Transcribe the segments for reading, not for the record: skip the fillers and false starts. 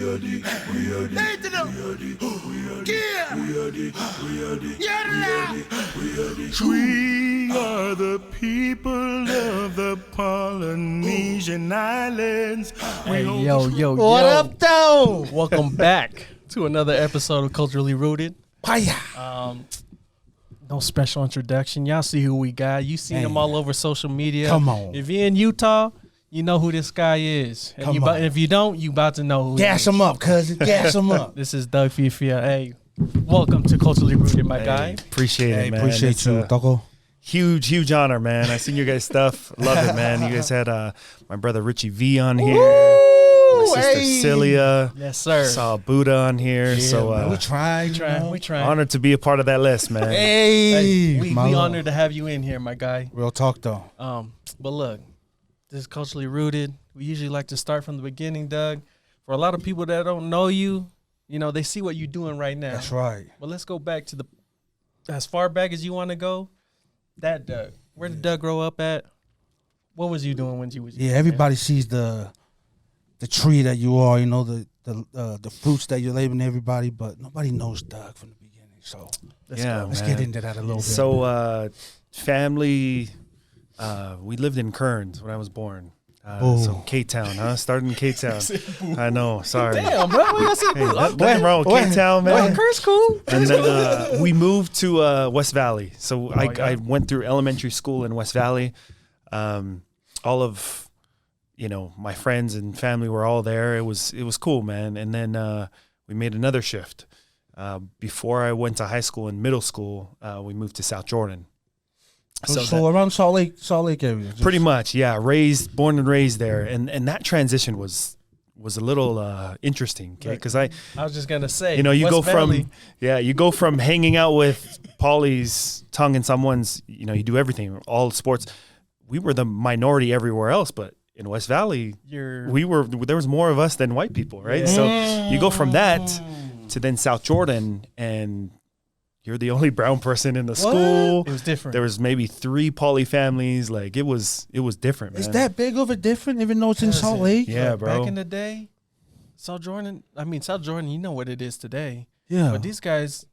We are the people of the Polynesian islands. Hey, yo. What up, though? Welcome back to another episode of Culturally Rooted. No special introduction. Y'all see who we got. You seen him all over social media. Come on. If you're in Utah, you know who this guy is. And if you don't, you about to know who Gas him up, cousin. Gas him up. This is Doug Fiefia. Hey, welcome to Culturally Rooted, my guy. Appreciate it, man. Appreciate you, Toco. Huge honor, man. I seen your guys' stuff. Love it, man. You guys had my brother Richie V on here. My sister Celia. Yes, sir. Saw Buddha on here. Yeah, so man, we tried. We trying. Honored to be a part of that list, man. Hey, we honored to have you in here, my guy. Real talk, though. But look, this is Culturally Rooted. We usually like to start from the beginning, Doug. For a lot of people that don't know you, you know, they see what you're doing right now. That's right. But let's go back to as far back as you want to go. That Doug. Where did Doug grow up at? What was you doing when you was young, everybody sees the tree that you are, you know, the fruits that you're labeling everybody, but nobody knows Doug from the beginning. So let's get into that a little bit. So family, we lived in Kearns when I was born. So K-Town, huh? Started in K-Town. I know, sorry. Damn, bro. Nothing wrong with K-Town, man. Kearns cool. And then we moved to West Valley. So I went through elementary school in West Valley. All of, my friends and family were all there. It was cool, man. And then we made another shift. Before I went to high school and middle school, we moved to South Jordan. So around Salt Lake area. Pretty much, yeah. Born and raised there. And that transition was a little interesting, okay? Because I was just gonna say, you West Valley. you go from hanging out with Polly's, Tongan, someone's, you do everything, all sports. We were the minority everywhere else, but in West Valley, there was more of us than white people, right? Yeah. So you go from that to then South Jordan, and you're the only brown person in the school. It was different. There was maybe 3 poly families. Like it was different, man. Is that big of a difference, even though it's in Salt Lake? Yeah, bro. Back in the day, South Jordan, you know what it is today. Yeah. But these guys,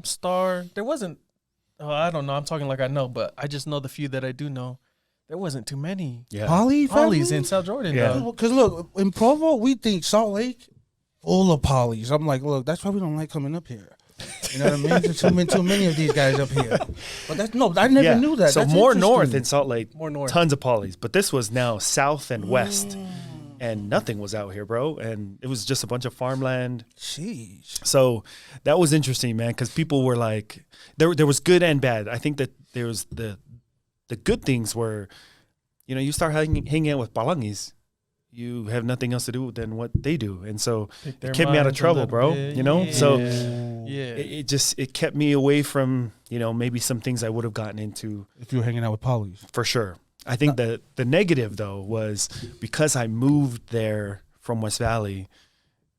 Star, there wasn't, I don't know, I'm talking like I know, but I just know the few that I do know. There wasn't too many polys in South Jordan. Yeah. Because look, in Provo, we think Salt Lake full of polys. I'm like, look, that's why we don't like coming up here. You know what I mean? There's too many of these guys up here. But I never knew that. So that's more north in Salt Lake, more north. Tons of polys. But this was now south and west, and nothing was out here, bro. And it was just a bunch of farmland. Jeez. So that was interesting, man, because people were like, there was good and bad. I think that there was the good things were, you start hanging out with Palangis. You have nothing else to do than what they do. And so it kept me out of trouble, bro. Yeah. So it kept me away from, maybe some things I would have gotten into. If you were hanging out with polys. For sure. I think the negative, though, was because I moved there from West Valley,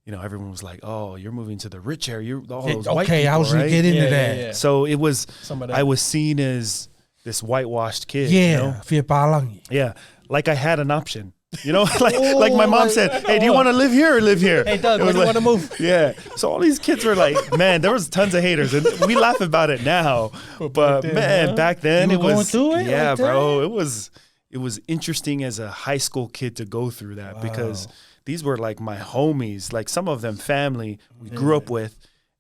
everyone was like, oh, you're moving to the rich area. You're all those white people, I was going to get into that. Yeah. So it was, I was seen as this whitewashed kid. Yeah. Like I had an option. Like my mom said, hey, do you want to live here or live here? Hey, Doug, when do you want to move? Yeah. So all these kids were like, man, there was tons of haters. And we laugh about it now. But back then it was going through it? Yeah, like bro. It was interesting as a high school kid to go through that because these were like my homies, like some of them family we grew up with.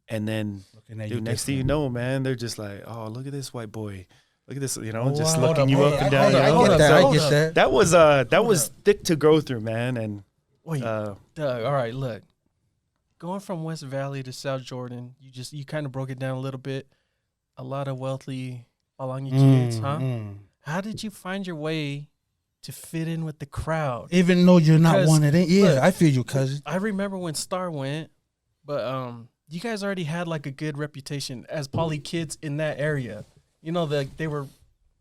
And then, dude, next thing you know, man, they're just like, oh, look at this white boy. Look at this, just looking you up and down. I get that. That was thick to go through, man. And wait, Doug, all right, look. Going from West Valley to South Jordan, you kind of broke it down a little bit. A lot of wealthy Palangi kids, huh? How did you find your way to fit in with the crowd? Even though you're not one of them. Yeah, look, I feel you, cousin. I remember when Star went, but you guys already had like a good reputation as poly kids in that area. They were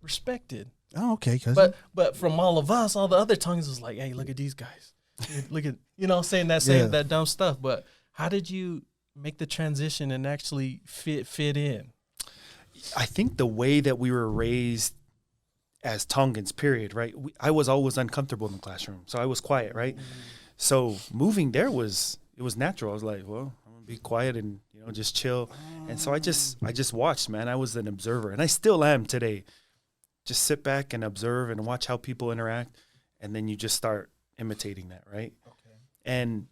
respected. Oh, okay, cousin. But from all of us, all the other tongues was like, hey, look at these guys. Look at, saying that dumb stuff. But how did you make the transition and actually fit in? I think the way that we were raised as Tongans, period, right? I was always uncomfortable in the classroom, so I was quiet, right? So moving there was it was natural. I was like, well, I'm gonna be quiet and just chill. And so I just watched, man. I was an observer, and I still am today. Just sit back and observe and watch how people interact, and then you just start imitating that, right? Okay. And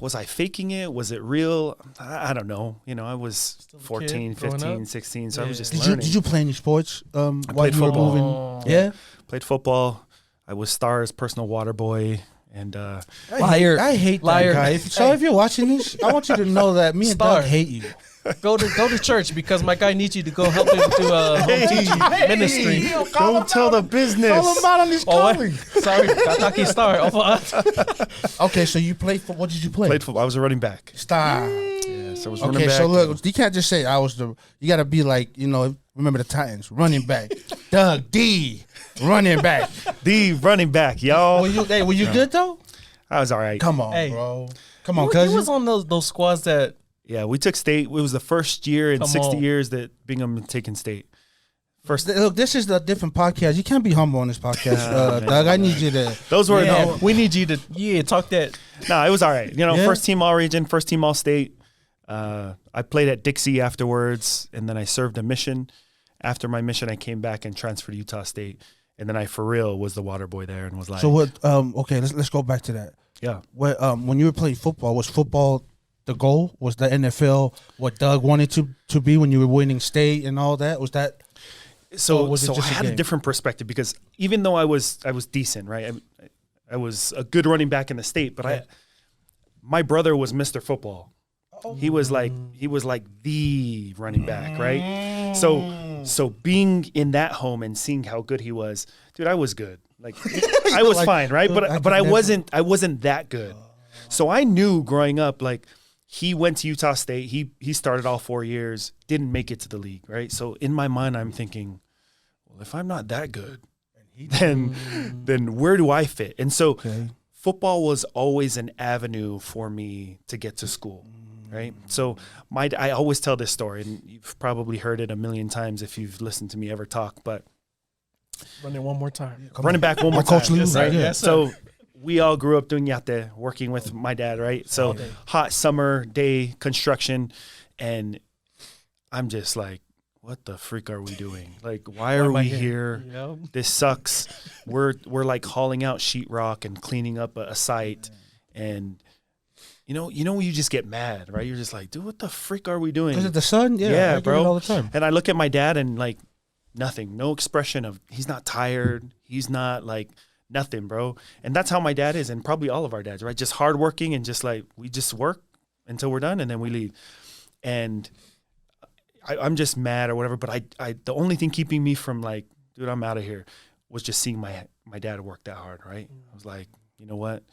was I faking it? Was it real? I don't know. I was 14, 15, 16, so I was just learning. Did you play any sports while played you were football. moving? Yeah? Played football. I was Star's personal water boy. And liar. I hate liar. that guy. So if you're watching this, I want you to know that me and Star. Doug hate you. Go to church because my guy needs you to go help him do a home teaching ministry. Don't tell the business. Call him out on his calling. Sorry, Tataki Star. Okay, so you played what did you play? Played football. I was a running back. Stop. Yeah, so I was running Okay, back. so look, you can't just say I was the. You got to be like, remember the Titans, running back. Doug D, running back. The running back, y'all. Were you good though? I was all right. Come on, Hey. bro. Come on, He cousin. was on those squads that. Yeah, we took state. It was the first year in Come 60 on. years that Bingham had taken state. First, Look, this is a different podcast. You can't be humble on this podcast, man. Doug. I need you to. those were Yeah, we need you to talk that. no, it was all right. Yeah. First team all region, first team all state. I played at Dixie afterwards, and then I served a mission. After my mission, I came back and transferred to Utah State, and then I for real was the water boy there and was like, So what? Okay, let's go back to that. yeah. When you were playing football, was football the goal? Was the NFL what Doug wanted to be when you were winning state and all that? Was that? So was it I just a had a game? different perspective because even though I was decent, right? I was a good running back in the state, but my brother was Mr. Football. He was like the running back, right? So being in that home and seeing how good he was, dude, I was good. Like I was fine, right? But I wasn't that good. So I knew growing up, like he went to Utah State. He started all 4 years, didn't make it to the league, right? So in my mind, I'm thinking, well, if I'm not that good, then where do I fit? And so football was always an avenue for me to get to school. Right. So I always tell this story, and you've probably heard it a million times if you've listened to me ever talk, but Run it one more time. running back one more time. Coach Lou, Yes, right? sir. Yes, sir. So we all grew up doing yate, working with my dad, right? So hot summer day construction, and I'm just like, what the freak are we doing? Like, why are we here? Yep. This sucks. We're like hauling out sheetrock and cleaning up a site, and you just get mad, right? You're just like, dude, what the freak are we doing? Is it the sun? Yeah, I Yeah, get bro. it all the time. And I look at my dad and like nothing, no expression of he's not tired. He's not like nothing, bro. And that's how my dad is, and probably all of our dads, right? Just hardworking and just like we just work until we're done and then we leave. And I'm just mad or whatever. But I the only thing keeping me from like, dude, I'm out of here, was just seeing my dad work that hard, right? I was like, you know what?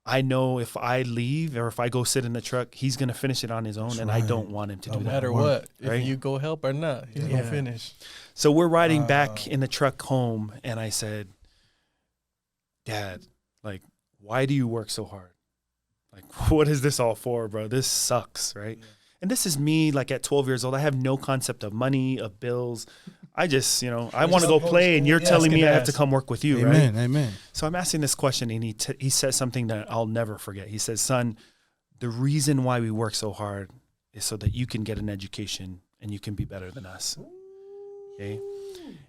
I know if I leave or if I go sit in the truck, he's going to finish it on his own, and I don't want him to do No that. matter what, right? if you go help or not, he's gonna finish. So we're riding back in the truck home, and I said, Dad, like, why do you work so hard? Like, what is this all for, bro? This sucks, right? Yeah. And this is me, like, at 12 years old. I have no concept of money, of bills. I just, I want to go play, and you're telling me I have to come work with you, right? Amen. So I'm asking this question, and he says something that I'll never forget. He says, son, the reason why we work so hard is so that you can get an education and you can be better than us. Okay?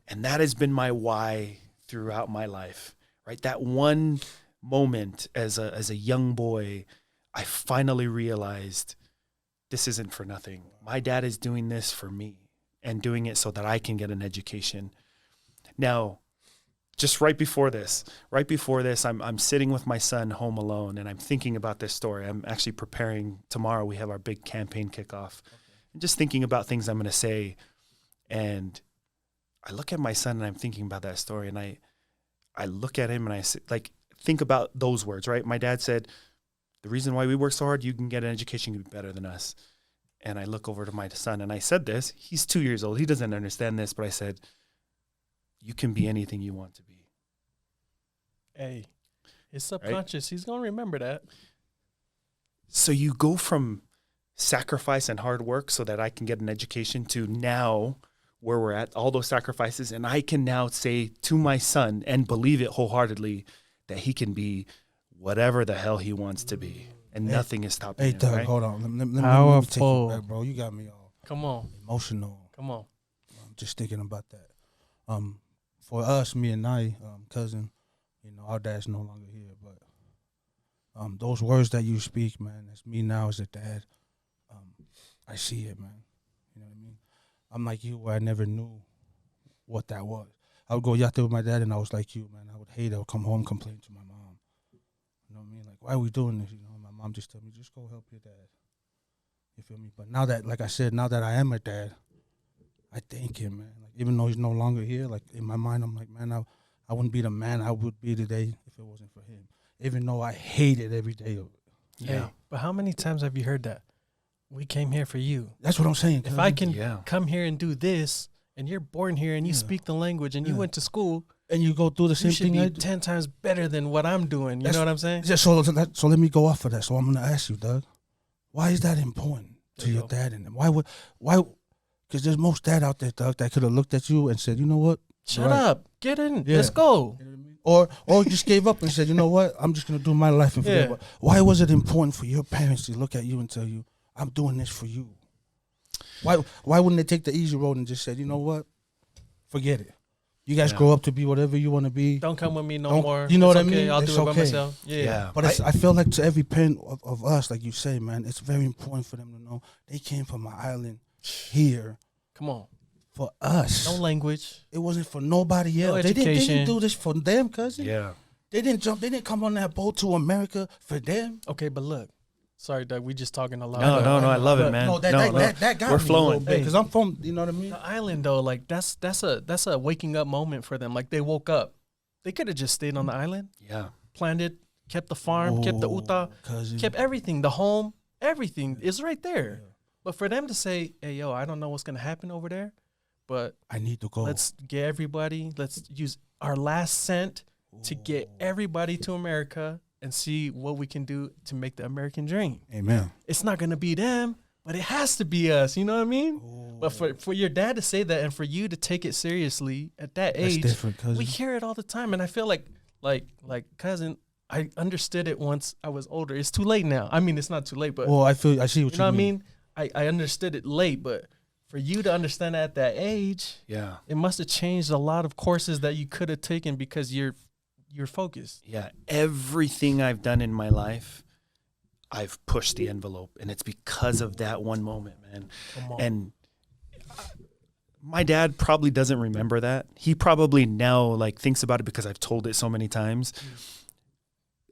And that has been my why throughout my life, right? That one moment as a young boy, I finally realized this isn't for nothing. My dad is doing this for me and doing it so that I can get an education. Now, just right before this, I'm sitting with my son home alone, and I'm thinking about this story. I'm actually preparing. Tomorrow we have our big campaign kickoff. I'm just thinking about things I'm going to say, and I look at my son, and I'm thinking about that story, and I look at him, and I say, like, think about those words, right? My dad said, the reason why we work so hard, you can get an education, you can be better than us. And I look over to my son, and I said this. He's 2 years old. He doesn't understand this, but I said, you can be anything you want to be. Hey, his subconscious, he's going to remember that. So you go from sacrifice and hard work so that I can get an education to now where we're at, all those sacrifices, and I can now say to my son and believe it wholeheartedly that he can be whatever the hell he wants to be. and nothing is stopping Hey, him. Doug, Right? hold on. Let me take you back, bro. You got me all Come on. emotional. Come on. I'm just thinking about that. For us, me and I, cousin, our dad's no longer here, but those words that you speak, man, as me now as a dad, I see it, man. You know what I mean? I'm like you, where I never knew what that was. I would go yachting with my dad, and I was like you, man. I would hate it. I would come home, complain to my mom. You know what I mean? Like, why are we doing this? My mom just told me, just go help your dad. You feel me? But now that, like I said, now that I am a dad, I thank him, man. Like, even though he's no longer here, like, in my mind, I'm like, man, I wouldn't be the man I would be today if it wasn't for him. Even though I hate it every day of it. Yeah. Hey, but how many times have you heard that? We came here for you. That's what I'm saying. If I can come here and do this, and you're born here and you speak the language and you went to school, and you go through the same thing, you should be 10 times better than what I'm doing. You know what I'm saying? So let me go off of that. So I'm gonna ask you, Doug, why is that important to your dad and them? Why? Because there's most dad out there, Doug, that could have looked at you and said, you know what? Shut up, get in, let's go. Or just gave up and said, you know what? I'm just gonna do my life and forget. Why was it important for your parents to look at you and tell you, I'm doing this for you? Why wouldn't they take the easy road and just say, you know what? Forget it. You guys grow up to be whatever you want to be. Don't come with me no more. You know what I mean? I'll do it by myself. Yeah. But I feel like to every parent of us, like you say, man, it's very important for them to know they came from an island here. Come on. For us. No language. It wasn't for nobody else. No education. They didn't do this for them, cousin. Yeah. They didn't come on that boat to America for them. Okay, but look. Sorry, Doug. We just talking a lot. No, I love it, man. No, that got We're me flowing because I'm from. You know what I mean? The island though, like that's a waking up moment for them. Like they woke up. They could have just stayed on the island. Yeah. Planted, kept the farm, kept the uta, kept everything, the home, everything is right there. Yeah. But for them to say, "Hey, yo, I don't know what's gonna happen over there, but I need to go. Let's get everybody. Let's use our last cent to get everybody to America." And see what we can do to make the American dream. Amen. It's not going to be them, but it has to be us. You know what I mean? Ooh. But for your dad to say that and for you to take it seriously at that age, we hear it all the time. And I feel like cousin, I understood it once I was older. It's too late now. I mean, it's not too late, but I see what you mean. You know what I mean? I understood it late, but for you to understand that at that age, it must have changed a lot of courses that you could have taken because you're focused. Yeah. Everything I've done in my life, I've pushed the envelope. And it's because of that one moment, man. And my dad probably doesn't remember that. He probably now thinks about it because I've told it so many times.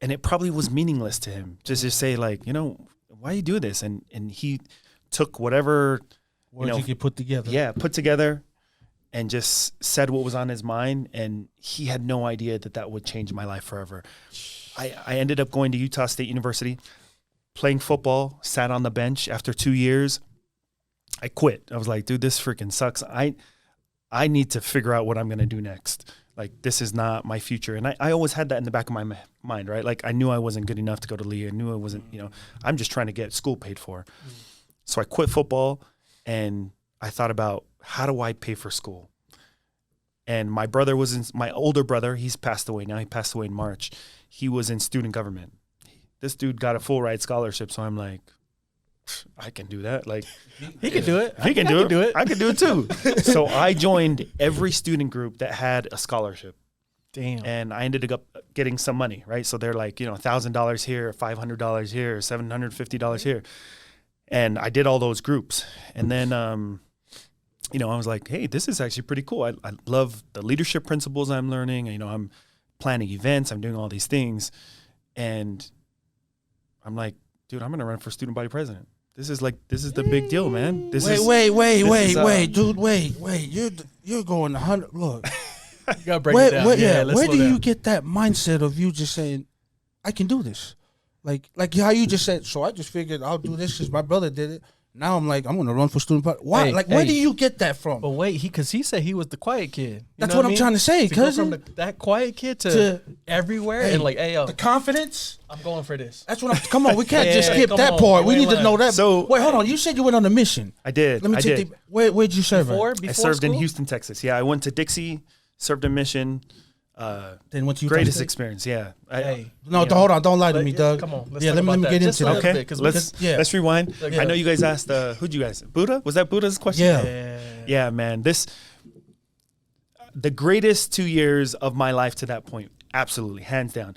And it probably was meaningless to him just to say why you do this? And he took whatever words he could put together. Yeah, put together. And just said what was on his mind, and he had no idea that would change my life forever. I ended up going to Utah State University, playing football, sat on the bench. After 2 years, I quit. I was like, dude, this freaking sucks. I need to figure out what I'm going to do next. Like, this is not my future. And I always had that in the back of my mind, right? Like, I knew I wasn't good enough to go to Lee. I knew I wasn't, I'm just trying to get school paid for. So I quit football, and I thought about, how do I pay for school? And my older brother, he's passed away now. He passed away in March. He was in student government. This dude got a full ride scholarship. So I'm like, I can do that. Like, he can do it. He can do it. I can do it too. So I joined every student group that had a scholarship. Damn. And I ended up getting some money, right? So they're like, $1,000 here, $500 here, $750 here. And I did all those groups. And then, I was like, hey, this is actually pretty cool. I love the leadership principles I'm learning. I'm planning events. I'm doing all these things. And I'm like, dude, I'm going to run for student body president. This is the big deal, man. Wait, dude, you're going 100. Look. You got to break it down. Where do you get that mindset of you just saying, I can do this? Like how you just said, so I just figured I'll do this because my brother did it. Now I'm like, I'm going to run for student body. Why? Where do you get that from? But wait, because he said he was the quiet kid. That's what I'm trying to say, cousin. From that quiet kid to everywhere and hey, yo. The confidence. I'm going for this. That's what come on, we can't just skip that part. We need to know that. So wait, hold on. You said you went on a mission. I did. Let me take where'd you serve? Before I served school? in Houston, Texas. Yeah, I went to Dixie, served a mission. Then once you greatest experience, yeah. Hold on, don't lie to me, Doug. Come on, let's let me get into that. Okay, let's rewind. Yeah. I know you guys asked, who'd you guys? Buddha? Was that Buddha's question? Yeah, man. The greatest 2 years of my life to that point, absolutely, hands down.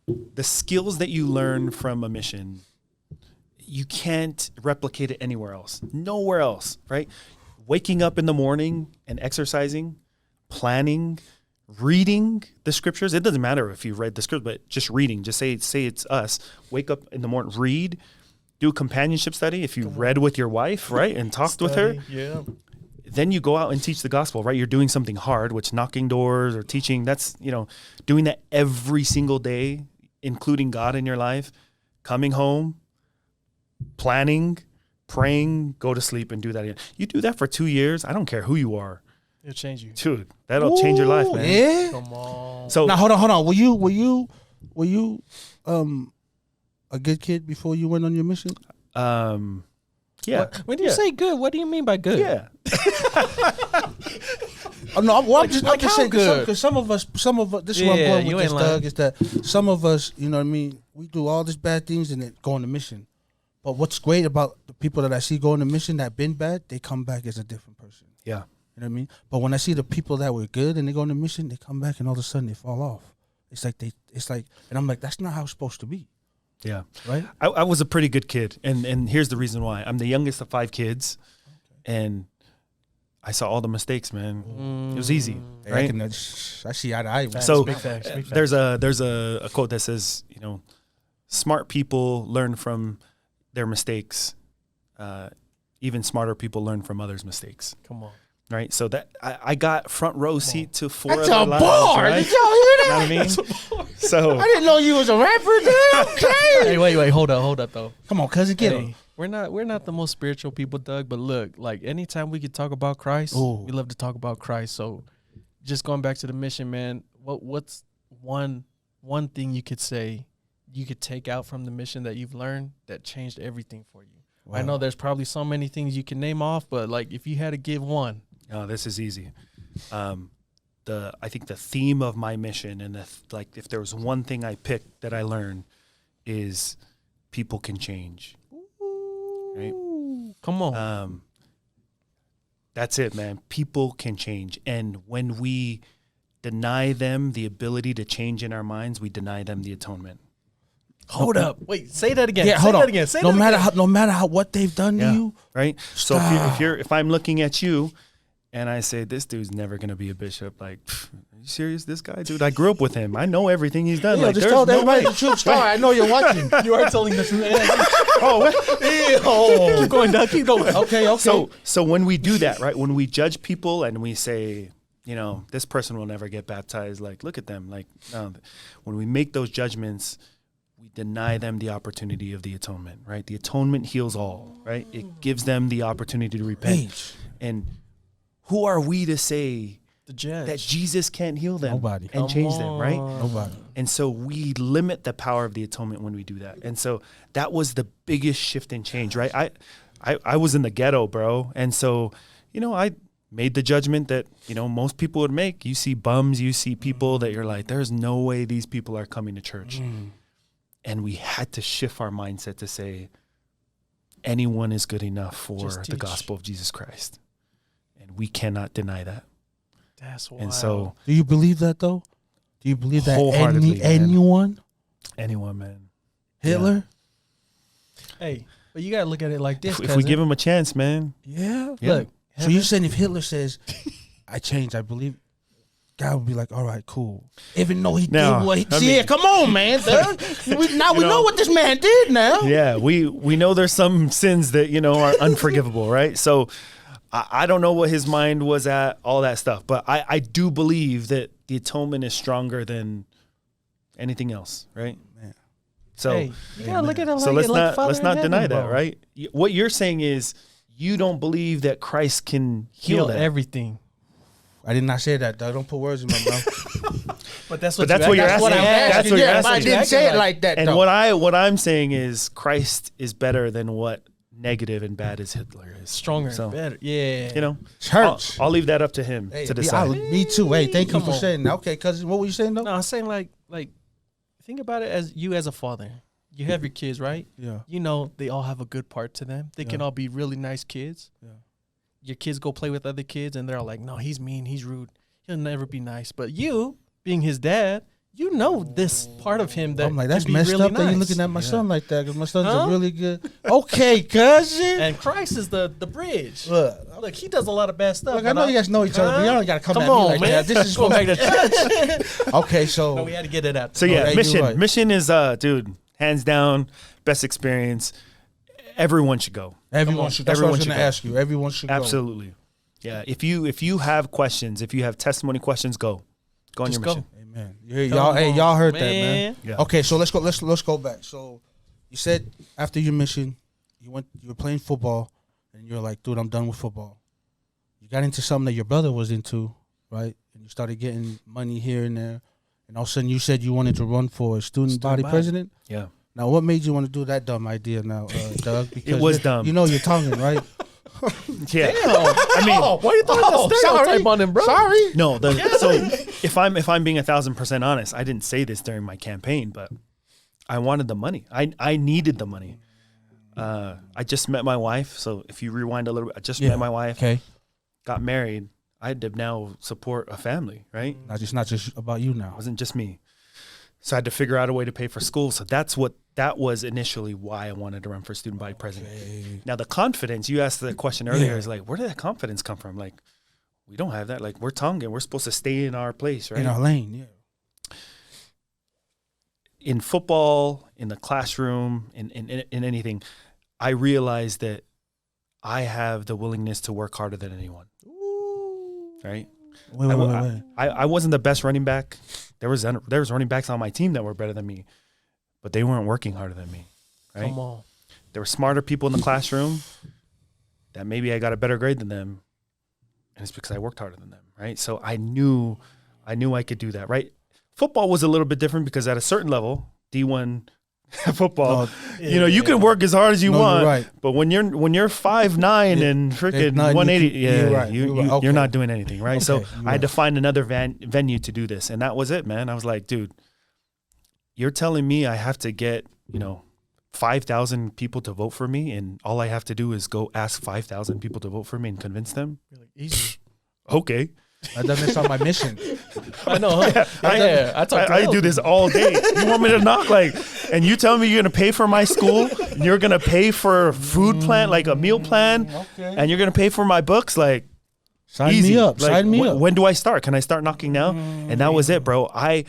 The skills that you learn from a mission, you can't replicate it anywhere else. Nowhere else, right? Waking up in the morning and exercising, planning, reading the scriptures. It doesn't matter if you read the script, but just reading. Just say it's us. Wake up in the morning, read, do a companionship study. If you read with your wife, right, and talked with her, then you go out and teach the gospel, right? You're doing something hard, which knocking doors or teaching. That's doing that every single day, including God in your life. Coming home, planning, praying, go to sleep, and do that again. You do that for 2 years. I don't care who you are. It'll change you, dude. That'll change your life, man. Yeah. Come on. So now hold on. Were you a good kid before you went on your mission? Yeah. When you say good, what do you mean by good? Yeah. I'm just saying good because some of us. This is where I'm going with this, Doug. Is that some of us, you know what I mean? We do all these bad things and then go on the mission. But what's great about the people that I see go on the mission that been bad, they come back as a different person. Yeah. You know what I mean? But when I see the people that were good and they go on the mission, they come back and all of a sudden they fall off. It's like, and I'm like, that's not how it's supposed to be. Yeah. Right? I was a pretty good kid. And here's the reason why. I'm the youngest of 5 kids. Okay. And I saw all the mistakes, man. It was easy. Right? I see eye to eye. So big facts. There's a quote that says, smart people learn from their mistakes. Even smarter people learn from others' mistakes. Come on. Right, so that I got front row seat to 4 That's other a bar. Right? Did y'all hear that? You know what I mean? So I didn't know you was a rapper. Damn. Hey, wait, hold up though. Come on, cousin, get him. We're not the most spiritual people, Doug. But look, like anytime we could talk about Christ, we love to talk about Christ. So, just going back to the mission, man. What's one thing you could say you could take out from the mission that you've learned that changed everything for you? Wow. I know there's probably so many things you can name off, but like if you had to give one. Oh, this is easy. I think the theme of my mission and if there was one thing I picked that I learned is people can change. Right? Come on. That's it, man. People can change. And when we deny them the ability to change in our minds, we deny them the atonement. Hold up. Wait, say that again. Yeah, hold on. No matter how what they've done to you. Right? So if I'm looking at you and I say, this dude's never going to be a bishop, like, are you serious? This guy, dude, I grew up with him. I know everything he's done. Like, just tell everybody the truth. I know you're watching. You are telling the truth. Keep going, Doug. Keep going. Okay. So when we do that, right, when we judge people and we say, this person will never get baptized, like, look at them. Like, when we make those judgments, we deny them the opportunity of the atonement, right? The atonement heals all, right? It gives them the opportunity to repent. And who are we to say that Jesus can't heal them and change them, right? Nobody. And so we limit the power of the atonement when we do that. And so that was the biggest shift and change, right? I was in the ghetto, bro. And so, I made the judgment that, most people would make. You see bums, you see people that you're like, there's no way these people are coming to church. And we had to shift our mindset to say, anyone is good enough for the gospel of Jesus Christ. And we cannot deny that. That's wild. And so, do you believe that though? Do you believe that wholeheartedly, anyone, man, Hitler? Yeah. Hey, but you gotta look at it like this. If we give him a chance, man. Yeah. Look. So you're saying if Hitler says, "I changed, I believe," God would be like, "All right, cool." Even though he did what he did. Come on, man. we know what this man did now. Yeah, we know there's some sins that are unforgivable, right? So. I don't know what his mind was at, all that stuff, but I do believe that the atonement is stronger than anything else, right? Man. So you gotta look at it like so let's not deny heaven, that, right? What you're saying is you don't believe that Christ can heal everything. I did not say that, though. Don't put words in my mouth. But that's what you're asking. That's what you're asking. I didn't say it like that. And what I'm saying is Christ is better than what negative and bad as Hitler is. Stronger, So, better. Yeah. you know, Church. I'll leave that up to him to decide. Me too. Hey, thank you Come for on. saying that. Okay, cousin, what were you saying though? No, I'm saying like think about it as you as a father. You have your kids, right? Yeah. You know they all have a good part to them. They can all be really nice kids. Yeah. Your kids go play with other kids, and they're all like, "No, he's mean. He's rude. He'll never be nice." But you, being his dad, you know this part of him that I'm like, can that's be messed really up that you're nice. looking at my son like that, because my son's Huh? a really good. Okay, cousin. And Christ is the bridge. Look, Look, he does a lot of bad stuff. look, I know you guys know each other, but y'all don't got to come at me on, like man. that. This is Go supposed back to church. Okay, so No, we had to get it out. So yeah, Okay, mission. you're right. Mission is dude, hands down, best experience. Everyone should go. everyone should. That's what I was Everyone going to ask you. Everyone should go. Absolutely. Yeah. If you have questions, if you have testimony questions, go on Just your go. mission. Amen. Y'all heard that, man. Yeah. Okay, so let's go back. So you said after your mission, you were playing football, and you're like, dude, I'm done with football. You got into something that your brother was into, right? And you started getting money here and there, and all of a sudden you said you wanted to run for student body president. Yeah. Now, what made you want to do that dumb idea now, Doug? Because It was dumb. You know you're Tongan, right? Yeah. I mean, Why you throwing the stereotype on him, bro? Sorry. no. So if I'm being 1,000% honest, I didn't say this during my campaign, but I wanted the money. I needed the money. I just met my wife. So if you rewind a little bit, I just met my wife. Okay. Got married. I had to now support a family, right? Not just about you now. It wasn't just me. So I had to figure out a way to pay for school. So that was initially why I wanted to run for student body president. Okay. Now the confidence, you asked the question earlier, is like, where did that confidence come from? Like, we don't have that. Like, we're Tongan. We're supposed to stay in our place, right? In our lane, yeah. In football, in the classroom, in anything, I realized that I have the willingness to work harder than anyone. Right? Wait. I wasn't the best running back. There was running backs on my team that were better than me, but they weren't working harder than me. Right? Come on. There were smarter people in the classroom that maybe I got a better grade than them, and it's because I worked harder than them. Right? So I knew I could do that. Right? Football was a little bit different because at a certain level, D1 football, you can work as hard as you want, right. but when you're 5'9" and freaking 180, you're not doing anything, right? So I had to find another venue to do this, and that was it, man. I was like, dude, you're telling me I have to get 5,000 people to vote for me, and all I have to do is go ask 5,000 people to vote for me and convince them? You're like, easy. Okay. That's on my mission. I know. Huh? I do this all day. You want me to knock and you tell me you're gonna pay for my school, and you're gonna pay for food plan, like a meal plan, and you're gonna pay for my books, like Sign easy. me up. Like, Sign me up. When do I start? Can I start knocking now? And that was it, bro. I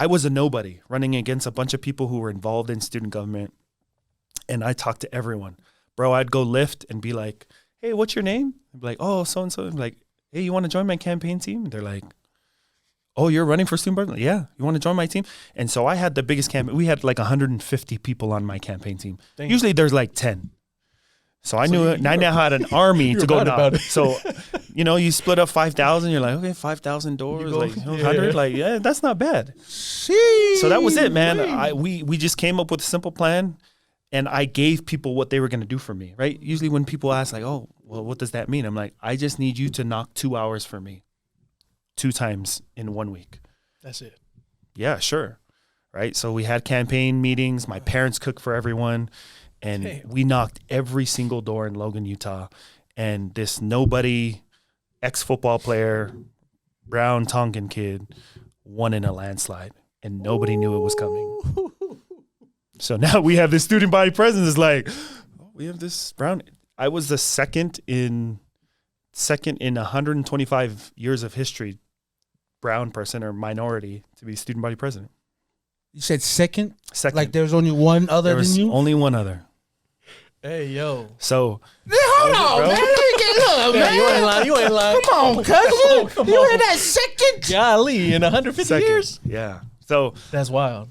was a nobody running against a bunch of people who were involved in student government, and I talked to everyone, bro. I'd go lift and be like, "Hey, what's your name?" I'd be like, "Oh, so and so." I'm like, "Hey, you want to join my campaign team?" They're like, "Oh, you're running for student president?" "Yeah, you want to join my team?" And so I had the biggest campaign. We had like 150 people on my campaign team. Dang. Usually there's like 10. So I knew it. I now had an army to go right knock. about it. So, you split up 5,000. You're like, okay, 5,000 doors, like 100. Like, yeah, that's not bad. So that was it, man. We just came up with a simple plan, and I gave people what they were going to do for me, right? Usually when people ask like, oh, well, what does that mean? I'm like, I just need you to knock 2 hours for me 2 times in 1 week. That's it. Yeah, sure. Right. So we had campaign meetings. My parents cooked for everyone, and we knocked every single door in Logan, Utah. And this nobody ex-football player, brown Tongan kid, won in a landslide, and nobody knew it was coming. So now we have this student body president. It's like, oh, we have this brown. I was the second in 125 years of history, brown person or minority to be student body president. You said second? Second. Like there's only one other There was than you? only one other. Hey, yo. So Hold on, man. Let me get up, Yeah, you ain't lying. You ain't lying. Come on, cousin. Come You on. in that second? Golly, in 150 second. years? Yeah. So That's wild.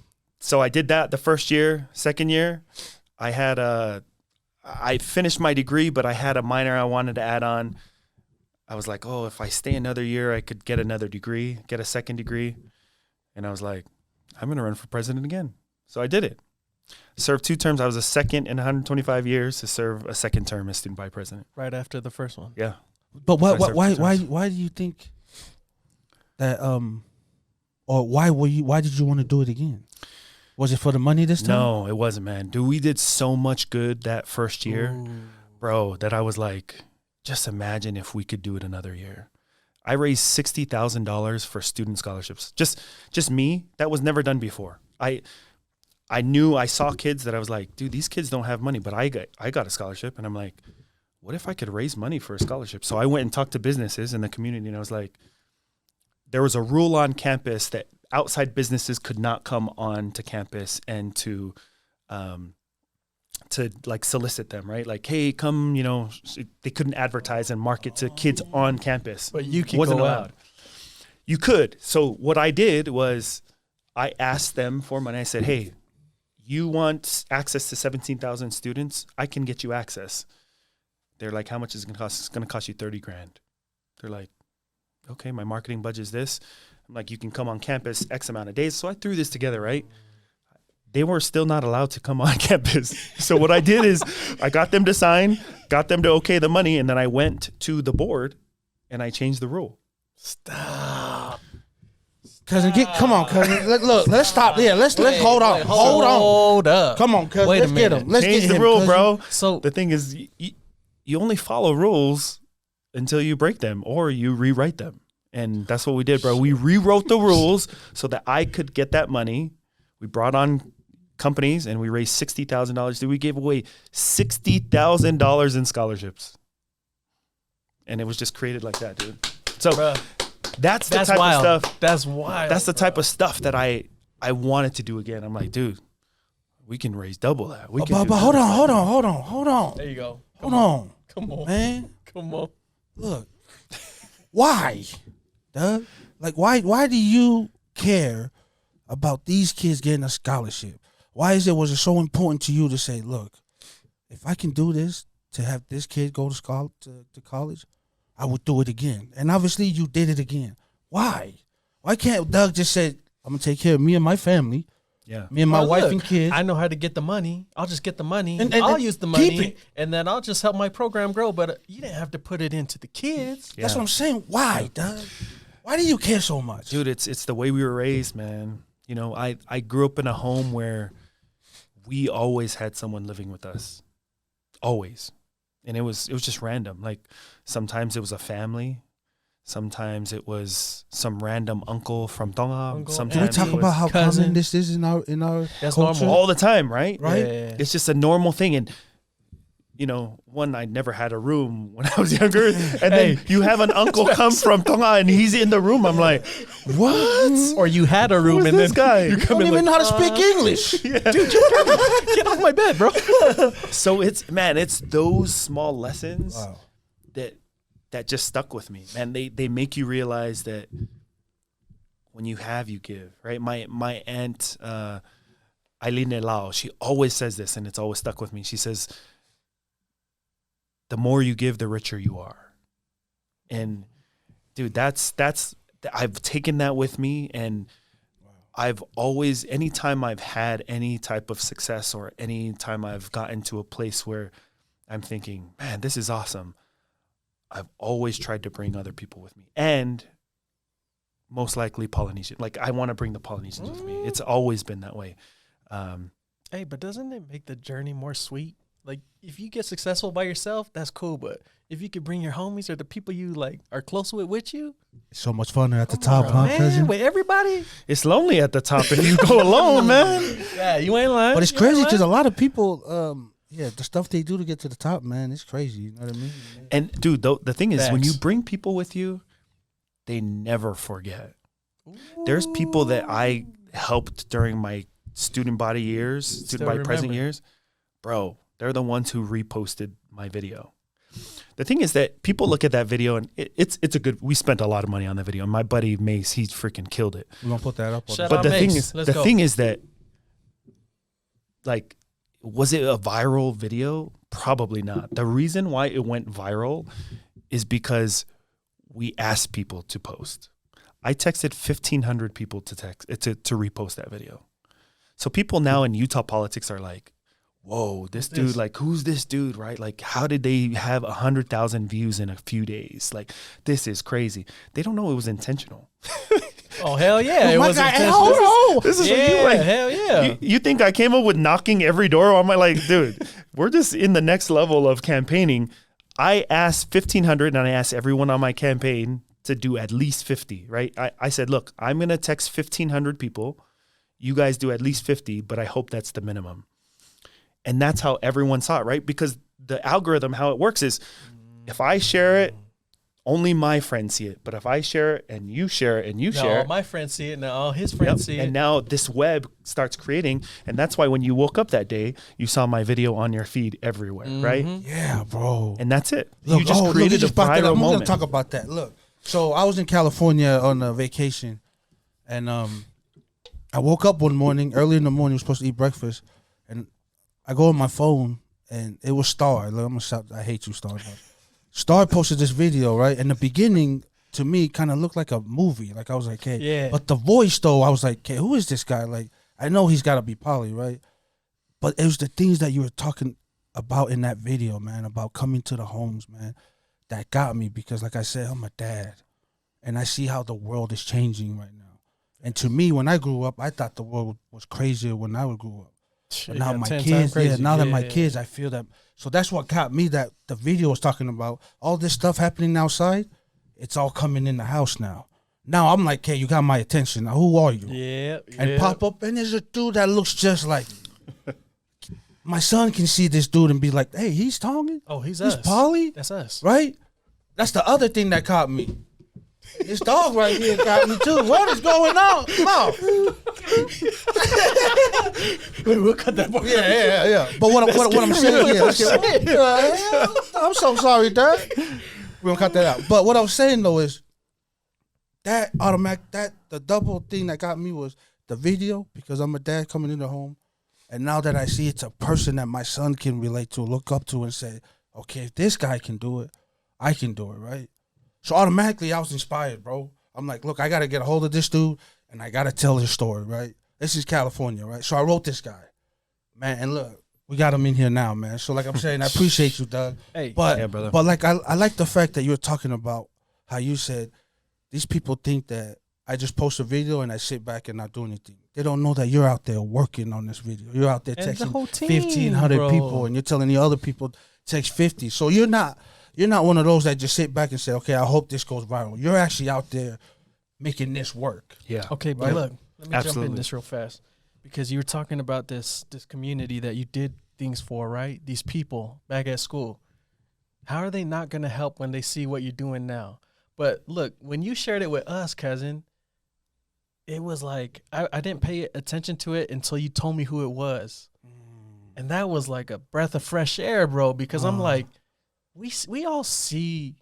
I did that the first year. Second year, I finished my degree, but I had a minor I wanted to add on. I was like, oh, if I stay another year, I could get another degree, get a second degree. And I was like, I'm going to run for president again. So I did it. Served 2 terms. I was a second in 125 years to serve a second term as student body president. Right after the first one. Yeah. But why do you think that or why did you want to do it again? Was it for the money this time? No, it wasn't, man. Dude, we did so much good that first year, bro, that I was like, just imagine if we could do it another year. I raised $60,000 for student scholarships. Just me. That was never done before. I saw kids that I was like, dude, these kids don't have money, but I got a scholarship. And I'm like, what if I could raise money for a scholarship? So I went and talked to businesses in the community, and I was like, there was a rule on campus that outside businesses could not come on to campus and to like solicit them, right? Like, hey, come, they couldn't advertise and market to kids on campus. But you could wasn't go allowed. out. You could. So what I did was I asked them for money. I said, hey, you want access to 17,000 students? I can get you access. They're like, how much is it going to cost? It's going to cost you $30,000. They're like, okay, my marketing budget is this. I'm like, you can come on campus X amount of days. So I threw this together, right? They were still not allowed to come on campus. So what I did is I got them to sign, got them to okay the money, and then I went to the board and I changed the rule. Stop. Cousin, come on, cousin. Look, let's stop. Yeah, let's hold on. Hold up. Come on, cousin. Wait a Let's get minute. him. Let's Change get the him, rule, cousin. bro. So The thing is, you only follow rules until you break them or you rewrite them. And that's what we did, bro. We rewrote the rules so that I could get that money. We brought on companies and we raised $60,000. Dude, we gave away $60,000 in scholarships. And it was just created like that, dude. So Bruh, that's the type wild. of stuff. That's wild. That's the type of stuff that I wanted to do again. I'm like, dude, we can raise double that. We can But hold on. There you go. Hold on, Come on. man. Come on. Look, why, Doug? Like, why do you care about these kids getting a scholarship? Why was it so important to you to say, look, if I can do this to have this kid go to college, I would do it again. And obviously, you did it again. Why? Why can't Doug just say, I'm gonna take care of me and my family? Yeah. Me and my wife look, and kids. I know how to get the money. I'll just get the money. And I'll use the keep money, it. and then I'll just help my program grow. But you didn't have to put it into the kids. That's what I'm saying. Why, Doug? Why do you care so much? Dude, it's the way we were raised, man. I grew up in a home where we always had someone living with us. Always. And it was just random. Like sometimes it was a family. Sometimes it was some random uncle from Tongan. Can Sometimes we talk it was about how cousin. common this is in our That's culture? normal. all the time, right? Right? Yeah. It's just a normal thing. And one, I never had a room when I was younger. And then you have an uncle come from Tonga and he's in the room. I'm like, what? Or you had a room Who's and this then guy? you You come don't in even know like, how to speak English. get off my bed, bro. So it's those small lessons Wow. that just stuck with me, man. They make you realize that when you have, you give, right? My aunt, Aileen Lao, she always says this, and it's always stuck with me. She says, the more you give, the richer you are. And dude, that's I've taken that with me, and I've always, anytime I've had any type of success or any time I've gotten to a place where I'm thinking, man, this is awesome, I've always tried to bring other people with me, and most likely Polynesian. Like, I want to bring the Polynesians with me. It's always been that way. Hey, but doesn't it make the journey more sweet? Like, if you get successful by yourself, that's cool. But if you could bring your homies or the people you like are close with you, It's so much funner at the top, bro, huh, man, cousin? with everybody. It's lonely at the top if you go alone, man. Yeah, you ain't lying. But it's You ain't crazy because lying. a lot of people, the stuff they do to get to the top, man, it's crazy. You know what I mean? And dude, the thing is, when you Facts. bring people with you, they never forget. There's people that I helped during my student body years, student body president remember. years. Bro, they're the ones who reposted my video. The thing is that people look at that video and it's a good, we spent a lot of money on the video. And my buddy Mace, he freaking killed it. We're going to put that up. Shout But out the Mace. thing is, Let's the go. thing is that, like, was it a viral video? Probably not. The reason why it went viral is because we asked people to post. I texted 1,500 people to repost that video. So people now in Utah politics are like, whoa, this Who's dude, this? like, who's this dude, right? Like, how did they have 100,000 views in a few days? Like, this is crazy. They don't know it was intentional. Oh, hell yeah. It my was guy, intentional. hold on. This is Yeah, what you like. hell yeah. You think I came up with knocking every door? I'm like, dude, we're just in the next level of campaigning. I asked 1,500 and I asked everyone on my campaign to do at least 50, right? I said, look, I'm going to text 1,500 people. You guys do at least 50, but I hope that's the minimum. And that's how everyone saw it, right? Because the algorithm, how it works is if I share it, only my friends see it. But if I share it and you share it and you share Now it, my friends see it. Now all his friends see it. and now this web starts creating. And that's why when you woke up that day, you saw my video on your feed everywhere, right? Yeah, bro. And that's it. Look, you just created a brought that up. viral I'm going to moment. talk about that. Look, so I was in California on a vacation, and I woke up one morning, early in the morning, I was supposed to eat breakfast, and I go on my phone, and it was Star. Look, I'm gonna shout, I hate you, Star. But Star posted this video, right? And the beginning, to me, kind of looked like a movie. Like, I was like, hey. Yeah. But the voice, though, I was like, hey, who is this guy? Like, I know he's got to be Poly, right? But it was the things that you were talking about in that video, man, about coming to the homes, man, that got me. Because, like I said, I'm a dad, and I see how the world is changing right now. And to me, when I grew up, I thought the world was crazier when I grew up. But now my 10 times kids, crazy. now that my kids, I feel that. So that's what got me, that the video was talking about. All this stuff happening outside, it's all coming in the house now. Now I'm like, hey, you got my attention. Now who are you? Yeah. And pop up, and there's a dude that looks just like. My son can see this dude and be like, hey, he's Tongan? Oh, he's He's us. Poly? That's us. Right? That's the other thing that caught me. This dog right here got me too. What is going on? No. We'll cut that part. Yeah. But what I'm saying, I'm so sorry, Dad. We're gonna cut that out. But what I was saying though is that the double thing that got me was the video, because I'm a dad coming into home, and now that I see it's a person that my son can relate to, look up to, and say, okay, if this guy can do it, I can do it, right? So automatically I was inspired, bro. I'm like, look, I got to get a hold of this dude, and I got to tell his story, right? This is California, right? So I wrote this guy, man, and look, we got him in here now, man. So like I'm saying, I appreciate you, Doug. Hey. But, Yeah, brother. but like I like the fact that you're talking about how you said these people think that I just post a video and I sit back and not do anything. They don't know that you're out there working on this video. You're out there And the texting whole team, 1,500 bro. people, and you're telling the other people text 50. So you're not one of those that just sit back and say, okay, I hope this goes viral. You're actually out there making this work. Yeah. Okay, but Right. look, let me jump Absolutely. in this real fast, because you were talking about this community that you did things for, right? These people back at school. How are they not going to help when they see what you're doing now? But look, when you shared it with us, cousin, it was like I didn't pay attention to it until you told me who it was. And that was like a breath of fresh air, bro, because I'm like, we all see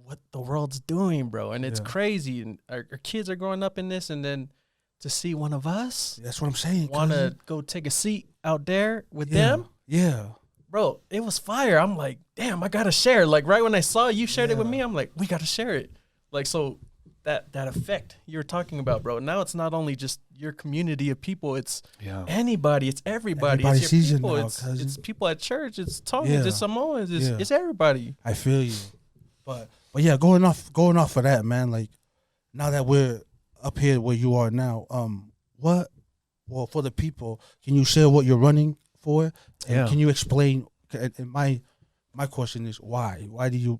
what the world's doing, bro, and it's crazy. And our kids are growing up in this, and then to see one of us That's what I'm saying. want to cousin. go take a seat out there with Yeah. them, Yeah. bro, it was fire. I'm like, damn, I gotta share. Like right when I saw you shared it with Yeah. me, I'm like, we gotta share it. Like, so that effect you're talking about, bro. Now it's not only just your community of people, it's Yeah. anybody, it's everybody. Everybody It's sees your it people. now, it's cousin. people at church, it's Tongans, Yeah. it's Samoans, it's, Yeah. it's everybody. I feel you. But yeah, going off of that, man, like now that we're up here where you are now, for the people, can you share what you're running for? And Yeah. can you explain, and my question is why? Why did you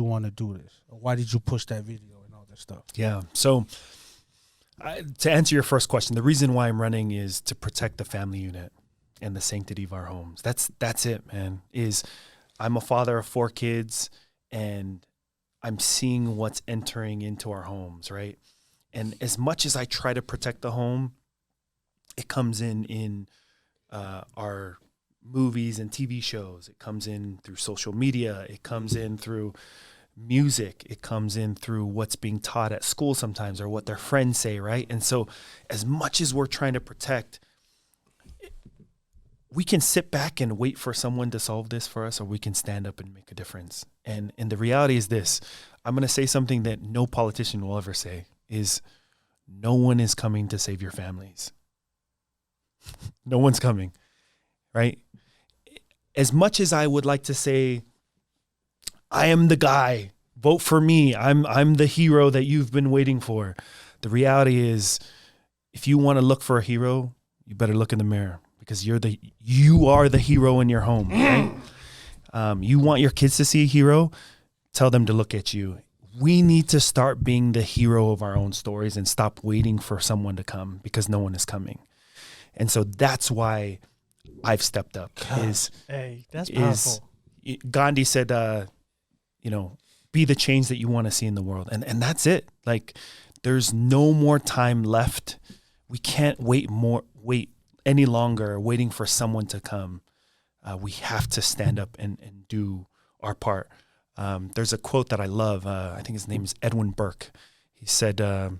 want to do this? Why did you push that video and all that stuff? Yeah. So to answer your first question, the reason why I'm running is to protect the family unit and the sanctity of our homes. That's it, man. Is I'm a father of 4 kids, and I'm seeing what's entering into our homes, right? And as much as I try to protect the home, it comes in our movies and TV shows. It comes in through social media. It comes in through music. It comes in through what's being taught at school sometimes, or what their friends say, right? And so as much as we're trying to protect, we can sit back and wait for someone to solve this for us, or we can stand up and make a difference. And the reality is this: I'm going to say something that no politician will ever say, is no one is coming to save your families. No one's coming, right? As much as I would like to say, I am the guy, vote for me, I'm the hero that you've been waiting for. The reality is, if you want to look for a hero, you better look in the mirror, because you are the hero in your home, right? You want your kids to see a hero, tell them to look at you. We need to start being the hero of our own stories and stop waiting for someone to come, because no one is coming. And so that's why I've stepped up. That's powerful. Gandhi said, be the change that you want to see in the world. And that's it. Like, there's no more time left. We can't wait any longer waiting for someone to come. We have to stand up and do our part. There's a quote that I love. I think his name is Edwin Burke. He said, the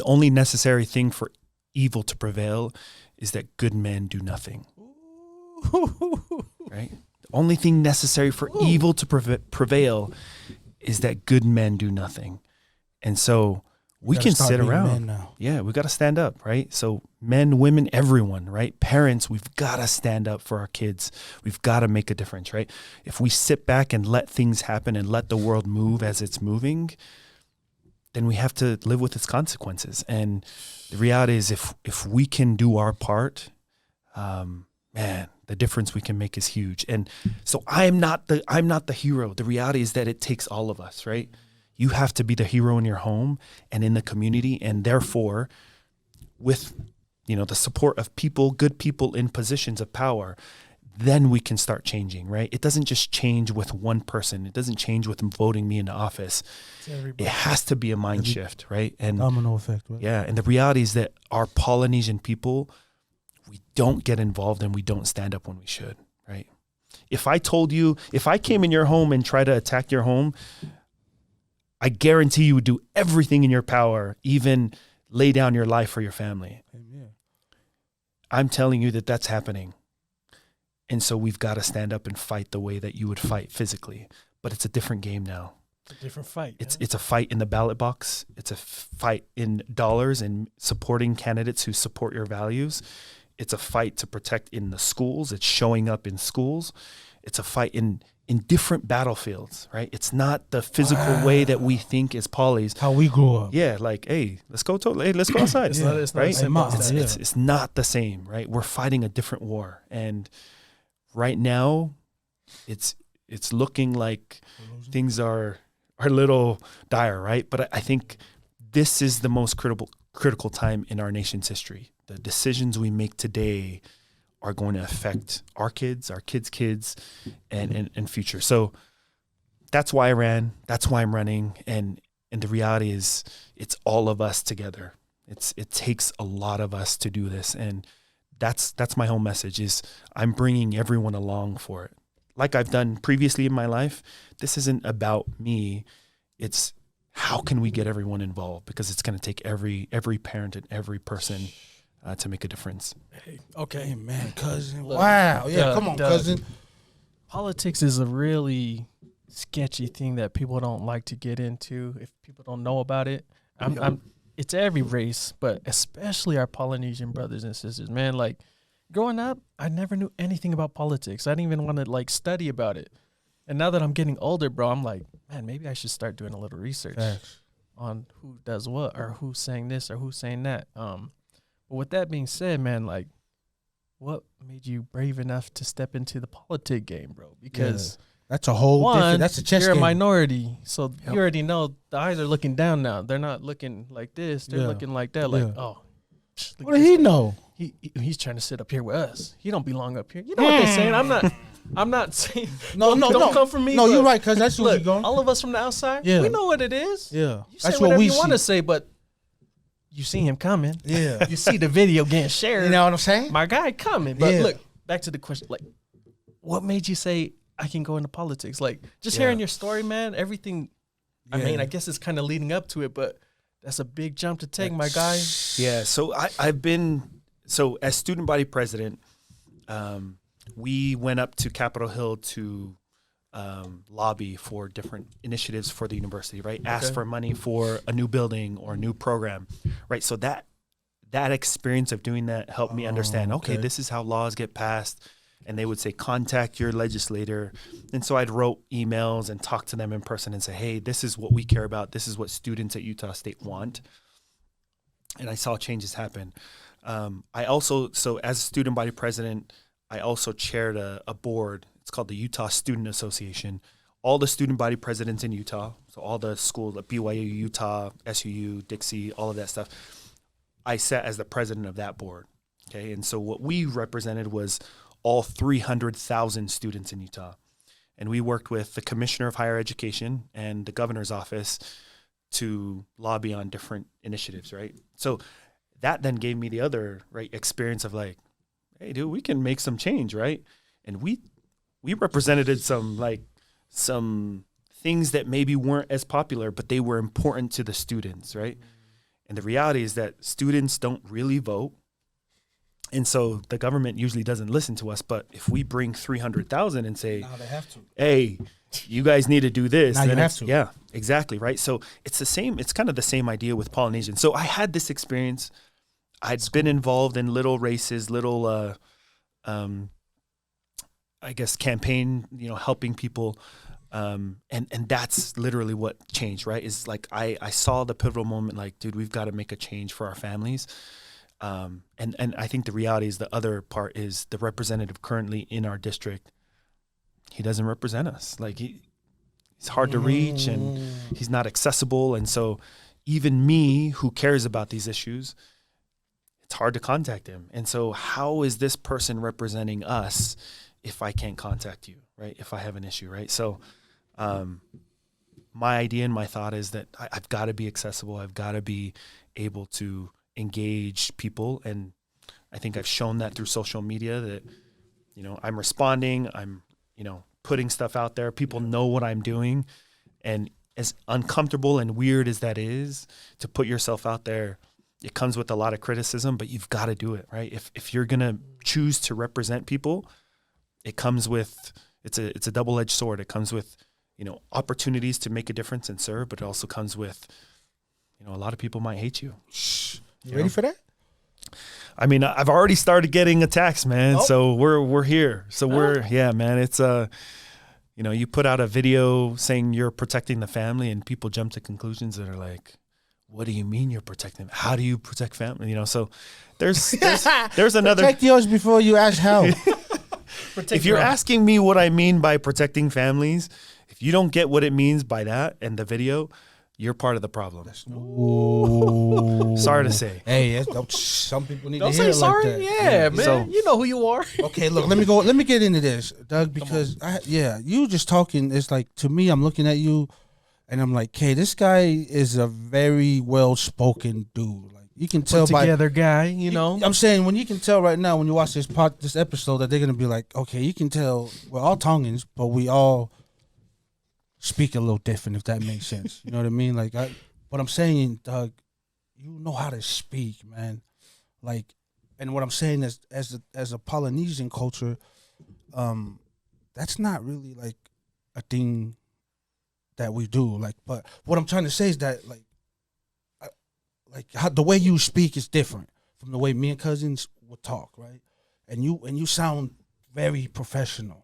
only necessary thing for evil to prevail is that good men do nothing. Right? The only thing necessary for evil to prevail is that good men do nothing. And so we can sit around. Yeah, we got to stand up, right? So men, women, everyone, right? Parents, we've got to stand up for our kids. We've got to make a difference, right? If we sit back and let things happen and let the world move as it's moving, then we have to live with its consequences. And the reality is, if we can do our part, man, the difference we can make is huge. And so I'm not the hero. The reality is that it takes all of us, right? You have to be the hero in your home and in the community, and therefore, with the support of good people in positions of power, then we can start changing, right? It doesn't just change with one person. It doesn't change with voting me into office. It has to be a mind shift, right? And domino effect, right? Yeah, and the reality is that our Polynesian people, we don't get involved and we don't stand up when we should, right? If I came in your home and tried to attack your home, I guarantee you would do everything in your power, even lay down your life for your family. Amen. I'm telling you that that's happening. And so we've got to stand up and fight the way that you would fight physically. But it's a different game now. It's a different fight. It's a fight in the ballot box. It's a fight in dollars and supporting candidates who support your values. It's a fight to protect in the schools. It's showing up in schools. It's a fight in different battlefields, right? It's not the physical way that we think as polys. How we grew up. Yeah, like, hey, let's go outside. It's not right? It's not the same, right? We're fighting a different war. And right now, it's looking like things are a little dire, right? But I think this is the most critical time in our nation's history. The decisions we make today are going to affect our kids' kids, and future. So that's why I ran. That's why I'm running. And the reality is, it's all of us together. It takes a lot of us to do this. And that's my whole message is I'm bringing everyone along for it. Like I've done previously in my life, this isn't about me. It's how can we get everyone involved? Because it's going to take every parent and every person to make a difference. Okay, man, cousin. Look, wow. Yeah, come on, cousin. Politics is a really sketchy thing that people don't like to get into if people don't know about it. It's every race, but especially our Polynesian brothers and sisters. Man, like growing up, I never knew anything about politics. I didn't even want to study about it. And now that I'm getting older, bro, I'm like, man, maybe I should start doing a little research on who does what or who's saying this or who's saying that. But with that being said, man, like, what made you brave enough to step into the politic game, bro? Because that's a whole different. That's a chess you're game. a minority, so you already know the eyes are looking down now. They're not looking like this. They're looking like that. Like, oh, what did he know? He's trying to sit up here with us. He don't belong up here. You know what they're saying? I'm not saying don't come for me. No, you're right, because that's where you're going. All of us from the outside, we know what it is. Yeah, you say whatever you want to say, but you see him coming. Yeah. You see the video getting shared. You know what I'm saying? My guy coming. But look, back to the question. Like, what made you say I can go into politics? Like, just hearing your story, man, everything. I mean, I guess it's kind of leading up to it, but that's a big jump to take, my guy. Yeah. So as student body president, we went up to Capitol Hill to lobby for different initiatives for the university, right? Ask for money for a new building or a new program, right? So that that experience of doing that helped me understand, okay, okay. this is how laws get passed. And they would say, contact your legislator. And so I'd wrote emails and talk to them in person and say, hey, this is what we care about. This is what students at Utah State want. And I saw changes happen. I also, so as student body president, I also chaired a board. It's called the Utah Student Association. All the student body presidents in Utah, so all the schools, like BYU, Utah, SUU, Dixie, all of that stuff, I sat as the president of that board. Okay, and so what we represented was all 300,000 students in Utah. And we worked with the Commissioner of Higher Education and the governor's office to lobby on different initiatives, right? So that then gave me the other experience of like, hey, dude, we can make some change, right? And we represented some things that maybe weren't as popular, but they were important to the students, right? And the reality is that students don't really vote. And so the government usually doesn't listen to us. But if we bring 300,000 and say, Now they have to. hey, you guys need to do this. Now you have to. Yeah, exactly. Right. So it's the same. It's kind of the same idea with Polynesian. So I had this experience. I'd been involved in little races, little, I guess, campaign, helping people. And that's literally what changed, right? Is like, I saw the pivotal moment, like, dude, we've got to make a change for our families. And I think the reality is the other part is the representative currently in our district, he doesn't represent us. Like he's hard to reach and he's not accessible. And so even me who cares about these issues, it's hard to contact him. And so how is this person representing us if I can't contact you, right? If I have an issue, right? So my idea and my thought is that I've got to be accessible. I've got to be able to engage people. And I think I've shown that through social media that, I'm responding, I'm, putting stuff out there. People know what I'm doing. And as uncomfortable and weird as that is to put yourself out there, it comes with a lot of criticism, but you've got to do it, right? If you're going to choose to represent people, it comes with, it's a double-edged sword. It comes with, opportunities to make a difference and serve, but it also comes with, a lot of people might hate you. You ready for that? I mean, I've already started getting attacks, man. So we're here. So man, it's you put out a video saying you're protecting the family and people jump to conclusions that are like, what do you mean you're protecting? How do you protect family? So there's another. Protect yours before you ask how. If you're asking me what I mean by protecting families, if you don't get what it means by that and the video, you're part of the problem. Sorry to say. Hey, some people need Don't to hear say sorry. like that. Yeah, man. So- you know who you are. Okay, look, let me get into this, Doug, because you just talking, it's like, to me, I'm looking at you and I'm like, hey, this guy is a very well-spoken dude. Like, you can tell by together guy, I'm saying, when you can tell right now when you watch this episode that they're gonna be like, okay, you can tell we're all Tongans, but we all speak a little different, if that makes sense. You know what I mean? Like, what I'm saying, Doug, you know how to speak, man. Like, and what I'm saying is, as a Polynesian culture, that's not really like a thing that we do. Like, but what I'm trying to say is that how the way you speak is different from the way me and cousins would talk, right? And you sound very professional.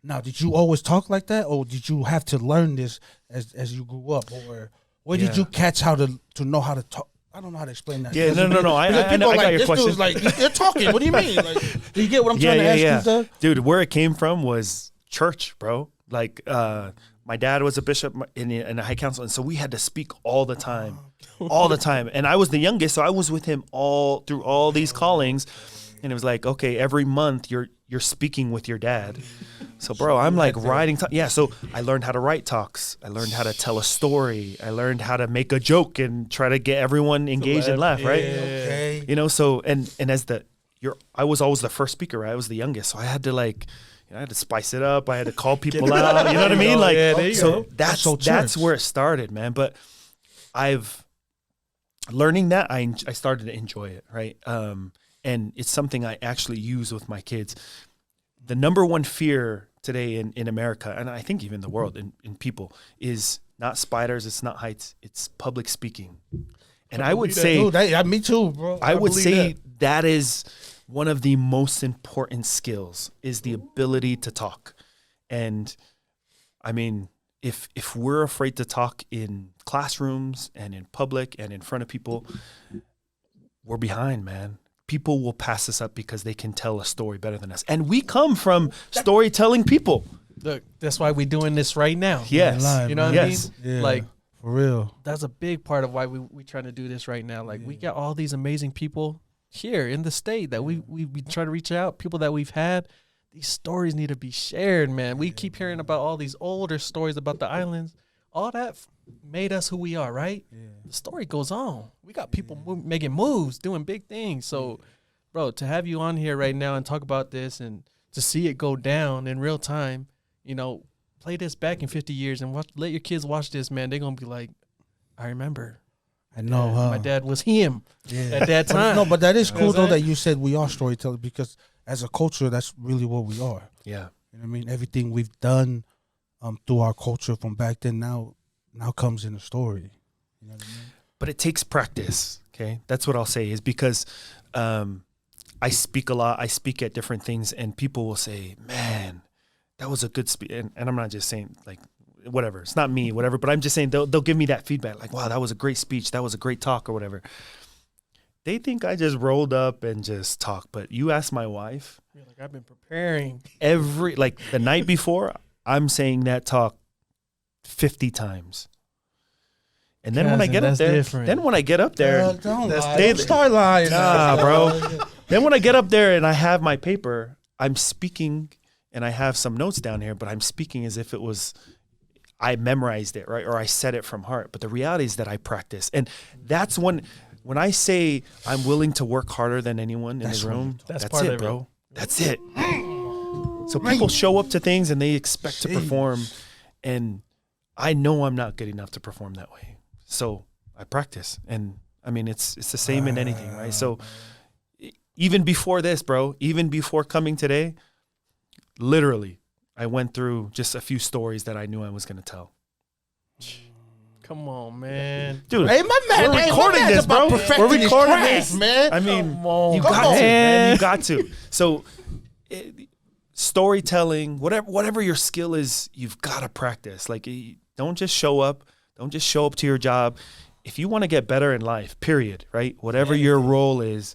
Now, did you always talk like that, or did you have to learn this as you grew up, or where did you catch how to know how to talk? I don't know how to explain that. Yeah, no. I got your question. Dude's like, you're talking. What do you mean? Like, do you get what I'm trying to ask you, Doug? Dude, where it came from was church, bro. Like, my dad was a bishop in a high council, and so we had to speak all the time, And I was the youngest, so I was with him all through all these callings, and it was like, okay, every month you're speaking with your dad. So, bro, I'm like writing. So I learned how to write talks. I learned how to tell a story. I learned how to make a joke and try to get everyone engaged and laugh, right? Okay. So and I was always the first speaker, right? I was the youngest, so I had to I had to spice it up. I had to call people out. You know what I mean? Like, so that's where it started, man. But learning that I started to enjoy it, right? And it's something I actually use with my kids. The number one fear today in America, and I think even the world in people, is not spiders, it's not heights, it's public speaking. And I would say, dude, me too, bro. I would say that is one of the most important skills, is the ability to talk. And I mean, if we're afraid to talk in classrooms and in public and in front of people, we're behind, man. People will pass us up because they can tell a story better than us. And we come from storytelling people. Look, that's why we're doing this right now. Yes. You know what I mean? Yeah, Like, for real. that's a big part of why we trying to do this right now. Like, we got all these amazing people here in the state that we try to reach out, people that we've had. These stories need to be shared, man. We keep hearing about all these older stories about the islands. All that made us who we are, right? Yeah. The story goes on. We got people making moves, doing big things. So, bro, to have you on here right now and talk about this and to see it go down in real time, you know, play this back in 50 years and let your kids watch this, man. They're going to be like, I remember. I know, my dad was him at that time. No, but that is cool, though, that you said we are storytellers, because as a culture, that's really what we are. Yeah. You know what I mean? Everything we've done through our culture from back then now comes in a story. You know what I mean? But it takes practice, okay? That's what I'll say, is because I speak a lot. I speak at different things, and people will say, man, that was a good speech. And I'm not just saying, like, whatever. It's not me, whatever. But I'm just saying they'll give me that feedback, like, wow, that was a great speech. That was a great talk or whatever. They think I just rolled up and just talked. But you ask my wife. You're like, I've been preparing. Like the night before, I'm saying that talk 50 times. And then when I get up there, don't start lying. Nah, bro. Then when I get up there and I have my paper, I'm speaking and I have some notes down here, but I'm speaking as if I memorized it, right? Or I said it from heart. But the reality is that I practice. And that's when I say I'm willing to work harder than anyone in the room, that's part it, bro. That's it. So people show up to things and they expect to perform. And I know I'm not good enough to perform that way. So I practice. And I mean, it's the same in anything, right? So even before this, bro, even before coming today, literally, I went through just a few stories that I knew I was going to tell. Come on, man. Dude, hey, my man, we're recording this, bro. We're recording this, man. I mean, you got to, man. You got to. So storytelling, whatever your skill is, you've got to practice. Like, don't just show up. Don't just show up to your job. If you want to get better in life, period, right? Whatever your role is,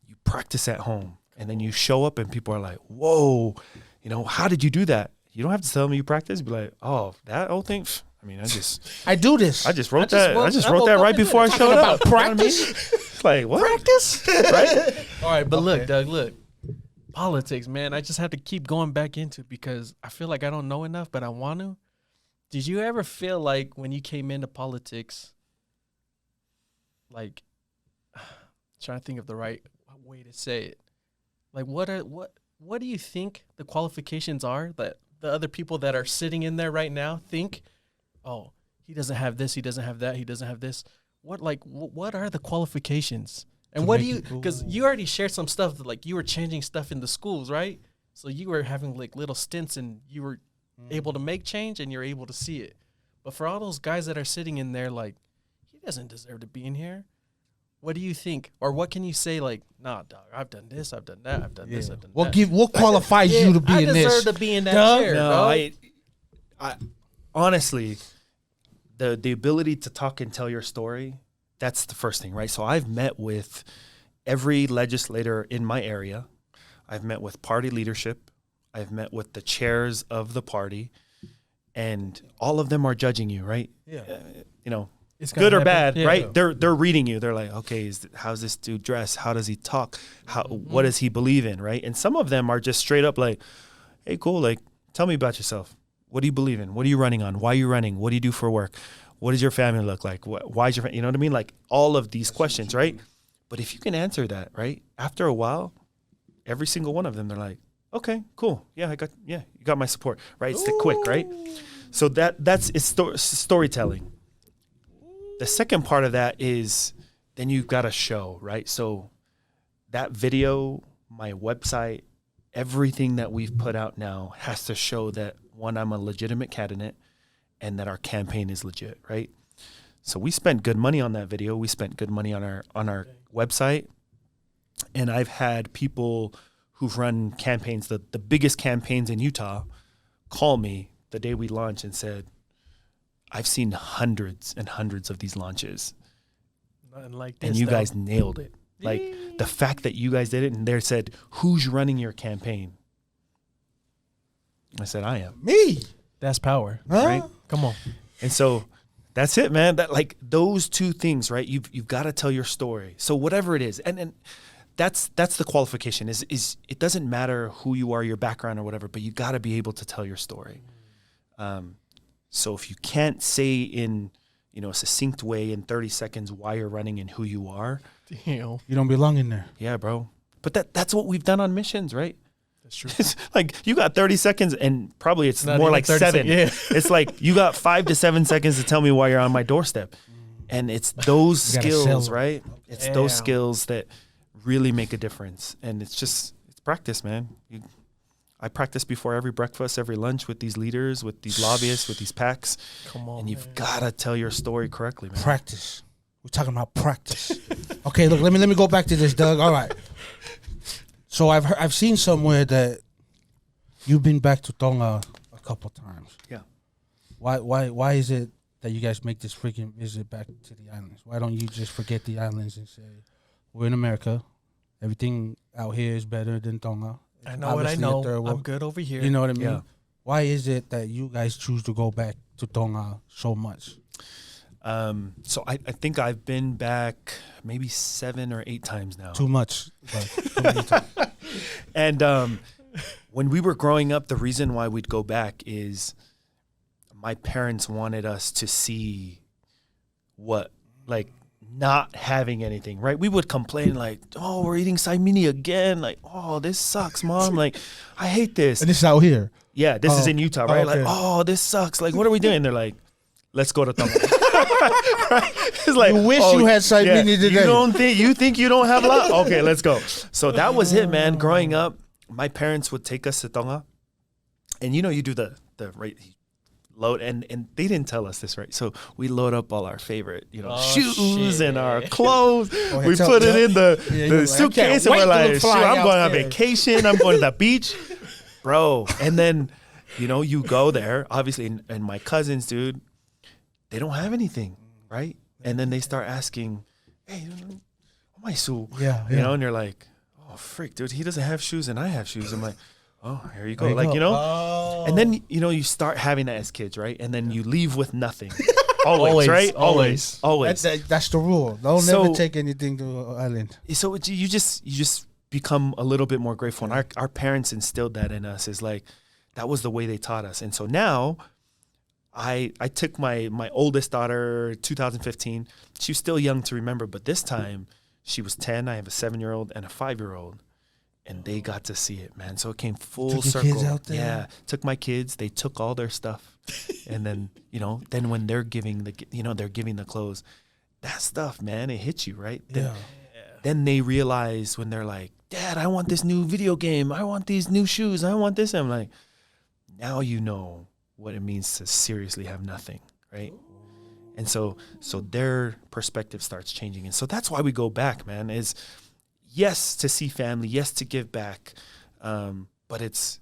you practice at home. And then you show up and people are like, whoa, you know, how did you do that? You don't have to tell them you practice. Be like, oh, that old thing. I mean, I do this. I just wrote that right before I showed up. Practice? You know what I mean? Like, what? Practice? Right? All right, but look, Doug, look. Politics, man, I just have to keep going back into it because I feel like I don't know enough, but I want to. Did you ever feel like when you came into politics, like, trying to think of the right way to say it, like what do you think the qualifications are that the other people that are sitting in there right now think, oh, he doesn't have this, he doesn't have that, he doesn't have this. What are the qualifications? And what do you, because you already shared some stuff that, like, you were changing stuff in the schools, right? So you were having like little stints and you were able to make change and you're able to see it. But for all those guys that are sitting in there, like, he doesn't deserve to be in here. What do you think? Or what can you say, like, nah, dog, I've done this, I've done that, I've done this, I've done that. What qualifies you to be in this? I deserve to be in that chair, no, bro. I honestly, the ability to talk and tell your story, that's the first thing, right? So I've met with every legislator in my area. I've met with party leadership. I've met with the chairs of the party. And all of them are judging you, right? Yeah. You know, it's good or bad, right? Yeah. They're reading you. They're like, okay, how's this dude dressed? How does he talk? What does he believe in, right? And some of them are just straight up like, hey, cool, like, tell me about yourself. What do you believe in? What are you running on? Why are you running? What do you do for work? What does your family look like? Why is your family, you know what I mean? Like all of these questions, right? But if you can answer that, right? After a while, every single one of them, they're like, okay, cool. Yeah, you got my support, right? It's the quick, right? So that's storytelling. The second part of that is then you've got a show, right? So that video, my website, everything that we've put out now has to show that, one, I'm a legitimate candidate and that our campaign is legit, right? So we spent good money on that video. We spent good money on our website. And I've had people who've run campaigns, the biggest campaigns in Utah, call me the day we launched and said, I've seen hundreds and hundreds of these launches. Nothing like this, and you guys nailed it. Like the fact that you guys did it, and they said, who's running your campaign? I said, I am. Me. That's power. Huh? Right? Come on. And so that's it, man. That like those two things, right? You've got to tell your story. So whatever it is, and that's the qualification is it doesn't matter who you are, your background or whatever, but you got to be able to tell your story. So if you can't say in, a succinct way in 30 seconds why you're running and who you are, Damn. You don't belong in there. yeah, bro. But that's what we've done on missions, right? That's true. It's like you got 30 seconds and probably it's Not more even like 30 7. Yeah. It's like you got 5 to 7 seconds to tell me why you're on my doorstep. And it's those You gotta skills, sell. right? It's those Damn. skills that really make a difference. And it's practice, man. I practice before every breakfast, every lunch with these leaders, with these lobbyists, with these PACs. Come on. And you've man. got to tell your story correctly, man. Practice. We're talking about practice. Okay, look, let me go back to this, Doug. All right. So I've seen somewhere that you've been back to Tonga a couple times. Yeah. Why is it that you guys make this freaking visit back to the islands? Why don't you just forget the islands and say, we're in America, everything out here is better than Tonga? I know what I Obviously a know. third world. I'm good over here. You know what I mean? Yeah. Why is it that you guys choose to go back to Tonga so much? So I think I've been back maybe 7 or 8 times now. Too much. But too many times. And when we were growing up, the reason why we'd go back is my parents wanted us to see what, like, not having anything, right? We would complain like, oh, we're eating saimini again. Like, oh, this sucks, Mom. Like, I hate this. And this is out here. Yeah, this is Oh. in Utah, right? Okay. Like, oh, this sucks. Like, what are we doing? They're like, let's go to Tonga. Right? It's like, You wish you had saimini today. You think you don't have luck? Okay, let's go. So that was it, man. Growing up, my parents would take us to Tonga, and you do the right load, and they didn't tell us this, right? So we load up all our favorite, shoes shit. and our clothes. ahead, We tell- put it tell- in the Yeah, you're like, suitcase, I and can't we're wait to like, fly shoot, I'm going on out there." vacation. I'm going to the beach, bro. And then, you go there, obviously, and my cousins, dude, they don't have anything, right? And then they start asking, hey, my shoe, Yeah, and you're like, oh, freak, dude, he doesn't have shoes and I have shoes. I'm like, oh, here you go. There Like, you go. Oh. and then, you start having that as kids, right? And then you leave with nothing. Always, right? Always. That's the rule. Don't So- never take anything to an island. So you just become a little bit more grateful. And our parents instilled that in us, is like, that was the way they taught us. And so now I took my oldest daughter, 2015. She was still young to remember, but this time she was 10. I have a 7-year-old and a 5-year-old. And they got to see it, man. So it came full Took your circle. kids out there? Yeah, took my kids. They took all their stuff, and then then when they're giving the clothes, that stuff, man, it hits you, right? Yeah. Then they realize when they're like, Dad, I want this new video game. I want these new shoes. I want this. And I'm like, now you know what it means to seriously have nothing, right? And so their perspective starts changing, and so that's why we go back, man. Is yes, to see family, yes, to give back, but it's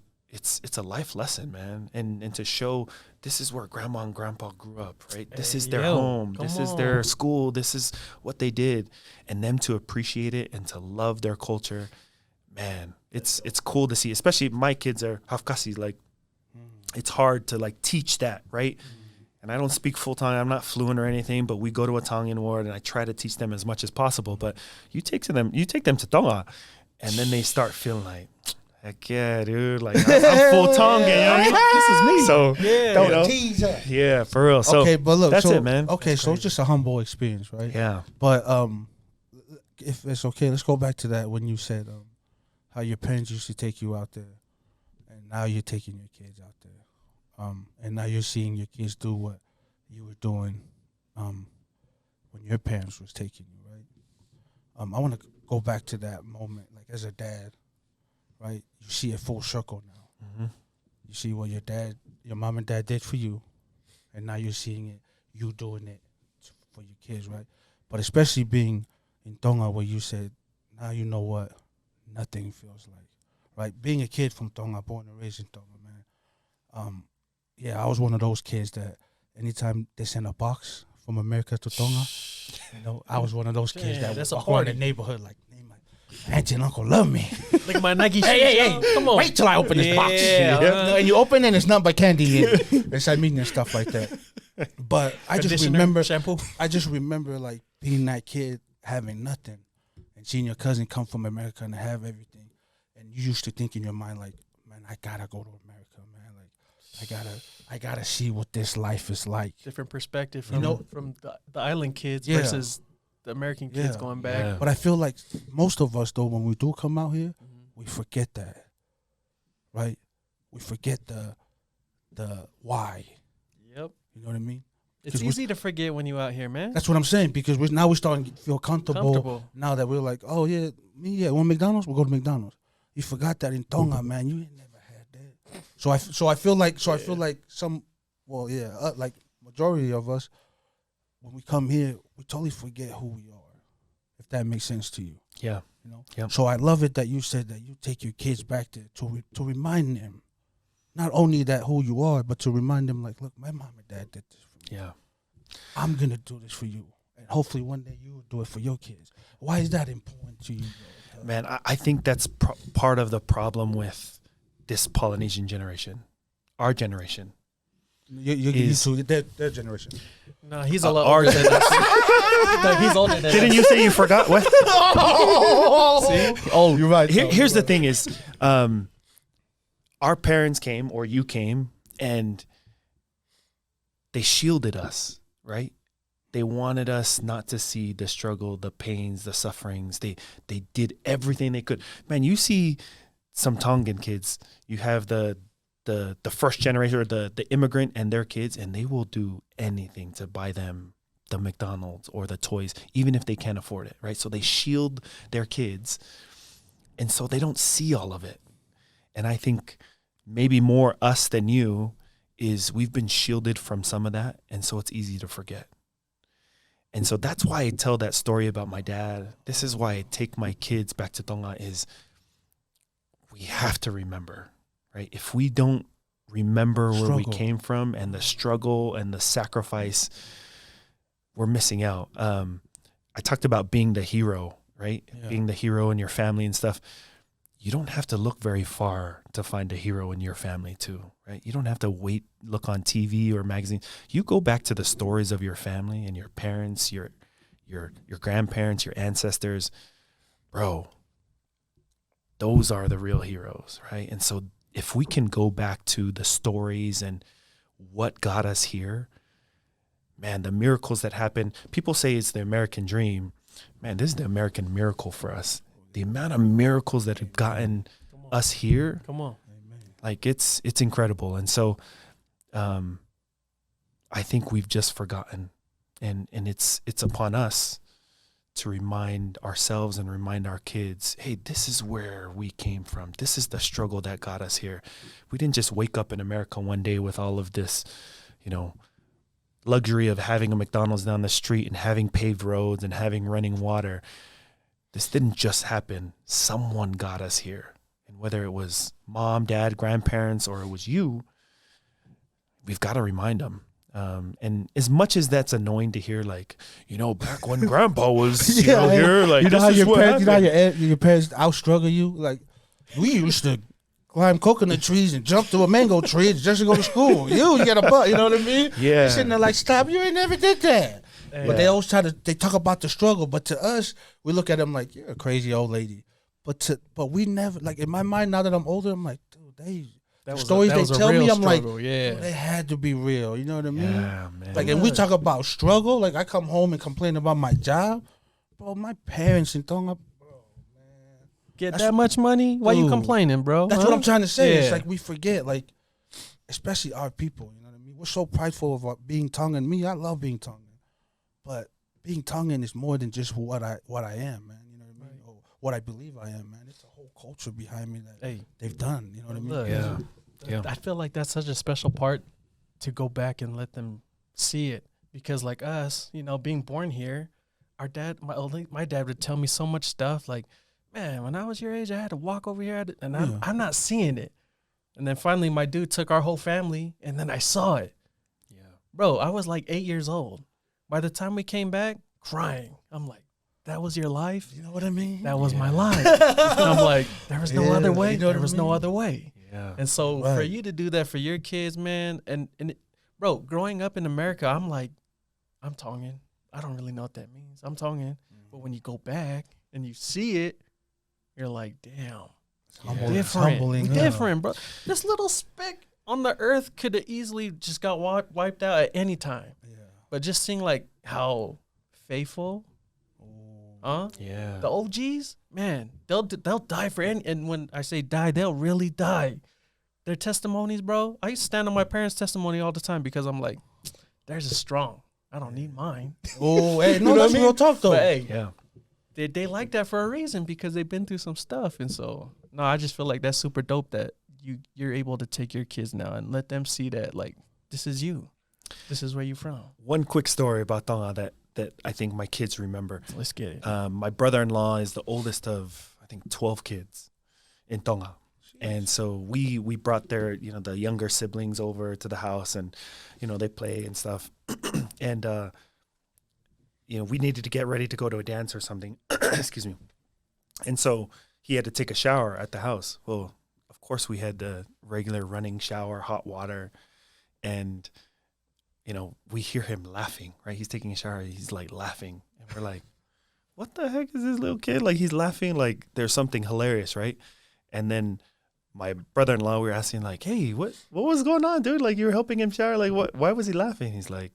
a life lesson, man, and to show this is where grandma and grandpa grew up, right? This is their home, this is their school, this is what they did, and them to appreciate it and to love their culture, man. It's cool to see, especially my kids are Hafkasi, like it's hard to like teach that, right? And I don't speak full Tongan. I'm not fluent or anything, but we go to a Tongan ward and I try to teach them as much as possible. But you take them to Tonga, and then they start feeling like, heck yeah, dude, like I'm full Tongan, this is me. So Don't tease her. yeah, for real. So Okay, but look, that's so, it, man. Okay, so it's just a humble experience, right? Yeah, But if it's okay, let's go back to that when you said how your parents used to take you out there, and now you're taking your kids out there, and now you're seeing your kids do what you were doing when your parents was taking you, right? I want to go back to that moment, like as a dad, right? You see it full circle now. mm-hmm. You see what your mom and dad did for you, and now you're seeing it, you doing it for your kids, right? But especially being in Tonga, where you said, now you know what nothing feels like, right? Being a kid from Tonga, born and raised in Tonga, man. Yeah, I was one of those kids that anytime they send a box from America to Tonga, I was one of those kids that would walk around the neighborhood like, my auntie and uncle love me. Look at my Nike shoes. Hey, come on. Wait till I open this box. And you open it and it's nothing but candy in it. It's I mean and stuff like that. But I just remember shampoo. I just remember like being that kid having nothing and seeing your cousin come from America and have everything. And you used to think in your mind like, man, I gotta go to America, man. Like I gotta see what this life is like. Different perspective from from the island kids versus the American kids going back. Yeah. But I feel like most of us, though, when we do come out here, we forget that, right? We forget the why. Yep. You know what I mean? It's easy to forget when you're out here, man. That's what I'm saying, because we're starting to feel comfortable now that we're like, oh, want McDonald's? We'll go to McDonald's. You forgot that in Tonga, man. You ain't never had that. So I feel like like majority of us, when we come here, we totally forget who we are, if that makes sense to you. Yeah. Yep. So I love it that you said that you take your kids back there to remind them, not only that who you are, but to remind them like, look, my mom and dad did this for me. Yeah. I'm going to do this for you. And hopefully one day you will do it for your kids. Why is that important to you, bro? Man, I think that's part of the problem with this Polynesian generation, our generation. You two, their generation. No, he's a lot older than us. No, he's older than us. Didn't you say you forgot? What? See? Oh, you're right. Here's the thing is, our parents came, or you came, and they shielded us, right? They wanted us not to see the struggle, the pains, the sufferings. They did everything they could. Man, you see some Tongan kids, you have the first generation or the immigrant and their kids, and they will do anything to buy them the McDonald's or the toys, even if they can't afford it, right? So they shield their kids, and so they don't see all of it. And I think maybe more us than you is we've been shielded from some of that, and so it's easy to forget. And so that's why I tell that story about my dad. This is why I take my kids back to Tonga, is we have to remember. Right? If we don't remember where we came from and the struggle and the sacrifice, we're missing out. I talked about being the hero, right? Yeah. Being the hero in your family and stuff. You don't have to look very far to find a hero in your family too, right? You don't have to look on TV or magazines. You go back to the stories of your family and your parents, your grandparents, your ancestors. Bro, those are the real heroes, right? And so if we can go back to the stories and what got us here, man, the miracles that happen, people say it's the American dream. Man, this is the American miracle for us. The amount of miracles that have gotten us here, like it's incredible. And so I think we've just forgotten, and it's upon us to remind ourselves and remind our kids, hey, this is where we came from. This is the struggle that got us here. We didn't just wake up in America one day with all of this, luxury of having a McDonald's down the street and having paved roads and having running water. This didn't just happen. Someone got us here. And whether it was mom, dad, grandparents, or it was you, we've got to remind them. And as much as that's annoying to hear, like, back when grandpa was here, like, this is what happened. Your parents out-struggle you? Like, we used to climb coconut trees and jump to a mango tree just to go to school. You get a butt, you know what I mean? Yeah. You're sitting there like, stop, you ain't never did that. Yeah. But they always they talk about the struggle. But to us, we look at them like, you're a crazy old lady. But we never, like, in my mind, now that I'm older, I'm like, dude, the stories they tell me, I'm struggle, like, they had to be real. You know what I mean? Yeah, man. Like, and we talk about struggle. Like, I come home and complain about my job. Bro, my parents in Tonga, get that much money? Why you complaining, bro? That's what I'm trying to say. Yeah. It's like we forget, like, especially our people. You know what I mean? We're so prideful of being Tongan. Me, I love being Tongan, but being Tongan is more than just what I am, man. You know what I mean? Or what I believe I am, man. It's a whole culture behind me that they've done. You know what I mean? Look, yeah. I feel like that's such a special part to go back and let them see it. because like us, being born here, our dad, my dad would tell me so much stuff. Like, man, when I was your age, I had to walk over here, and I'm not seeing it. And then finally, my dude took our whole family, and then I saw it. Yeah, bro, I was like 8 years old. By the time we came back, crying. I'm like, that was your life? You know what I mean? That was my life. And I'm like, there was no other way. There was no other way. Yeah. And so for you to do that for your kids, man, bro, growing up in America, I'm like, I'm Tongan. I don't really know what that means. I'm Tongan. But when you go back and you see it, you're like, damn. Different, bro. This little speck on the earth could have easily just got wiped out at any time. Yeah. But just seeing like how faithful, yeah, the OGs, man, they'll die for any. And when I say die, they'll really die. Their testimonies, bro. I used to stand on my parents' testimony all the time because I'm like, theirs is strong. I don't need mine. Oh, hey, no, that's real talk though. But, hey, yeah. They like that for a reason because they've been through some stuff. And so, no, I just feel like that's super dope that you're able to take your kids now and let them see that, like, this is you. This is where you're from. One quick story about Tonga that I think my kids remember. Let's get it. My brother-in-law is the oldest of, I think, 12 kids in Tonga. And so we brought their, the younger siblings over to the house and, they play and stuff. And, we needed to get ready to go to a dance or something. Excuse me. And so he had to take a shower at the house. Well, of course we had the regular running shower, hot water. And, we hear him laughing, right? He's taking a shower. He's like laughing. And we're like, what the heck is this little kid? Like he's laughing like there's something hilarious, right? And then my brother-in-law, we were asking like, hey, what was going on, dude? Like you were helping him shower. Like why was he laughing? He's like,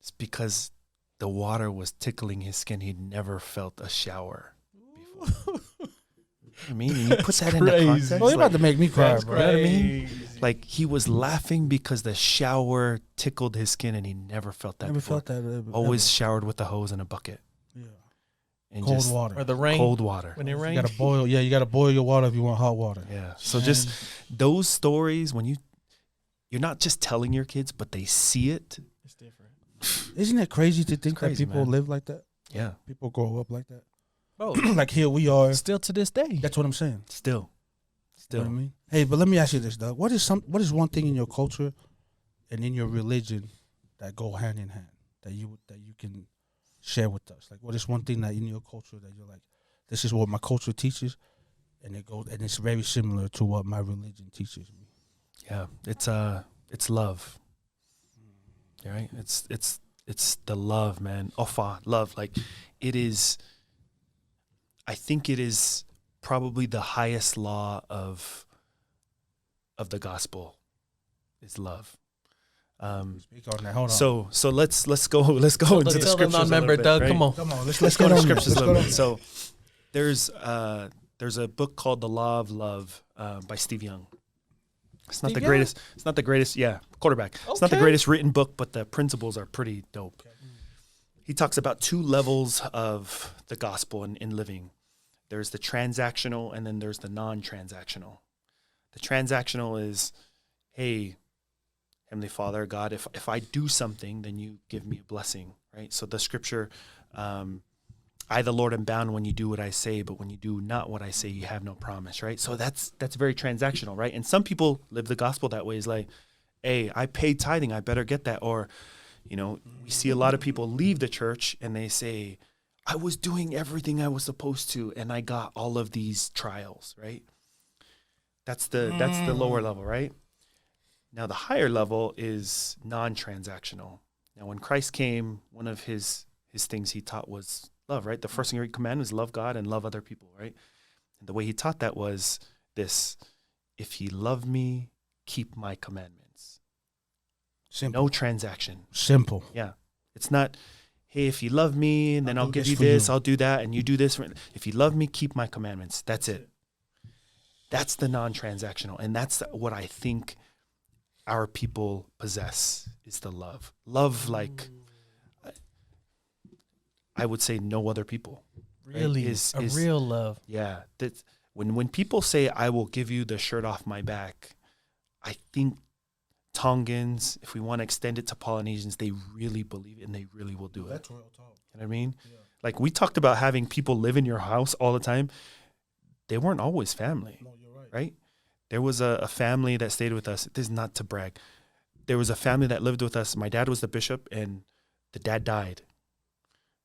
it's because the water was tickling his skin. He'd never felt a shower before. I mean, you put that in the context. Oh, you're about to make me cry, bro. You know what I mean? Like he was laughing because the shower tickled his skin and he never felt that Never before. felt that. Always showered with the hose and a bucket. Yeah. And Cold water. Or the rain. Cold water. When it rains. You gotta boil. Yeah, you gotta boil your water if you want hot water. Yeah. So just those stories when you're not just telling your kids, but they see it. It's different. Isn't it crazy to think that people man. live like that? Yeah. People grow up like that. Bro, like here we are. still to this day. That's what I'm saying. Still. You know what I mean? Hey, but let me ask you this, Doug. What is one thing in your culture and in your religion that go hand in hand that you can share with us? Like, what is one thing that in your culture that you're like, this is what my culture teaches, and it's very similar to what my religion teaches me. Yeah, it's love. Right? It's the love, man. Ofa, love. Like it is. I think it is probably the highest law of the gospel is love. Speak on that. Hold on. So let's go into the scriptures. Tell the non-member, Doug. Right? Come on. Let's go to the scriptures a little bit. So there's a book called The Law of Love by Steve Young. It's not the greatest. It's not the greatest. Yeah, quarterback. Okay. It's not the greatest written book, but the principles are pretty dope. Okay. He talks about two levels of the gospel in living. There's the transactional, and then there's the non-transactional. The transactional is, hey, Heavenly Father, God, if I do something, then you give me a blessing, right? So the scripture, I, the Lord, am bound when you do what I say, but when you do not what I say, you have no promise, right? So that's very transactional, right? And some people live the gospel that way. Is like, hey, I paid tithing, I better get that. Or, we see a lot of people leave the church and they say, I was doing everything I was supposed to, and I got all of these trials, right? That's the lower level, right? Now the higher level is non-transactional. Now when Christ came, one of his things he taught was love, right? The first thing he commanded was love God and love other people, right? And the way he taught that was this: if ye love me, keep my commandments. Simple. No transaction. Simple. Yeah. It's not, hey, if you love me, and then I'll give you this, I'll do that, and you do this. If you love me, keep my commandments. That's it. That's the non-transactional. And that's what I think our people possess, is the love. Love like, I would say, no other people. Really? Right? Is real love. Yeah. That when people say, I will give you the shirt off my back, I think Tongans, if we want to extend it to Polynesians, they really believe it and they really will do it. That's real talk. You know what I mean? Yeah. Like we talked about having people live in your house all the time. They weren't always family, No, you're right. right? There was a family that stayed with us. This is not to brag. There was a family that lived with us. My dad was the bishop and the dad died.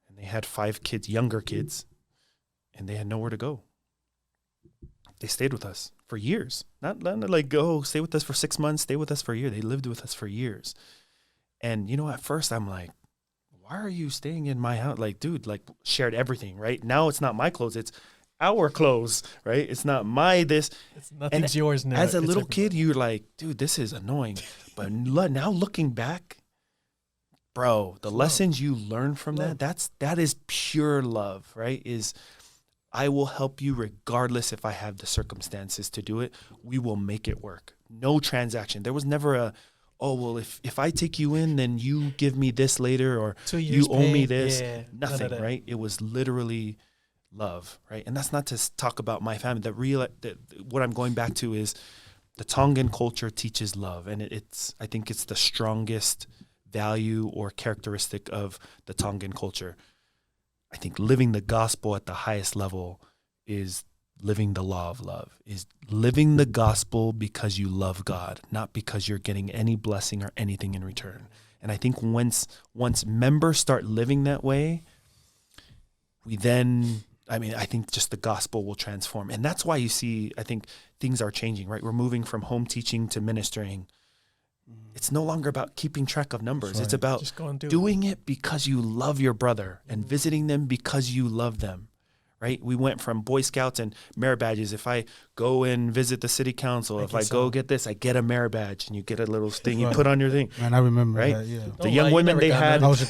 And they had 5 kids, younger kids, and they had nowhere to go. They stayed with us for years. Not like, go stay with us for 6 months, stay with us for a year. They lived with us for years. And, at first I'm like, why are you staying in my house? Like, dude, like shared everything, right? Now it's not my clothes. It's our clothes, right? It's not my this. Nothing's yours now. As a It's little everybody. kid, you're like, dude, this is annoying. But now looking back, bro, the lessons you learn from that is pure love, right? Is I will help you regardless if I have the circumstances to do it. We will make it work. No transaction. There was never well, if I take you in, then you give me this later, or 2 years you owe me pay. this. Yeah, Nothing, none of that. right? It was literally love, right? And that's not to talk about my family. What I'm going back to is the Tongan culture teaches love, and I think it's the strongest value or characteristic of the Tongan culture. I think living the gospel at the highest level is living the law of love, is living the gospel because you love God, not because you're getting any blessing or anything in return. And I think once members start living that way, I think just the gospel will transform. And that's why you see, I think things are changing, right? We're moving from home teaching to ministering. It's no longer about keeping track of numbers. Right. It's about Just go and do doing it because you love your brother and visiting them because you love them, right? We went from Boy Scouts and merit badges. If I go and visit the city council, if I go get this, I get a merit badge, and you get a little thing you put on your thing. Man, I remember Right? that, yeah. The young women they had I was a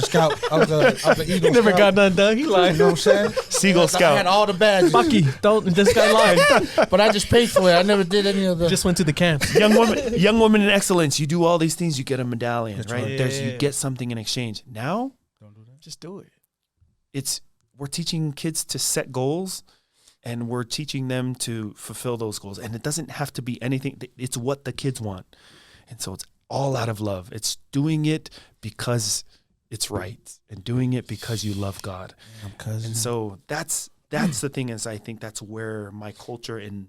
scout. I was a Eagle He never Scout. got none done. He lied. You know what I'm saying? Seagull I Scout. had all the badges. Bucky, this guy lied. But I just paid for it. I never did any of the. Just went to the camp. young woman in excellence. You do all these things, you get a medallion, That's right? right. You get something in exchange. Now Don't do that. Just do it. we're teaching kids to set goals, and we're teaching them to fulfill those goals. And it doesn't have to be anything. It's what the kids want. And so it's all out of love. It's doing it because it's right and doing it because you love God. And so that's the thing, is I think that's where my culture and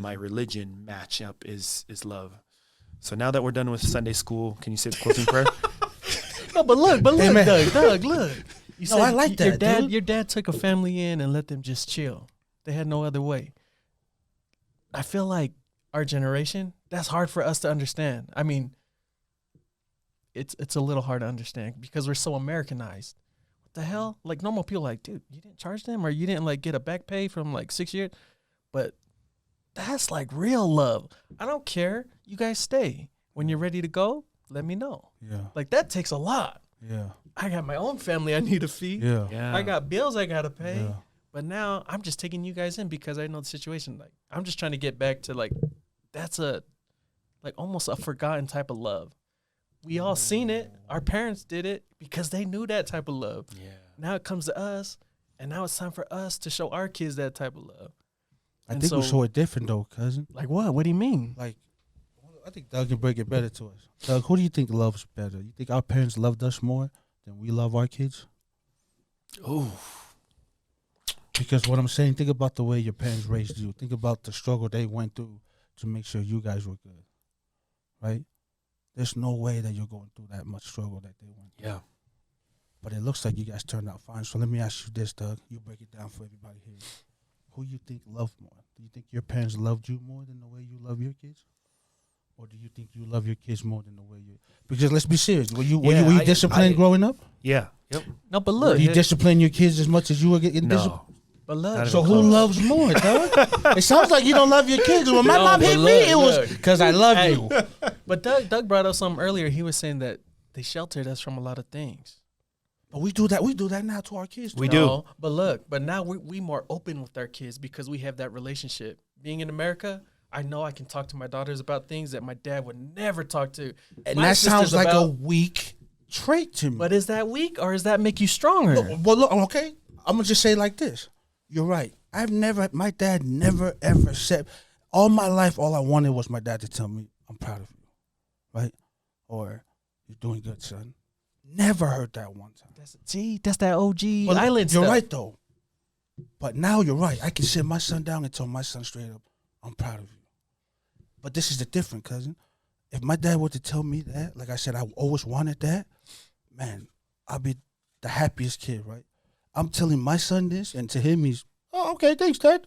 my religion match up is love. So now that we're done with Sunday school, can you say the closing prayer? No, but look, Amen. Doug, look. You No, I like that, dude. Your dad took a family in and let them just chill. They had no other way. I feel like our generation, that's hard for us to understand. I mean, it's a little hard to understand because we're so Americanized. What the hell? Like normal people like, dude, you didn't charge them, or you didn't like get a back pay from like 6 years. But that's like real love. I don't care. You guys stay. When you're ready to go, let me know. Yeah. Like that takes a lot. Yeah. I got my own family I need to feed. Yeah. I got bills I gotta pay. Yeah. But now I'm just taking you guys in because I know the situation. Like I'm just trying to get back to like that's almost a forgotten type of love. We all seen it. Our parents did it because they knew that type of love. Yeah. Now it comes to us, and now it's time for us to show our kids that type of love. I And think we so- show it different though, cousin. Like what? What do you mean? Like, I think Doug can break it better to us. Doug, who do you think loves better? You think our parents loved us more than we love our kids? Oh, Because what I'm saying, think about the way your parents raised you. Think about the struggle they went through to make sure you guys were good, right? There's no way that you're going through that much struggle that they went through. yeah. But it looks like you guys turned out fine. So let me ask you this, Doug. You break it down for everybody here. Who you think loved more? Do you think your parents loved you more than the way you love your kids? Or do you think you love your kids more than the way you... Because let's be serious. Were you disciplined growing up? Yeah. Yep. No, but look. Did you discipline your kids as much as you were getting disciplined? No. But look. Not So even who close. loves more, Doug? It sounds like you don't love your kids. When my No, mom but hit me, look, it was look. because I love Hey. you. But Doug brought up something earlier. He was saying that they sheltered us from a lot of things. But we do that. We do that now to our kids. We too. do. No, but look, but now we more open with our kids because we have that relationship. Being in America, I know I can talk to my daughters about things that my dad would never talk to. And my that sounds sisters like a about. weak trait to me. But is that weak or does that make you stronger? Well, look, okay. I'm gonna just say it like this. You're right. My dad never ever said. All my life, all I wanted was my dad to tell me, "I'm proud of you," right? Or you're doing good, son. Never heard that one time. That's that OG But island you're stuff. right though. But now you're right. I can sit my son down and tell my son straight up, I'm proud of you. But this is the different, cousin. If my dad were to tell me that, like I said, I always wanted that, man, I'll be the happiest kid, right? I'm telling my son this, and to him he's, oh, okay, thanks, Dad.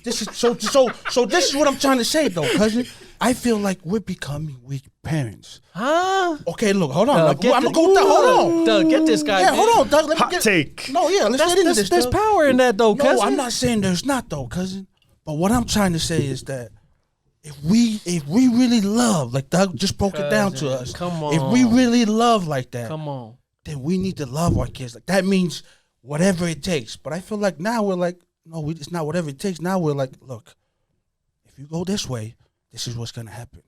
This is so this is what I'm trying to say though, cousin. I feel like we're becoming weak parents. Huh? Okay, look, hold on. I'm Doug, gonna go with that. Hold on. Doug, get this guy. Yeah, man. hold on, Doug. Let me Hot take. No, yeah, let's get into this. There's Doug. power in that though, No, cousin. I'm not saying there's not though, cousin. But what I'm trying to say is that if we really love, like Doug just broke it down to us. Come on. If we really love like that, Come on. then we need to love our kids. Like that means whatever it takes. But I feel like now we're like, no, it's not whatever it takes. Now we're like, look, if you go this way, this is what's gonna happen.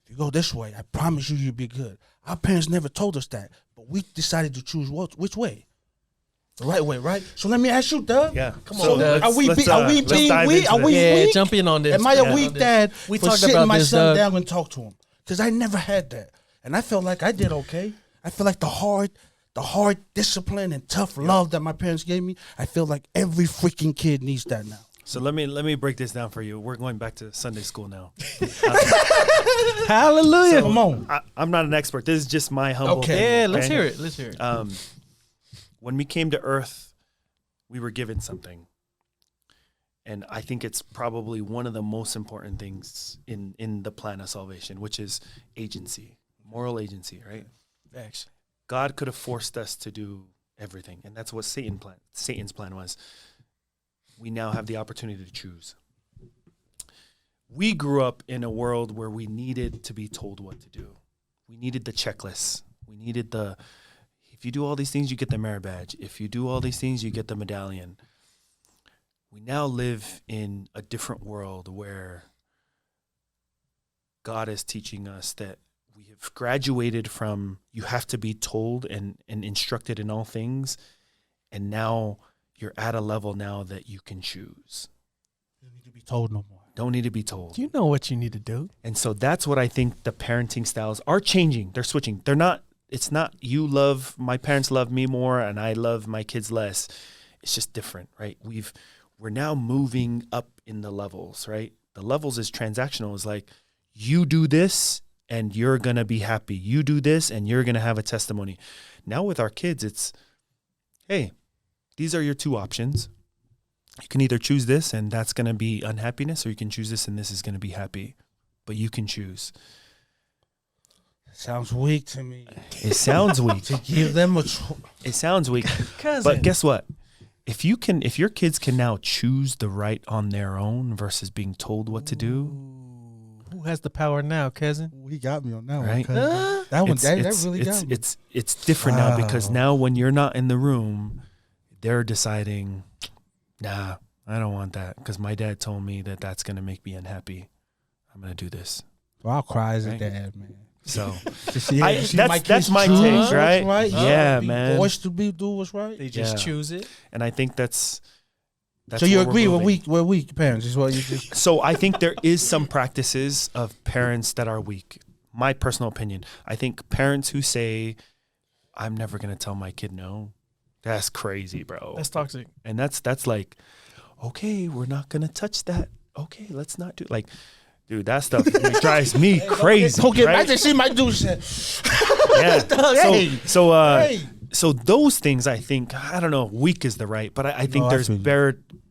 If you go this way, I promise you'll be good. Our parents never told us that, but we decided to choose which way. The right way, right? So let me ask you, Doug. Yeah. Come on, Doug. Are we being weak? Are we Yeah, weak? jump in on this. Am I a weak dad We for talked sitting about my this, son Doug. down and talk to him? Because I never had that, and I felt like I did okay. I feel like the hard discipline and tough love that my parents gave me. I feel like every freaking kid needs that now. So let me break this down for you. We're going back to Sunday school now. Hallelujah. Come on. I'm not an expert. This is just my humble. Okay. Yeah, let's hear it. Let's hear it. When we came to Earth, we were given something, and I think it's probably one of the most important things in the plan of salvation, which is agency, moral agency, right? Facts. God could have forced us to do everything, and that's what Satan's plan was. We now have the opportunity to choose. We grew up in a world where we needed to be told what to do. We needed the checklist. We needed if you do all these things, you get the merit badge. If you do all these things, you get the medallion. We now live in a different world where God is teaching us that we have graduated from you have to be told and instructed in all things, and now you're at a level now that you can choose. You need to be told no more. Don't need to be told. You know what you need to do. And so that's what I think the parenting styles are changing. They're switching. It's not my parents love me more and I love my kids less. It's just different, right? We're now moving up in the levels, right? The levels is transactional. It's like you do this and you're going to be happy. You do this and you're going to have a testimony. Now with our kids, it's, hey, these are your two options. You can either choose this and that's going to be unhappiness, or you can choose this and this is going to be happy. But you can choose. Sounds weak to me. It sounds weak. To give them It sounds weak. Cousin. But guess what? If your kids can now choose the right on their own versus being told what to do. Who has the power now, cousin? He got me on that one. Right? That one, that really got me. It's different now, because now when you're not in the room, they're deciding, nah, I don't want that because my dad told me that that's going to make me unhappy. I'm going to do this. Well, I'll cry as a Right? dad, man. So That's my take, right? Yeah, be man. Forced to do what's right. They just Yeah. choose it. And I think that's So you where we're agree moving. we're weak parents is what you just. So I think there is some practices of parents that are weak. My personal opinion. I think parents who say, I'm never going to tell my kid no, that's crazy, bro. That's toxic. And that's like, okay, we're not going to touch that. Okay, let's not do like, dude, that stuff drives me crazy. Don't get. I right? just see my dude say. Yeah. Hey. So those things, I think, I don't know, weak is the right, but I think No, I there's feel you.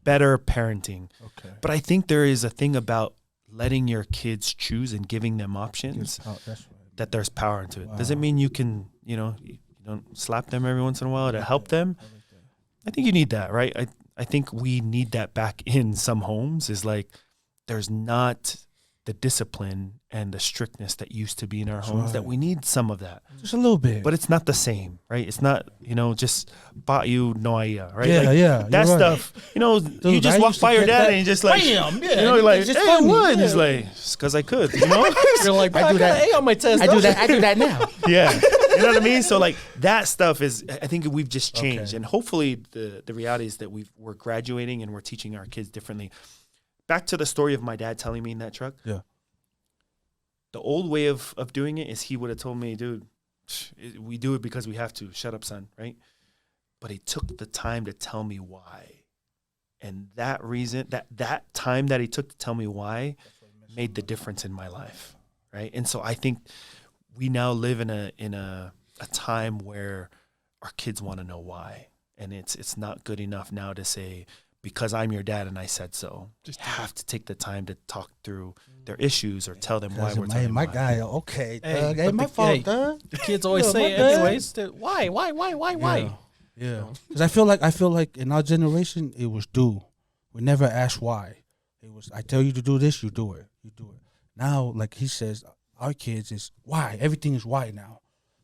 better parenting. Okay. But I think there is a thing about letting your kids choose and giving them options Oh, that's right. that there's power into it. Wow. Does it mean you can, you don't slap them every once in a while to help them? I think you need that, right? I think we need that back in some homes, is like there's not the discipline and the strictness that used to be in our homes, that right. we need some of that. Just a little bit. But it's not the same, right? It's not, just ba'yu noia, right? Yeah, like, yeah, that you're right. stuff, you just I walk used to by your get dad that. and you just like, Bam, yeah, you're like, it's just hey, funny, what? yeah. He's like, it's because I could, You're like, I do that. A on my test. I do that now. Yeah. You know what I mean? So like that stuff is, I think we've just changed. Okay. And hopefully the reality is that we're graduating and we're teaching our kids differently. Back to the story of my dad telling me in that truck. Yeah. The old way of doing it is he would have told me, dude, we do it because we have to. Shut up, son, right? But he took the time to tell me why. And that reason, that time that he took to tell me why made the difference in my life, right? And so I think we now live in a time where our kids want to know why. And it's not good enough now to say, because I'm your dad and I said so. Just have to take the time to talk through their issues or tell them why we're telling them my why. guy, okay, Hey, Doug, hey, my fault, Doug. The kids always say it anyways. Why? Yeah. Because I feel like in our generation, it was do. We never asked why. It was, I tell you to do this, you do it. You do it. Now, like he says, our kids is why. Everything is why now.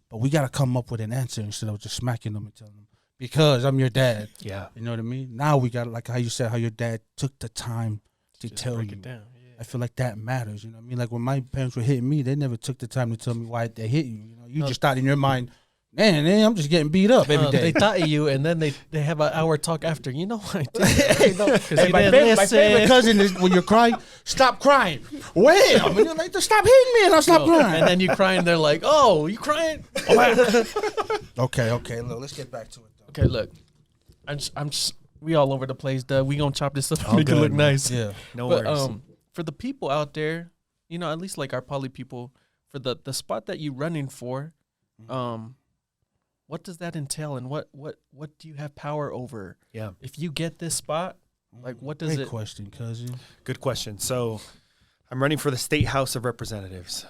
But we got to come up with an answer instead of just smacking them and telling them, because I'm your dad. Yeah. You know what I mean? Now we got, like how you said, how your dad took the time to Just tell break you. it down. Yeah. I feel like that matters. You know what I mean? Like when my parents were hitting me, they never took the time to tell me why they hit you. You know, you just thought in your mind, man, I'm just getting beat up every day. They thought of you, and then they have an hour talk after. You know what I did? Hey, my favorite cousin is when you're crying, stop crying. Wham! And you're like, stop hitting me, and I'll stop crying. And then you crying. They're like, "Oh, you crying?" Okay. Look, let's get back to it. Though. Okay, look, I'm just we all over the place, Doug. We gonna chop this up and All make it good, look man. nice. Yeah. No But worries. for the people out there, you know, at least like our poly people, for the spot that you're running for, what does that entail, and what do you have power over? Yeah. If you get this spot, like what does Great it? question, cousin. Good question. So I'm running for the State House of Representatives.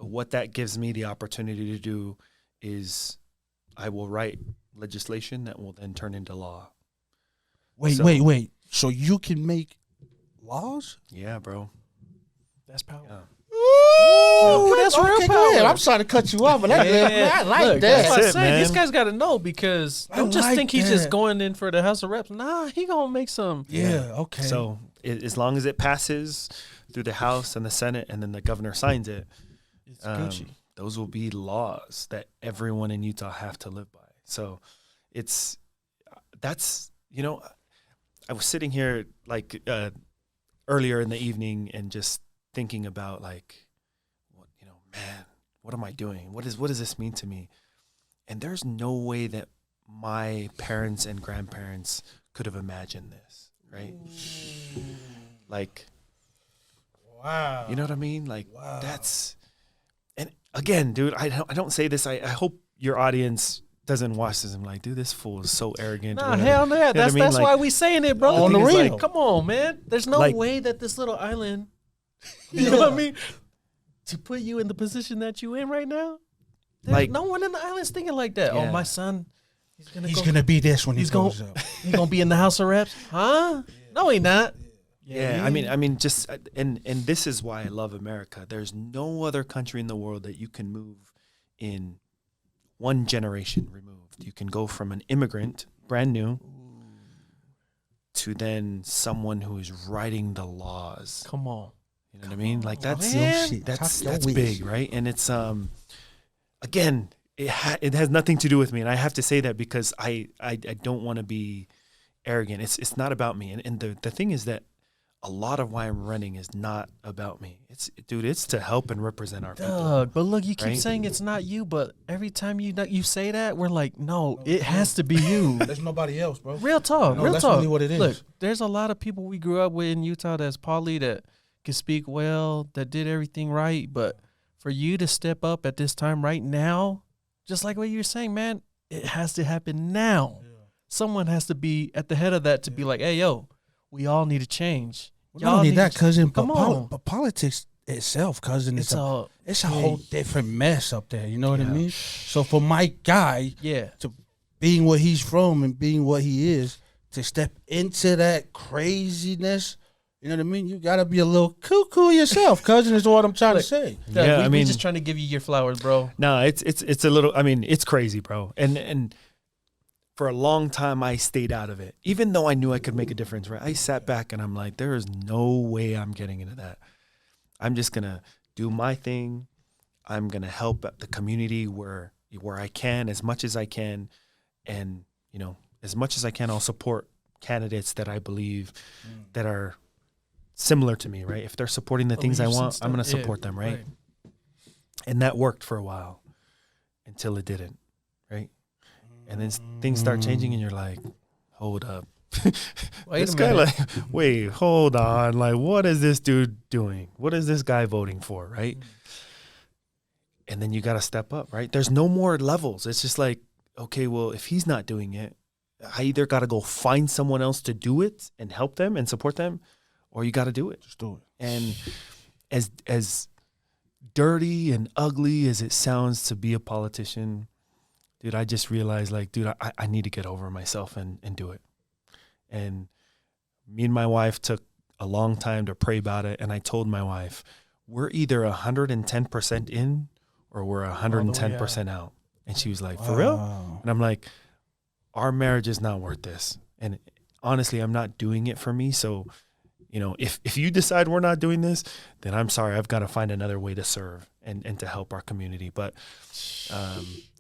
What that gives me the opportunity to do is I will write legislation that will then turn into law. Wait. So you can make laws? Yeah, bro. That's power. Yeah. Ooh, that's real okay, go power. ahead. I'm sorry to cut you off, but I like Look, that. that's what I'm it, saying. man. These guys got to know, because I don't just like think he's just that. going in for the House of Reps. Nah, he gonna make some. Yeah, okay. So as long as it passes through the House and the Senate and then the governor signs it, It's Gucci. those will be laws that everyone in Utah have to live by. So that's, you know, I was sitting here like earlier in the evening and just thinking about like, man, what am I doing? What does this mean to me? And there's no way that my parents and grandparents could have imagined this, right? Like, wow. you know what I mean? Like, Wow. that's, and again, dude, I don't say this. I hope your audience doesn't watch this and like, dude, this fool is so arrogant. Nah, whatever. hell no. You know what I That's mean? Like, why we saying it, bro. On the thing is, real. like, come on, man. There's no Like- way that this little island, you know what I mean, to put you in the position that you in right now. There's Like- no one in the island's thinking like that. Yeah. Oh, my son, He's gonna be this when he He's gonna- goes up. he's gonna be in the House of Reps, huh? No, he not. Yeah, I mean, just and this is why I love America. There's no other country in the world that you can move in one generation removed. You can go from an immigrant, brand new, to then someone who is writing the laws. Come on. You know what I mean? Like that's man. that's Talk your big, right? And it's again, it has nothing to do with me, and I have to say that because I don't want to be arrogant. It's not about me, and the thing is that a lot of why I'm running is not about me. It's to help and represent our people. Doug, but look, you keep Right? saying it's not you, but every time you say that, we're like, no, it has to be you. There's nobody else, bro. Real talk, No, real that's talk. really what it is. Look, there's a lot of people we grew up with in Utah that's poly, that can speak well, that did everything right, but for you to step up at this time right now, just like what you're saying, man, it has to happen now. Yeah. Someone has to be at the head of that to be like, hey, yo, we all need to change. Well, Y'all not only need that, to- cousin, but, Come on. but politics itself, cousin, It's it's a whole different mess up there. You know what I Yeah. mean? So for my guy, yeah. being where he's from and being what he is, to step into that craziness, you know what I mean? You gotta be a little cuckoo yourself, cousin, is what I'm trying to say. Doug, Yeah, we, I we mean- just trying to give you your flowers, bro. No, it's a little. I mean, it's crazy, bro. And for a long time, I stayed out of it, even though I knew I could make a difference. Right? I sat back and I'm like, there is no way I'm getting into that. I'm just gonna do my thing. I'm gonna help the community where I can, as much as I can, and as much as I can, I'll support candidates that I believe that are similar to me, right? If they're supporting the things I want, I'm going to support them, right? And that worked for a while until it didn't, right? And then things start changing and you're like, hold up. This guy like, wait, hold on. Like, what is this dude doing? What is this guy voting for, right? And then you got to step up, right? There's no more levels. It's just like, okay, well, if he's not doing it, I either got to go find someone else to do it and help them and support them, or you got to do it. Just do it. And as dirty and ugly as it sounds to be a politician, dude, I just realized, like, dude, I need to get over myself and do it. And me and my wife took a long time to pray about it. And I told my wife, we're either 110% in or we're 110% out. And she was like, for real? And I'm like, our marriage is not worth this. And honestly, I'm not doing it for me. So, you know, if you decide we're not doing this, then I'm sorry. I've got to find another way to serve and to help our community. But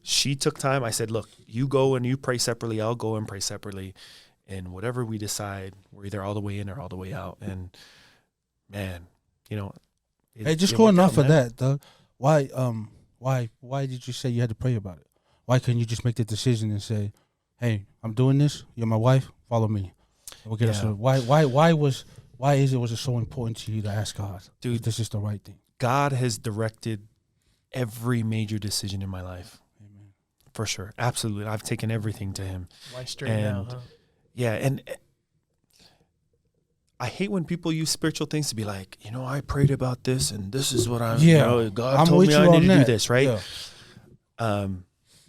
she took time. I said, look, you go and you pray separately. I'll go and pray separately. And whatever we decide, we're either all the way in or all the way out. And, man, you know. Hey, just going off of that, Doug, why did you say you had to pray about it? Why couldn't you just make the decision and say, hey, I'm doing this. You're my wife. Follow me. We'll get us. Why was it so important to you to ask God, dude, if this is the right thing? God has directed every major decision in my life. Amen. For sure. Absolutely. I've taken everything to him. Why straight now, huh? Yeah, and I hate when people use spiritual things to be like, you know, I prayed about this and this is what you know, God told me I need to do this, right? Yeah.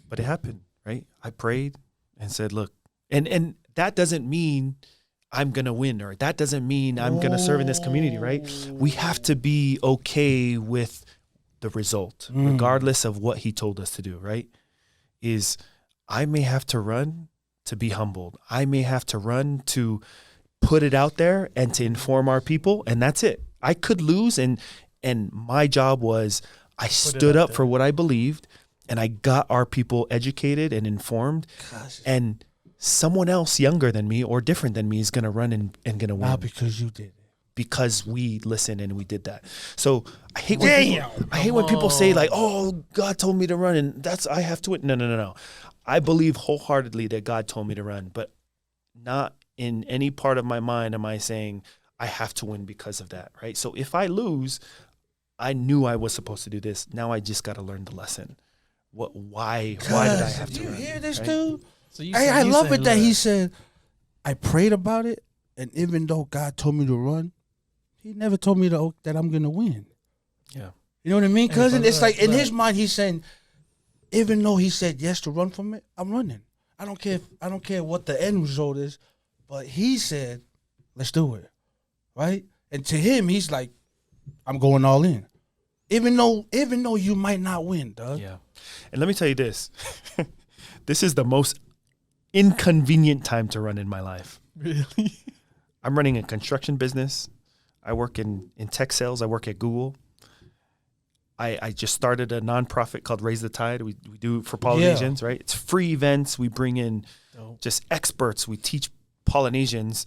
But it happened, right? I prayed and said, look, and that doesn't mean I'm going to win, or that doesn't mean I'm going to serve in this community, right? We have to be okay with the result, regardless of what he told us to do, right? Is I may have to run to be humbled. I may have to run to put it out there and to inform our people, and that's it. I could lose, and my job was I stood up for what I believed, and I got our people educated and informed. Gosh. And someone else younger than me or different than me is going to run and going to win. Not because you did it. Because we listened and we did that. So I hate when people say like, oh, God told me to run and I have to win. No. I believe wholeheartedly that God told me to run, but not in any part of my mind am I saying I have to win because of that, right? So if I lose, I knew I was supposed to do this. Now I just got to learn the lesson. Why did I have to run? You hear this, right? Dude? So I love it that he said, I prayed about it, and even though God told me to run, he never told me that I'm going to win. Yeah. You know what I mean, cousin? It's like in his mind, he's saying, even though he said yes to run from it, I'm running. I don't care what the end result is, but he said, let's do it, right? And to him, he's like, I'm going all in. Even though you might not win, Doug. Yeah. And let me tell you this. This is the most inconvenient time to run in my life. Really? I'm running a construction business. I work in tech sales. I work at Google. I just started a nonprofit called Raise the Tide. We do it for Polynesians, right? It's free events. We bring in just experts. We teach Polynesians,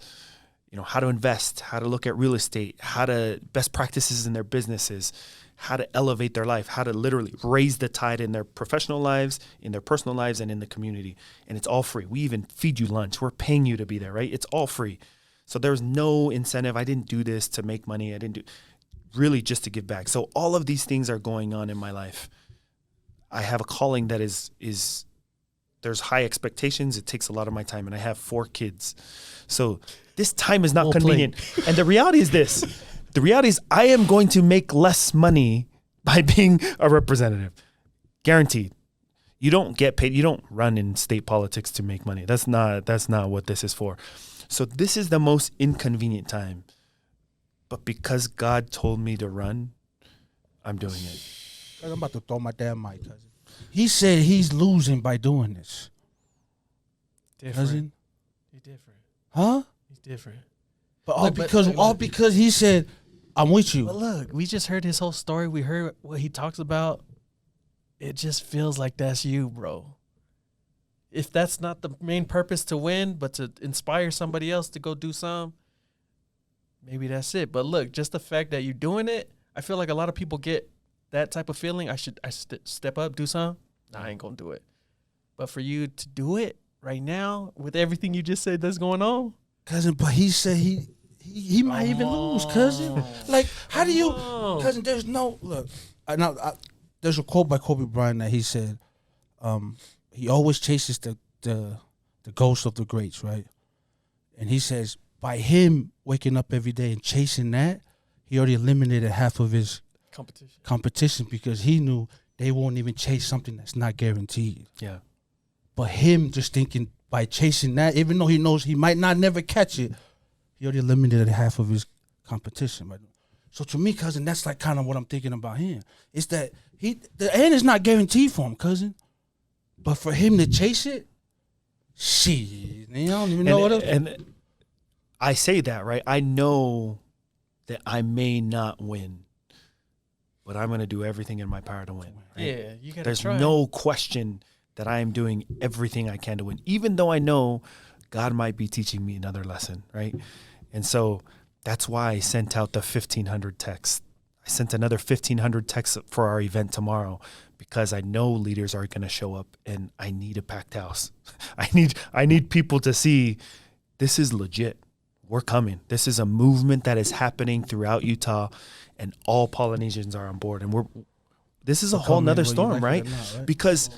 you know, how to invest, how to look at real estate, how to best practices in their businesses, how to elevate their life, how to literally raise the tide in their professional lives, in their personal lives, and in the community. And it's all free. We even feed you lunch. We're paying you to be there, right? It's all free. So there's no incentive. I didn't do this to make money. I didn't do really just to give back. So all of these things are going on in my life. I have a calling that is there's high expectations. It takes a lot of my time, and I have 4 kids. So this time is not convenient. And the reality is this. The reality is I am going to make less money by being a representative. Guaranteed. You don't get paid. You don't run in state politics to make money. That's not what this is for. So this is the most inconvenient time. But because God told me to run, I'm doing it. I'm about to throw my damn mic, cousin. He said he's losing by doing this. Different. Cousin? He's different. Huh? He's different. But all because he said, I'm with you. But look, we just heard his whole story. We heard what he talks about. It just feels like that's you, bro. If that's not the main purpose to win, but to inspire somebody else to go do something, maybe that's it. But look, just the fact that you're doing it, I feel like a lot of people get that type of feeling. I step up, do something. Nah, I ain't gonna do it. But for you to do it right now with everything you just said that's going on, cousin. But he said he might even lose, cousin. Like, how do you, cousin? There's no look. There's a quote by Kobe Bryant that he said, he always chases the ghost of the greats, right? And he says by him waking up every day and chasing that, he already eliminated half of his competition because he knew they won't even chase something that's not guaranteed. Yeah. But him just thinking by chasing that, even though he knows he might not never catch it, he already eliminated half of his competition. Right? So to me, cousin, that's like kind of what I'm thinking about him. It's that the end is not guaranteed for him, cousin. But for him to chase it, shit, I don't even know what else. And I say that, right? I know that I may not win, but I'm going to do everything in my power to win. Right? Yeah, you got to There's try. no question that I am doing everything I can to win, even though I know God might be teaching me another lesson, right? And so that's why I sent out the 1,500 texts. I sent another 1,500 texts for our event tomorrow because I know leaders are going to show up, and I need a packed house. I need people to see this is legit. We're coming. This is a movement that is happening throughout Utah, and all Polynesians are on board. And this is a whole nother storm, right? Because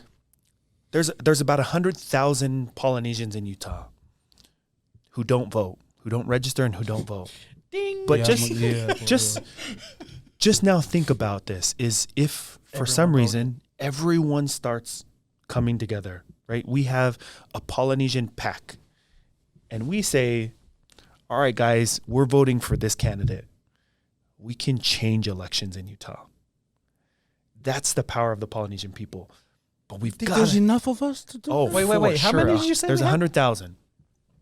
there's about 100,000 Polynesians in Utah who don't vote, who don't register, and who don't vote. Ding. But just now think about this: is if for some reason everyone starts coming together, right? We have a Polynesian pack, and we say, all right, guys, we're voting for this candidate. We can change elections in Utah. That's the power of the Polynesian people. But we've got there's enough of us to do that? Wait. How many did you say? There's 100,000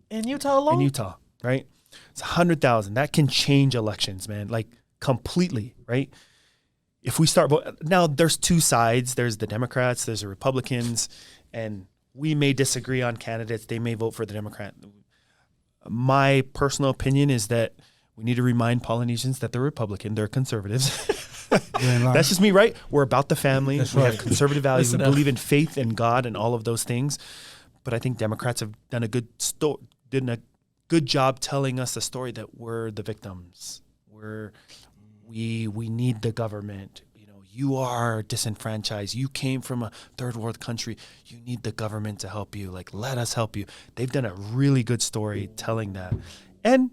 in Utah alone? in Utah, right? It's 100,000. That can change elections, man, like completely, right? If we start now, there's two sides. There's the Democrats, there's the Republicans, and we may disagree on candidates. They may vote for the Democrat. My personal opinion is that we need to remind Polynesians that they're Republican, they're conservatives. That's just me, right? We're about the family. We have conservative values. We believe in faith and God and all of those things. But I think Democrats have done a good job telling us the story that we're the victims. We need the government. You know, you are disenfranchised. You came from a third world country. You need the government to help you. Like, let us help you. They've done a really good story telling that. And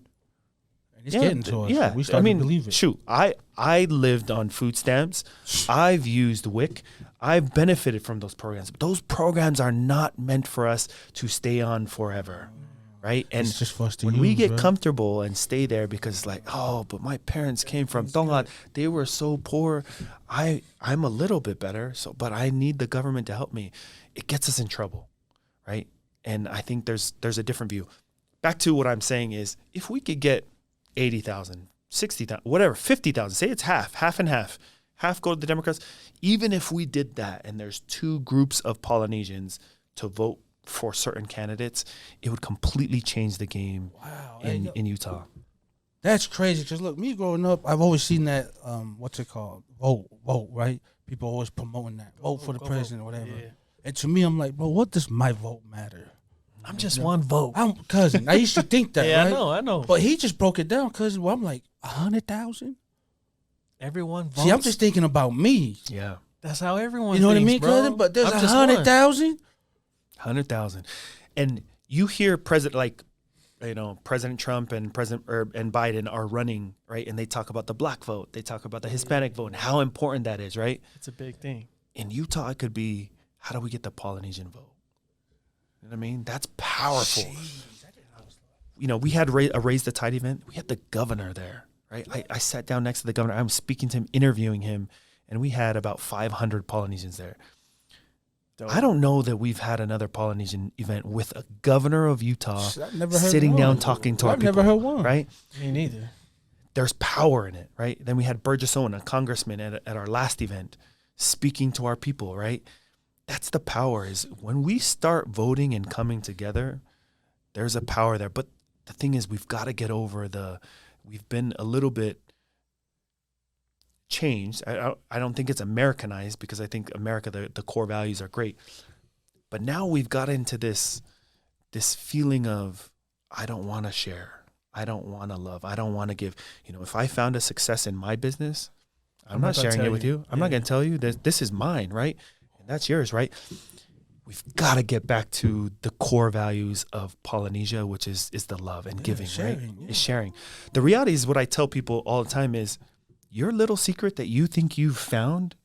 it's getting to us. Yeah, we started to believe it. Shoot, I lived on food stamps. I've used WIC. I've benefited from those programs. But those programs are not meant for us to stay on forever, right? And it's just for us to when use, we get right? comfortable and stay there because like, oh, but my parents came from Tongan. They were so poor. I'm a little bit better, but I need the government to help me. It gets us in trouble, right? And I think there's a different view. Back to what I'm saying is if we could get 80,000, 60,000, whatever, 50,000. Say it's half and half. Half go to the Democrats. Even if we did that and there's two groups of Polynesians to vote for certain candidates, it would completely change the game in Utah. That's crazy because, look, me growing up, I've always seen that, what's it called? Vote, right? People always promoting that. Vote for the president or whatever. Yeah. And to me, I'm like, bro, what does my vote matter? I'm just one vote. Cousin, I used to think that, yeah, right? I know. But he just broke it down, cousin. Well, I'm like, 100,000? Everyone votes. See, I'm just thinking about me. Yeah. That's how everyone You know thinks, what I mean, bro. cousin? But there's 100,000? 100,000. And you hear President Trump and and Biden are running, right? And they talk about the black vote. They talk about the Hispanic vote and how important that is, right? It's a big thing. In Utah, it could be, how do we get the Polynesian vote? You know what I mean? That's powerful. You know, we had a Raise the Tide event. We had the governor there, right? I sat down next to the governor. I'm speaking to him, interviewing him, and we had about 500 Polynesians there. I don't know that we've had another Polynesian event with a governor of Utah sitting down talking to our people. I've never heard one. Right? Me neither. There's power in it, right? Then we had Burgess Owen, a congressman at our last event, speaking to our people, right? That's the power, is when we start voting and coming together, there's a power there. But the thing is, we've got to get over we've been a little bit changed. I don't think it's Americanized, because I think America, the core values are great. But now we've got into this feeling of, I don't want to share. I don't want to love. I don't want to give. You know, if I found a success in my business, I'm not sharing it with you. I'm not going to tell you that this is mine, right? And that's yours, right? We've got to get back to the core values of Polynesia, which is the love and giving, sharing, right? Yeah. Is sharing. The reality is, what I tell people all the time is, your little secret that you think you've found,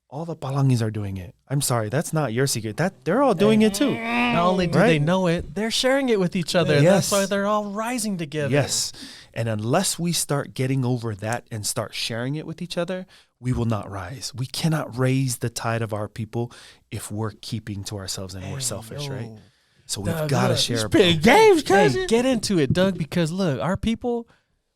all the Palangis are doing it. I'm sorry, that's not your secret. That they're all doing it too. Not only do they know it, they're sharing it with each other. Yes. That's why they're all rising together. Yes. And unless we start getting over that and start sharing it with each other, we will not rise. We cannot raise the tide of our people if we're keeping to ourselves and we're selfish, right? So we've got to share. Big games, cousin. Hey, get into it, Doug, because look, our people,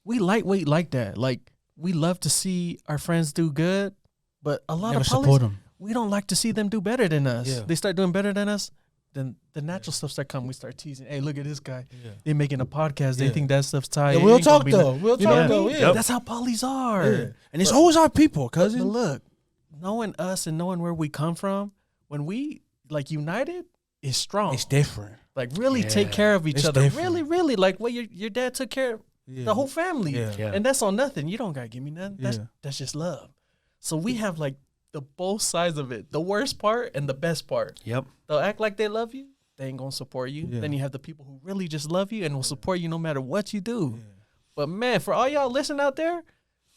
we lightweight like that. Like, we love to see our friends do good, but a lot of support them. We don't like to see them do better than us. Yeah. They start doing better than us, then the natural stuff start coming. We start teasing. Hey, look at this guy. Yeah. They're making a podcast. They think that stuff's tight. Yeah, we'll talk though. We'll talk though. Yeah. That's how polys are. Yeah. And it's always our people, cousin. But look, knowing us and knowing where we come from, when we like united, is strong. It's different. Like really take care of each other. Different. Really, really. Like what your dad took care of the whole family. Yeah. And that's on nothing. You don't gotta give me nothing. That's just love. So we have like the both sides of it. The worst part and the best part. Yep. They'll act like they love you. They ain't gonna support you. Then you have the people who really just love you and will support you no matter what you do. Yeah. But man, for all y'all listening out there,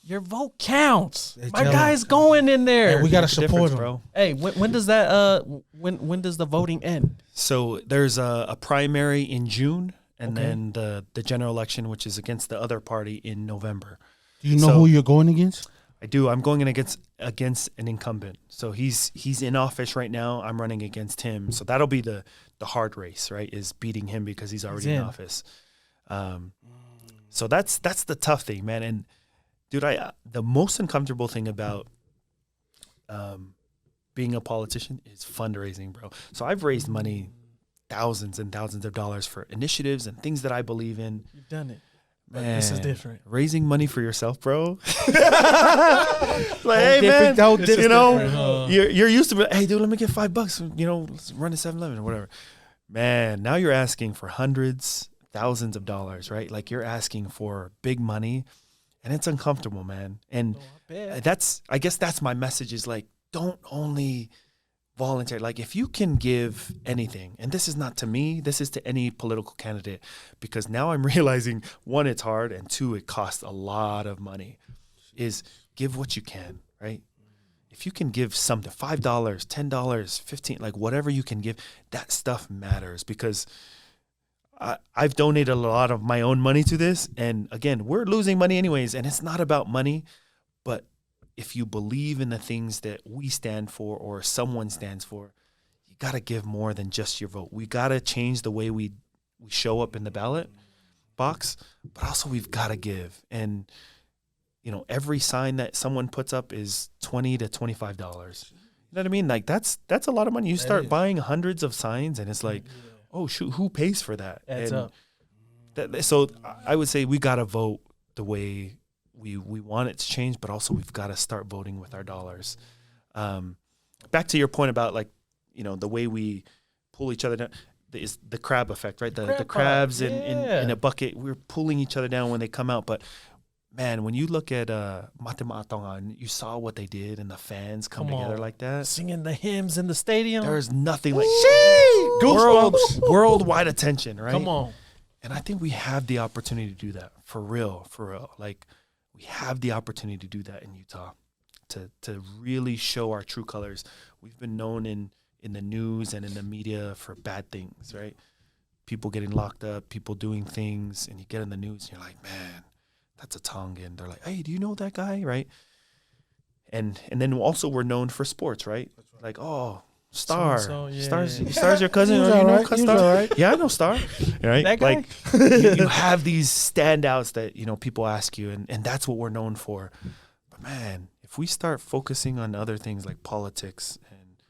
your vote counts. My guy's going in there. Yeah, we gotta support him, bro. Hey, when does that when does the voting end? So there's a primary in June, and then the general election, which is against the other party, in November. Do you know who you're going against? I do. I'm going against an incumbent. So he's in office right now. I'm running against him. So that'll be the hard race, right? Is beating him because he's already in office. So that's the tough thing, man. And dude, the most uncomfortable thing about being a politician is fundraising, bro. So I've raised money, thousands and thousands of dollars for initiatives and things that I believe in. You've done it. Man, this is different. Raising money for yourself, bro. Like, hey, man, you know, you're used to, hey, dude, let me get $5, you know, let's run to 7-Eleven or whatever. Man, now you're asking for hundreds, thousands of dollars, right? Like, you're asking for big money, and it's uncomfortable, man. And I guess that's my message, is like, don't only volunteer. Like, if you can give anything, and this is not to me, this is to any political candidate, because now I'm realizing, one, it's hard, and two, it costs a lot of money, is give what you can, right? If you can give something, $5, $10, $15, like whatever you can give, that stuff matters, because I've donated a lot of my own money to this, and again, we're losing money anyways, and it's not about money, but if you believe in the things that we stand for or someone stands for, you got to give more than just your vote. We got to change the way we show up in the ballot box, but also we've got to give. And, you know, every sign that someone puts up is $20 to $25. You know what I mean? Like, that's a lot of money. You start buying hundreds of signs, and it's like, oh, shoot, who pays for that? Adds up. So I would say we got to vote the way we want it to change, but also we've got to start voting with our dollars. Back to your point about, like, you know, the way we pull each other down, is the crab effect, right? The crabs in a bucket, we're pulling each other down when they come out. But man, when you look at Tongan, you saw what they did, and the fans come together like that, singing the hymns in the stadium. There's nothing like worldwide attention, right? Come on. And I think we have the opportunity to do that for real. Like, we have the opportunity to do that in Utah, to really show our true colors. We've been known in the news and in the media for bad things, right? People getting locked up, people doing things, and you get in the news and you're like, man, that's a Tongan. They're like, hey, do you know that guy, right? And then also we're known for sports, right? Like, oh, Star. Star's your cousin. You know Star? Right. Yeah, I know Star. Right? That guy? Like, you have these standouts that, you know, people ask you, and that's what we're known for. But man, if we start focusing on other things like politics and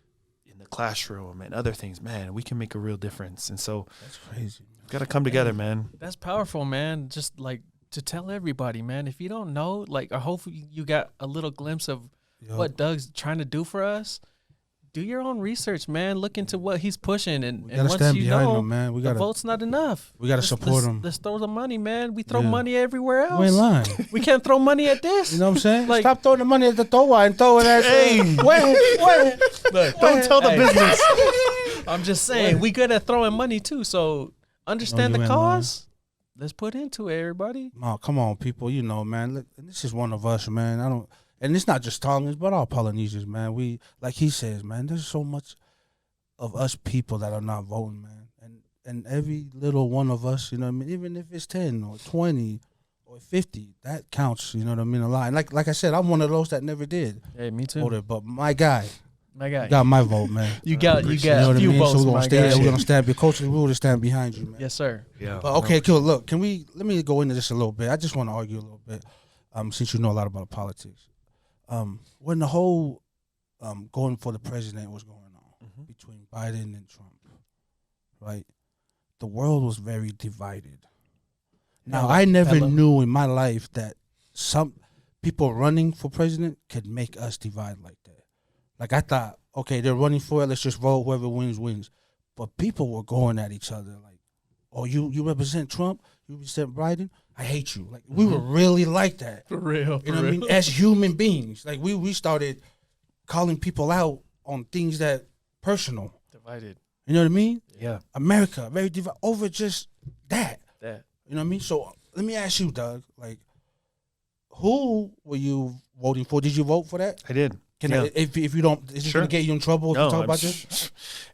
in the classroom and other things, man, we can make a real difference. And so that's crazy. We've got to come together, man. That's powerful, man. Just like to tell everybody, man. If you don't know, like, I hope you got a little glimpse of what Doug's trying to do for us. Do your own research, man. Look into what he's pushing, and once stand you behind know, him, man. the vote's not enough. We gotta support him. Let's throw the money, man. We throw money everywhere else. We ain't lying. We can't throw money at this. You know what I'm saying? Like, stop throwing the money at the Towa and throw it at. Look, don't tell the business. I'm just saying, we good at throwing money too. So understand the cause. Let's put into it, everybody. No, come on, people. You know, man. Look, this is one of us, man. And it's not just Tongans, but all Polynesians, man. We, like he says, man, there's so much of us people that are not voting, man. And every little one of us, you know what I mean, even if it's 10 or 20 or 50, that counts, you know what I mean, a lot. And like I said, I'm one of those that never did. Hey, me too. Voted, but my guy. You got my vote, man. you got you know a few votes, So we're my guy. We're gonna stand. Your coaches, we're gonna stand behind you, man. Yes, sir. Yeah. But okay, cool. Look, let me go into this a little bit. I just want to argue a little bit, since you know a lot about politics. When the whole going for the president was going on between Biden and Trump, right? The world was very divided. Now, I never knew in my life that some people running for president could make us divide like that. Like, I thought, okay, they're running for it, let's just vote, whoever wins, wins. But people were going at each other like, oh, you represent Trump? You represent Biden? I hate you. Like, we were really like that. For real. You know what I mean? As human beings. Like, we started calling people out on things that personal. Divided. You know what I mean? Yeah. America, very divided over just that. That. You know what I mean? So let me ask you, Doug, like, who were you voting for? Did you vote for that? I did. If you don't, is it going to get you in trouble if you talk about this?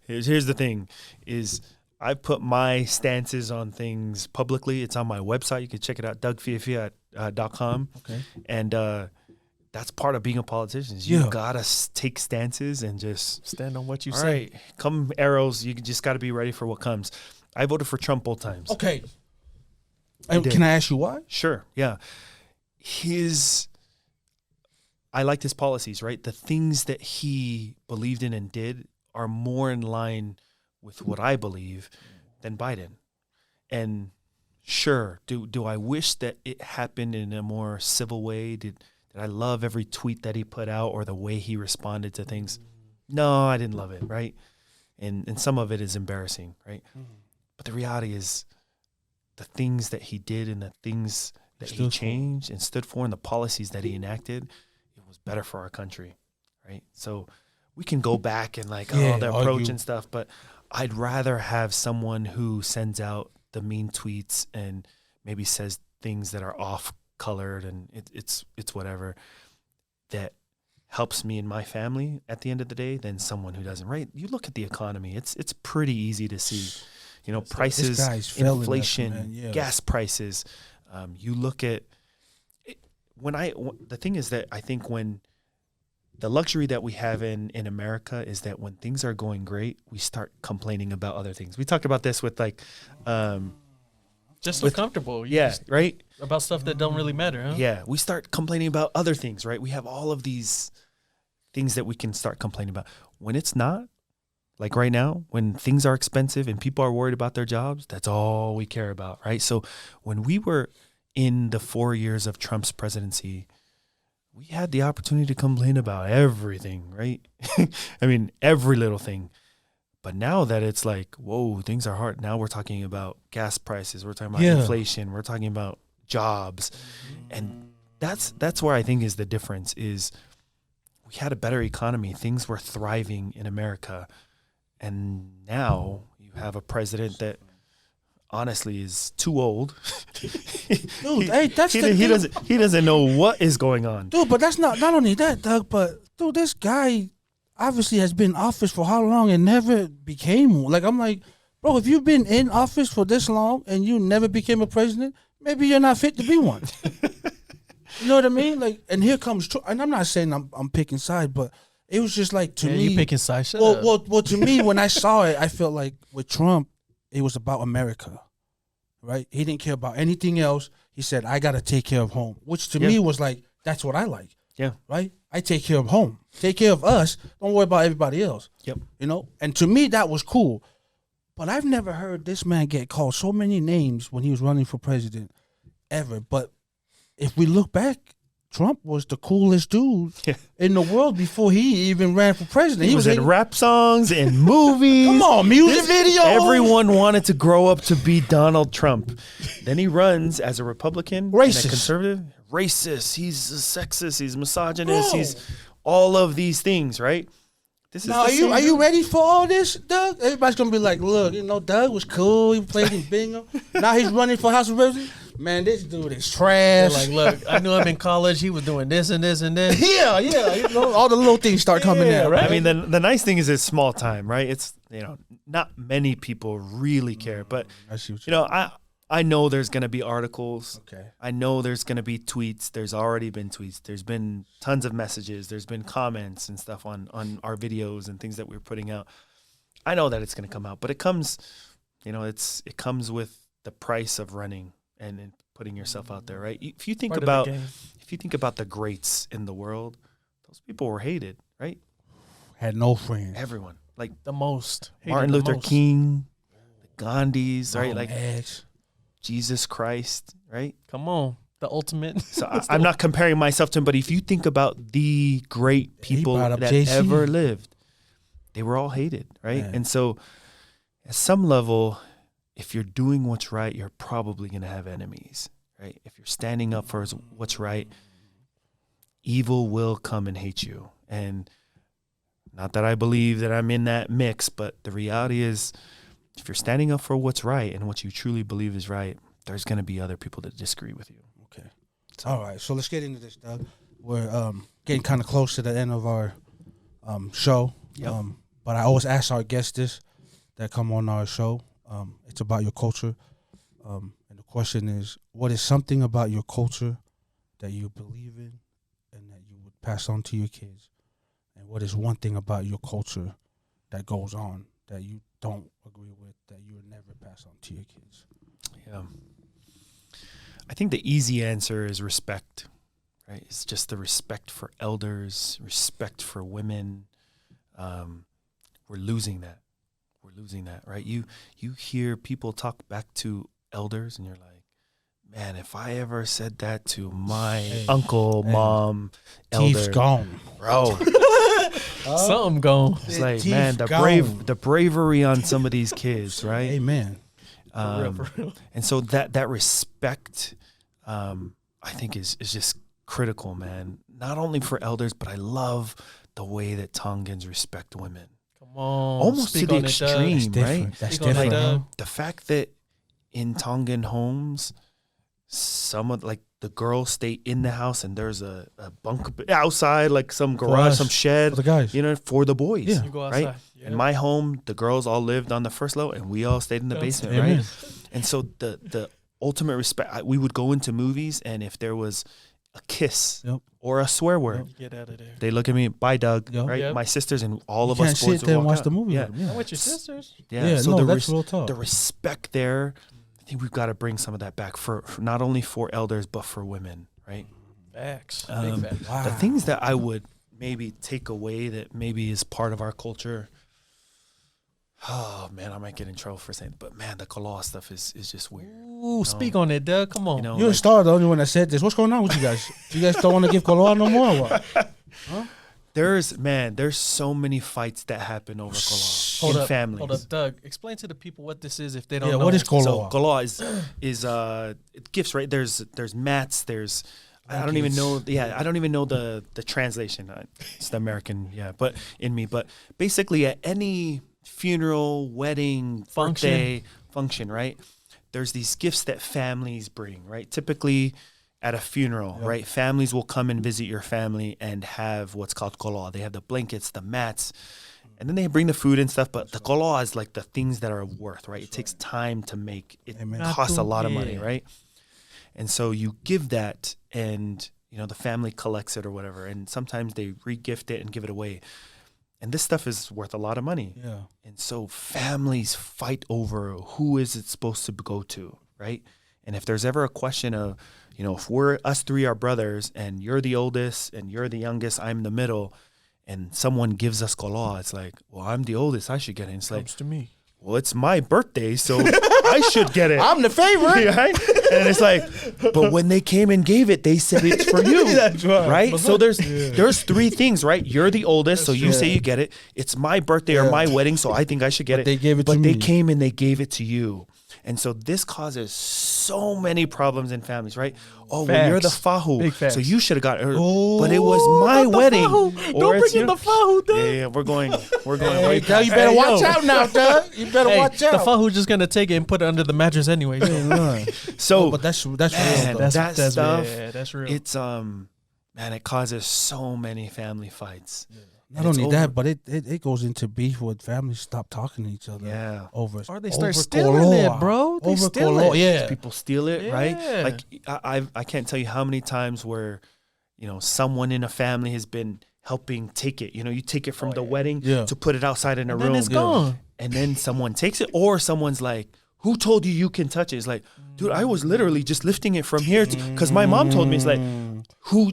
Here's the thing, is I put my stances on things publicly. It's on my website. You can check it out, dougfiefia.com. Okay. And that's part of being a politician. You got to take stances and just stand on what you say. Right, come arrows, you just got to be ready for what comes. I voted for Trump both times. Okay. Can I ask you why? Sure, yeah. I liked his policies, right? The things that he believed in and did are more in line with what I believe than Biden. And sure, do I wish that it happened in a more civil way? Did I love every tweet that he put out or the way he responded to things? No, I didn't love it, right? And some of it is embarrassing, right? But the reality is the things that he did and the things that he changed and stood for and the policies that he enacted, was better for our country, right? So we can go back and the approach and stuff, but I'd rather have someone who sends out the mean tweets and maybe says things that are off-colored and it's whatever, that helps me and my family at the end of the day than someone who doesn't, right? You look at the economy, it's pretty easy to see, prices, inflation, gas prices. You look at the thing is that I think when the luxury that we have in America is that when things are going great, we start complaining about other things. We talked about this with just so comfortable. Right? About stuff that don't really matter, huh? Yeah. We start complaining about other things, right? We have all of these things that we can start complaining about. When it's not, like right now, when things are expensive and people are worried about their jobs, that's all we care about, right? So when we were in the 4 years of Trump's presidency, we had the opportunity to complain about everything, right? I mean, every little thing. But now that it's like, whoa, things are hard. Now we're talking about gas prices. We're talking about inflation. We're talking about jobs. And that's where I think is the difference is we had a better economy. Things were thriving in America. And now you have a president that honestly is too old. Dude, he doesn't know what is going on. Dude, but that's not only that, Doug, but dude, this guy obviously has been in office for how long and never became one. Like, I'm like, bro, if you've been in office for this long and you never became a president, maybe you're not fit to be one. You know what I mean? Like, and here comes Trump. And I'm not saying I'm picking sides, but it was just like, to me, you picking sides. Well, to me, when I saw it, I felt like with Trump, it was about America, right? He didn't care about anything else. He said, I got to take care of home, which to me was like, that's what I like. Yeah. Right? I take care of home. Take care of us. Don't worry about everybody else. Yep. And to me, that was cool. But I've never heard this man get called so many names when he was running for president. ever. But if we look back, Trump was the coolest dude in the world before he even ran for president. He was in rap songs and movies. Come on, music videos. Everyone wanted to grow up to be Donald Trump. Then he runs as a Republican, Racist. and a conservative, racist. He's a sexist. He's misogynist. He's all of these things, right? This is are you ready for all this, Doug? Everybody's gonna be like, look, Doug was cool. He played in bingo. Now he's running for House of Representatives. Man, this dude is trash. They're like, look, I knew him in college. He was doing this and this and this. Yeah. All the little things start coming in, right? I mean, the nice thing is it's small time, right? It's not many people really care, but I know there's gonna be articles. Okay. I know there's gonna be tweets. There's already been tweets. There's been tons of messages. There's been comments and stuff on our videos and things that we're putting out. I know that it's gonna come out, but it comes, it comes with the price of running and putting yourself out there, right? If you think about the greats in the world, those people were hated, right? Had no friends. Everyone, like The most. Martin Luther King, the Gandhis, right? Like X. Jesus Christ, right? Come on. The ultimate. So I'm not comparing myself to him, but if you think about the great people that JC. ever lived, they were all hated, right? Yeah. And so at some level, if you're doing what's right, you're probably going to have enemies, right? If you're standing up for what's right, evil will come and hate you. And not that I believe that I'm in that mix, but the reality is if you're standing up for what's right and what you truly believe is right, there's going to be other people that disagree with you. Okay. All right. So let's get into this, Doug. We're getting kind of close to the end of our show. Yep. But I always ask our guests this that come on our show. It's about your culture. And the question is, what is something about your culture that you believe in and that you would pass on to your kids? And what is one thing about your culture that goes on that you don't agree with, that you would never pass on to your kids? Yeah. I think the easy answer is respect, right? It's just the respect for elders, respect for women. We're losing that. Right? You hear people talk back to elders and you're like, man, if I ever said that to my uncle, mom, elder, Teeth gone. bro. Something gone. It's like, Teeth man, gone. the bravery on some of these kids, right? Amen. For real. And so that respect, I think is just critical, man. Not only for elders, but I love the way that Tongans respect women. Come on. Almost to Speak the on it, Doug. extreme, right? That's Speak on it, different. Doug. The fact that in Tongan homes, the girls stay in the house and there's a bunk outside, like some garage, us, some shed, for the guys. for the boys. Yeah. You go right? outside. Yep. In my home, the girls all lived on the first level and we all stayed in the basement, Amen. right? And so the ultimate respect, we would go into movies and if there was a kiss or a swear word, Get out of there. they look at me, bye, Doug, Yep. right? Yep. My sisters and all You of can't us boys sit there would and walk watch out. the movie. Yeah. with them, I'm with your sisters. Yeah, So no, the that's real talk. the respect there, I think we've got to bring some of that back for not only for elders but for women, right? Facts. Um, Big facts. Wow. The things that I would maybe take away that maybe is part of our culture. Oh man, I might get in trouble for saying, but man, the koloa stuff is just weird. Ooh, speak on it, Doug. Come on. You're a star, the only one that said this. What's going on with you guys? You guys don't want to give koloa no more or what? There's so many fights that happen over koloa in families. Hold up, Doug. Explain to the people what this is if they don't know. What is koloa? So koloa is gifts, right? There's mats. There's I don't even know. Yeah, I don't even know the translation. It's the American, but in me. But basically, at any funeral, wedding, birthday function, right? There's these gifts that families bring, right? Typically, at a funeral, right? Families will come and visit your family and have what's called koloa. They have the blankets, the mats, and then they bring the food and stuff. But the koloa is like the things that are worth, right? It takes time to make. It costs a lot of money, right? And so you give that, and the family collects it or whatever, and sometimes they re-gift it and give it away. And this stuff is worth a lot of money. Yeah. And so families fight over who is it supposed to go to, right? And if there's ever a question of, if us three are brothers and you're the oldest and you're the youngest, I'm the middle, and someone gives us koloa, it's like, well, I'm the oldest, I should get it. And it's like, Comes to me. well, it's my birthday, so I should get it. I'm the favorite. Right? And it's like, but when they came and gave it, they said it's for you. That's right. So there's 3 things, right? You're the oldest, so you say you get it. It's my birthday or my wedding, so I think I should get it. They gave it to me. But they came and they gave it to you. And so this causes so many problems in families, right? Oh, well, you're the fahu, so you should have got it. But it was my wedding. Don't bring in the fahu, Doug. Yeah, we're going Hey, way Doug, you better watch out now, Doug. You better watch out. The fahu just gonna take it and put it under the mattress anyway. So, but that's real. man, Though. that stuff, that's real. it's man, it causes so many family fights. Yeah. Not only that, but it goes into beef with families stop talking to each other. Yeah. Or they start stealing it, bro. They steal it. Yeah. People steal it, right? Like I can't tell you how many times where, someone in a family has been helping take it. You take it from the wedding to put it outside in a room. Then it's gone. And then someone takes it, or someone's like, who told you can touch it? It's like, dude, I was literally just lifting it from here because my mom told me. It's like, who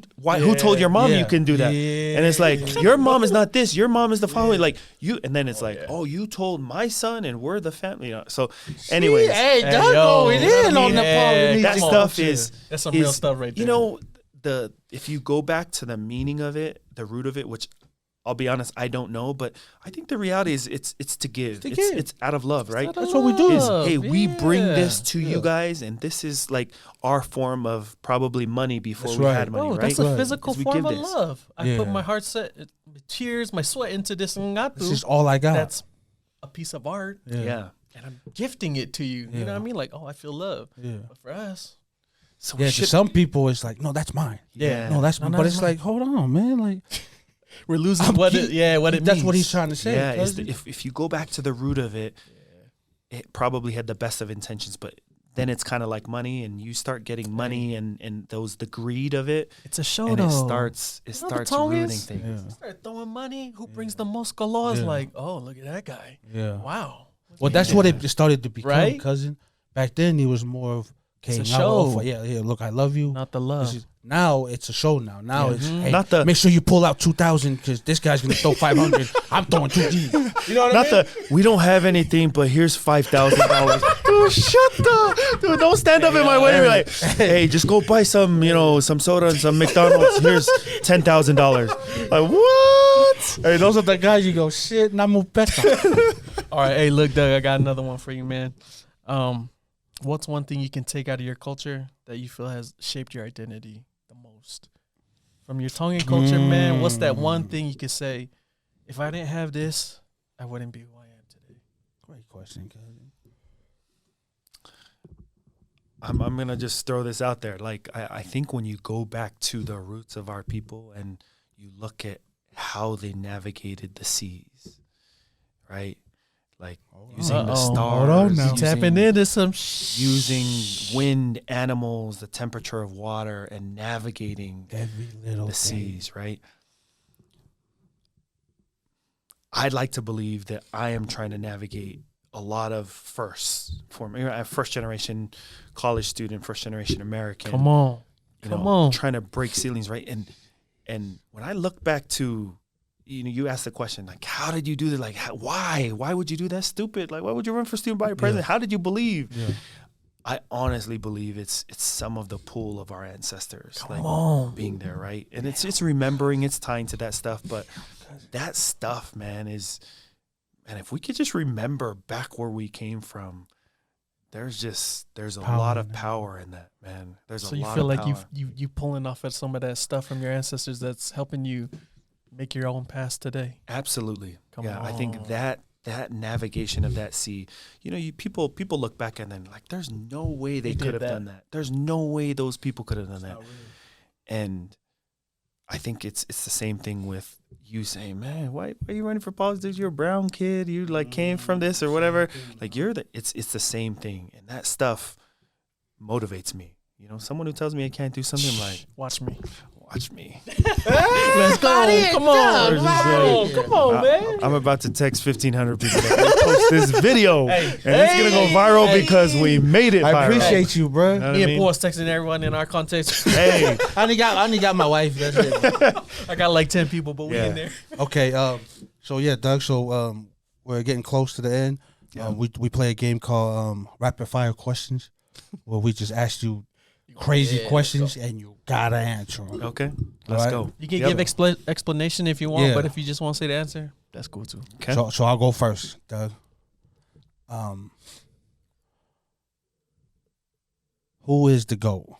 told your mom you can do that? And it's like, your mom is not this. Your mom is the following. Like you, and then it's oh, you told my son, and we're the family. So, anyways, hey, Doug going in on the Polynesian. That stuff is that's some real stuff right there. If you go back to the meaning of it, the root of it, which I'll be honest, I don't know, but I think the reality is it's to give. It's out of love, right? That's what we do. Hey, we bring this to you guys, and this is like our form of probably money before we had money, right? That's a physical form of love. I put my heart, tears, my sweat into this ngatu. This is all I got. That's a piece of art. Yeah. And I'm gifting it to you. You know what I mean? Like, I feel love. Yeah. But for us. So to some people, it's like, no, that's mine. Yeah. No, that's mine. But it's like, hold on, man. Like, we're losing what it means. That's what he's trying to say. Yeah, if you go back to the root of it, it probably had the best of intentions, but then it's kind of like money, and you start getting money and the greed of it. It's a show, and though. It starts ruining things. You start throwing money. Who brings the most galore? Like, oh, look at that guy. Yeah. Wow. Well, that's what it started to become, right? cousin. Back then, he was more of it's a show. Look, I love you. Not the love. Now it's a show. Now it's not the. Make sure you pull out 2,000 because this guy's gonna throw 500. I'm throwing 2G. You know what I mean? We don't have anything, but here's $5,000. Dude, shut the. Dude, don't stand up in my way. Like, hey, just go buy some, some soda and some McDonald's. Here's $10,000. Like what? Hey, those are the guys you go shit. Namu better. All right, hey, look, Doug, I got another one for you, man. What's one thing you can take out of your culture that you feel has shaped your identity the most? From your Tongan culture, man, what's that one thing you could say, if I didn't have this, I wouldn't be who I am today? Great question, cousin. I'm going to just throw this out there. Like, I think when you go back to the roots of our people and you look at how they navigated the seas, right? Like using the stars, tapping into some using wind, animals, the temperature of water, and navigating every little the seas, right? I'd like to believe that I am trying to navigate a lot of firsts. I'm a first generation college student, first generation American. Come on, trying to break ceilings, right? And when I look back to, you asked the question, like, how did you do that? Like, why would you do that? Stupid. Like, why would you run for student body president? How did you believe? Yeah. I honestly believe it's some of the pull of our ancestors, being there, right? And it's remembering, it's tying to that stuff. But that stuff, man, and if we could just remember back where we came from, there's a lot of power in that, man. So you feel like you pulling off at some of that stuff from your ancestors that's helping you make your own path today. Absolutely. I think that navigation of that sea, people look back and then like, there's no way they could have done that. There's no way those people could have done that. Really. And I think it's the same thing with you saying, man, why are you running for politics? You're a brown kid. You came from this or whatever. Like it's the same thing. And that stuff motivates me. Someone who tells me I can't do something, I'm like, watch me. Let's go. Come on, man. I'm about to text 1,500 people that post this video, it's gonna go viral because we made it viral. I appreciate you, bro. Me and Boss texting everyone in our context. Hey, I only got my wife. That's it. I got like 10 people, but we in there. Okay. So yeah, Doug. So we're getting close to the end. Yeah. We play a game called rapid fire questions, where we just ask you crazy questions and you gotta answer them. Okay, let's go. You can give explanation if you want, but if you just want to say the answer, that's cool too. Okay. So I'll go first, Doug. Who is the GOAT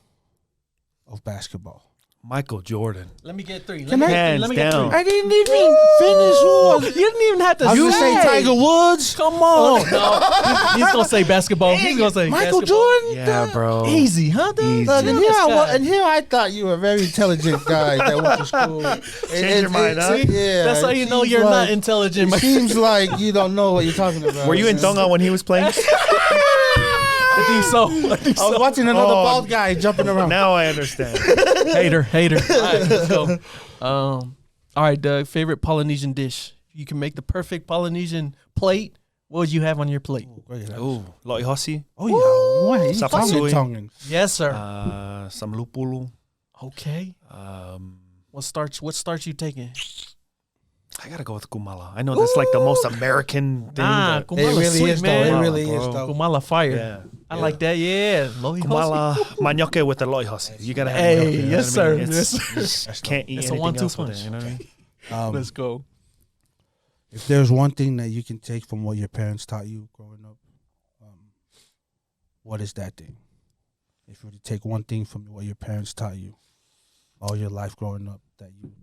of basketball? Michael Jordan. Let me get 3. Hands down. I didn't even finish one. You didn't even have to You say Tiger Woods? Come on. No, he's going to say basketball. He's going to say Michael basketball. Jordan? Yeah, bro. Easy, huh? Easy. Doug, and here I thought you were a very intelligent guy that went to school. Change your mind, huh? Yeah, That's how you know you're not intelligent. It seems like you don't know what you're talking about. Were you in Tongan when he was playing? I think so. I was watching another bald guy jumping around. Now I understand. Hater. All right, let's go. All right, Doug. Favorite Polynesian dish? You can make the perfect Polynesian plate. What would you have on your plate? Ooh, lo'i hosi. Oh yeah, what? Sapasui. Tongan. Yes, sir. Some lupulu. Okay. What starch you taking? I gotta go with kumala. I know that's like the most American thing. Nah, but kumala really sweet, is, though. man. It really Bro. is, though. Kumala fire. Yeah. I like that. Yeah. Lo'i hosi. Kumala manyoke with the lo'i hosi. You gotta have Hey, manyoke, you know yes, what I mean? sir. It's- Yes, you can't eat It's a anything 1-2 else with punch. it. You know what I mean? Let's go. If there's one thing that you can take from what your parents taught you growing up, what is that thing? If you were to take one thing from what your parents taught you all your life growing up that you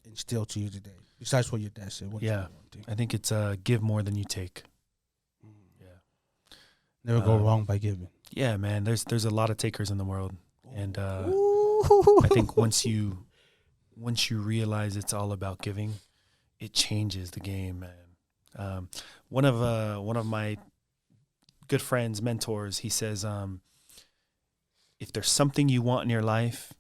instill to you today, besides what your dad said, what is Yeah. that one thing? I think it's give more than you take. Never go wrong by giving. Yeah, man. There's a lot of takers in the world, and I think once you realize it's all about giving, it changes the game, man. One of my good friends, mentors, he says, if there's something you want in your life,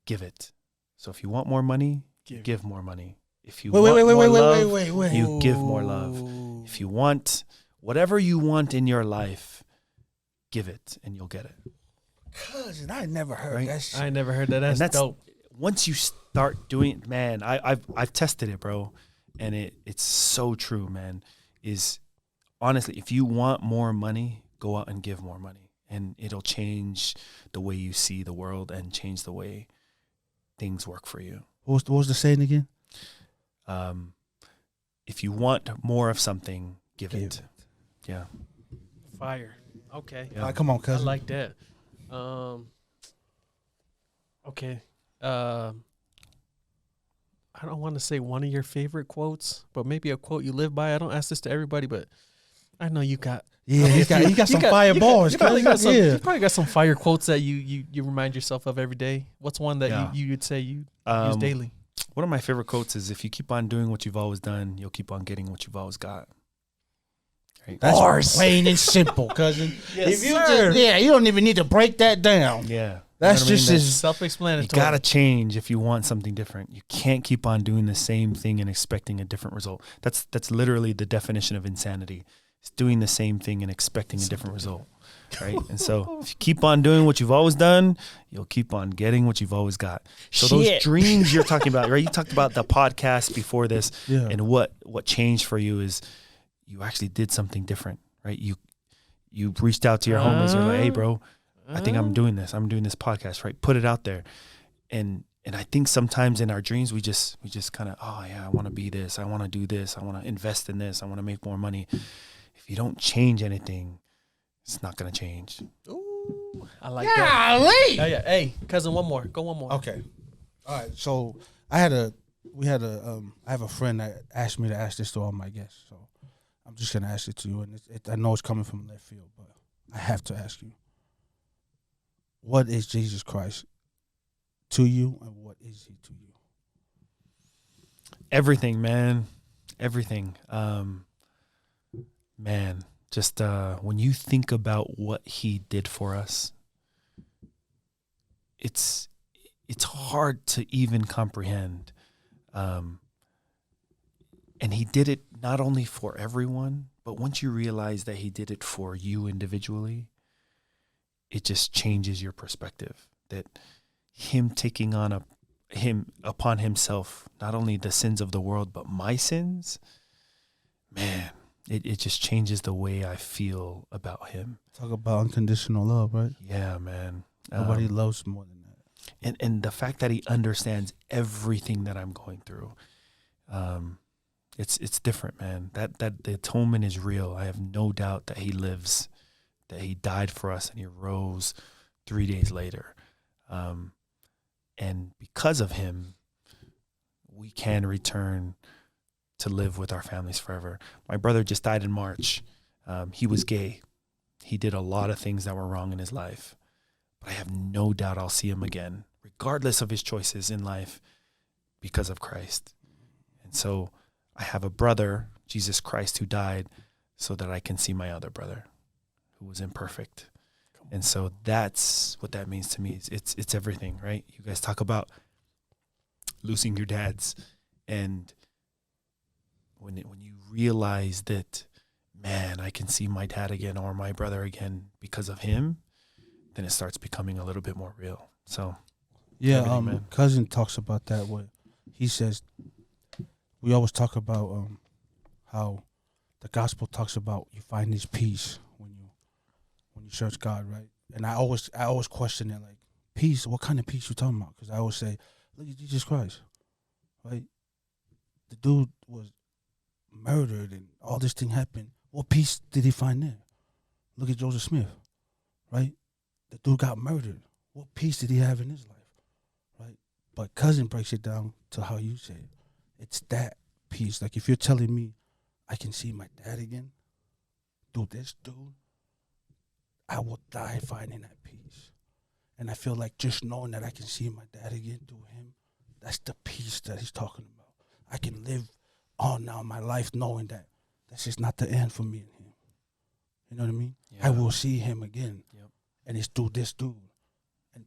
give it. So if you want more money, give more money. If you want more love, you give more love. If you want whatever you want in your life, give it and you'll get it. Cousin, I never heard Right? that shit. I never heard that. And That's dope. Once you start doing it, man, I've tested it, bro, and it's so true, man. Is honestly, if you want more money, go out and give more money, and it'll change the way you see the world and change the way things work for you. What was the saying again? If you want more of something, give it. Yeah. Fire. Okay. Yeah. Come on, I cousin. like that. Okay. I don't want to say one of your favorite quotes, but maybe a quote you live by. I don't ask this to everybody, but I know you got. Yeah, he got some fireballs. You probably got some fire quotes that you remind yourself of every day. What's one that you'd say you use daily? One of my favorite quotes is, if you keep on doing what you've always done, you'll keep on getting what you've always got. Right? That's plain and simple, cousin. Yes, you sir. you don't even need to break that down. Yeah. That's You know what I mean? just That's- as Self-explanatory. You gotta change if you want something different. You can't keep on doing the same thing and expecting a different result. That's literally the definition of insanity. It's doing the same thing and expecting a different result, right? And so if you keep on doing what you've always done, you'll keep on getting what you've always got. So those dreams you're talking about, right? You talked about the podcast before this, and what changed for you is you actually did something different, right? You reached out to your homies. You're like, hey, bro, I think I'm doing this. I'm doing this podcast, right? Put it out there. And I think sometimes in our dreams, we just kind of, oh yeah, I want to be this. I want to do this. I want to invest in this. I want to make more money. If you don't change anything, it's not going to change. Ooh, I like that. Yeah. Hey, cousin, one more. Go one more. Okay. All right. So I have a friend that asked me to ask this to all my guests. So I'm just gonna ask it to you, and I know it's coming from left field, but I have to ask you: what is Jesus Christ to you, and what is He to you? Everything, man. Everything. Man, just when you think about what He did for us, it's hard to even comprehend. And He did it not only for everyone, but once you realize that He did it for you individually, it just changes your perspective. That Him taking on upon Himself not only the sins of the world but my sins, man, it just changes the way I feel about him. Talk about unconditional love, right? Yeah, man. Nobody loves more than that. And the fact that he understands everything that I'm going through, it's different, man. That the atonement is real. I have no doubt that he lives, that he died for us, and he rose 3 days later. And because of him, we can return to live with our families forever. My brother just died in March. He was gay. He did a lot of things that were wrong in his life. But I have no doubt I'll see him again, regardless of his choices in life, because of Christ. And so I have a brother, Jesus Christ, who died so that I can see my other brother who was imperfect. And so that's what that means to me. It's everything, right? You guys talk about losing your dads, and when you realize that, man, I can see my dad again or my brother again because of him, then it starts becoming a little bit more real. So yeah, cousin talks about that. What he says, we always talk about how the gospel talks about you find this peace when you search God, right? And I always question it, like, peace. What kind of peace you talking about? Because I always say, look at Jesus Christ, right? The dude was murdered and all this thing happened. What peace did he find there? Look at Joseph Smith, right? The dude got murdered. What peace did he have in his life, right? But cousin breaks it down to how you say it. It's that peace. Like, if you're telling me I can see my dad again through this dude, I will die finding that peace. And I feel like just knowing that I can see my dad again through him, that's the peace that he's talking about. I can live on now my life knowing that this is not the end for me and him. You know what I mean? Yeah. I will see him again. Yep. And it's through this dude. And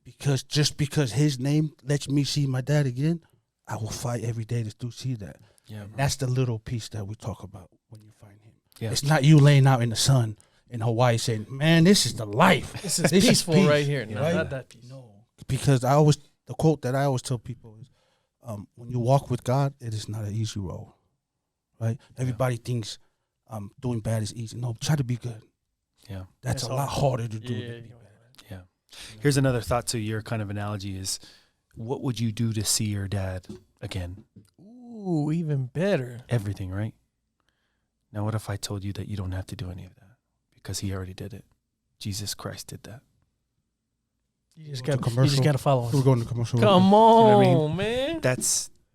just because his name lets me see my dad again, I will fight every day to see that. Yeah, that's the little piece that we talk about when you find him. Yeah. It's not you laying out in the sun in Hawaii saying, man, this is the life. This is peaceful peace, right here. No, right? Not that peace. No. Because the quote that I always tell people is, when you walk with God, it is not an easy road, right? Yeah. Everybody thinks doing bad is easy. No, try to be good. Yeah. That's a lot harder to do. Yeah. Here's another thought to your kind of analogy is, what would you do to see your dad again? Ooh, even better. Everything, right? Now, what if I told you that you don't have to do any of that because he already did it? Jesus Christ did that. You just got to follow us. We're going to commercial. Come on, you know what I mean? Man.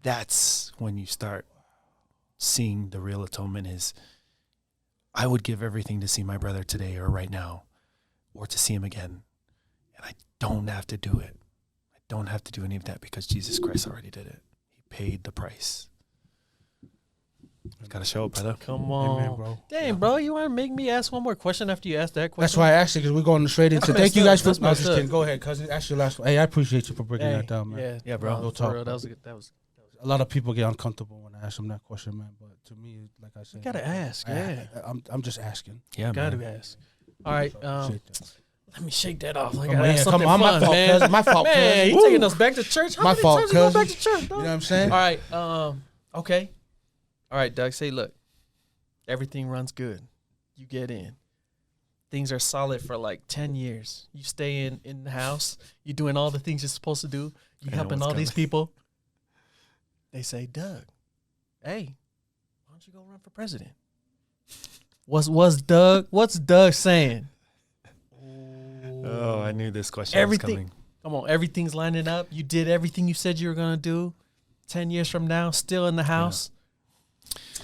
That's when you start seeing the real atonement is, I would give everything to see my brother today or right now or to see him again. And I don't have to do it. I don't have to do any of that because Jesus Christ already did it. He paid the price. Got to show up, brother. Come on. Amen, bro. Dang, bro, you want to make me ask one more question after you ask that question? That's why I asked it, because we're going straight into. Thank you guys for. No, just kidding. Go ahead, cousin. Ask your last one. Hey, I appreciate you for breaking that down, man. Yeah, bro. We'll talk. Real, that was a lot of people get uncomfortable when I ask them that question, man. But to me, like I said, you gotta ask. I'm just asking. Yeah, gotta ask. All right. Let me shake that off. Like, come on, my fault, man. My fault, man. You taking us back to church? How many times you go back to church? You know what I'm saying? All right. Okay. All right, Doug. Say, look. Everything runs good. You get in. Things are solid for like 10 years. You stay in the house. You're doing all the things you're supposed to do. You're helping all these people. They say, Doug, hey, why don't you go run for president? What's Doug saying? Oh, I knew this question was coming. Come on, everything's lining up. You did everything you said you were going to do. 10 years from now, still in the house.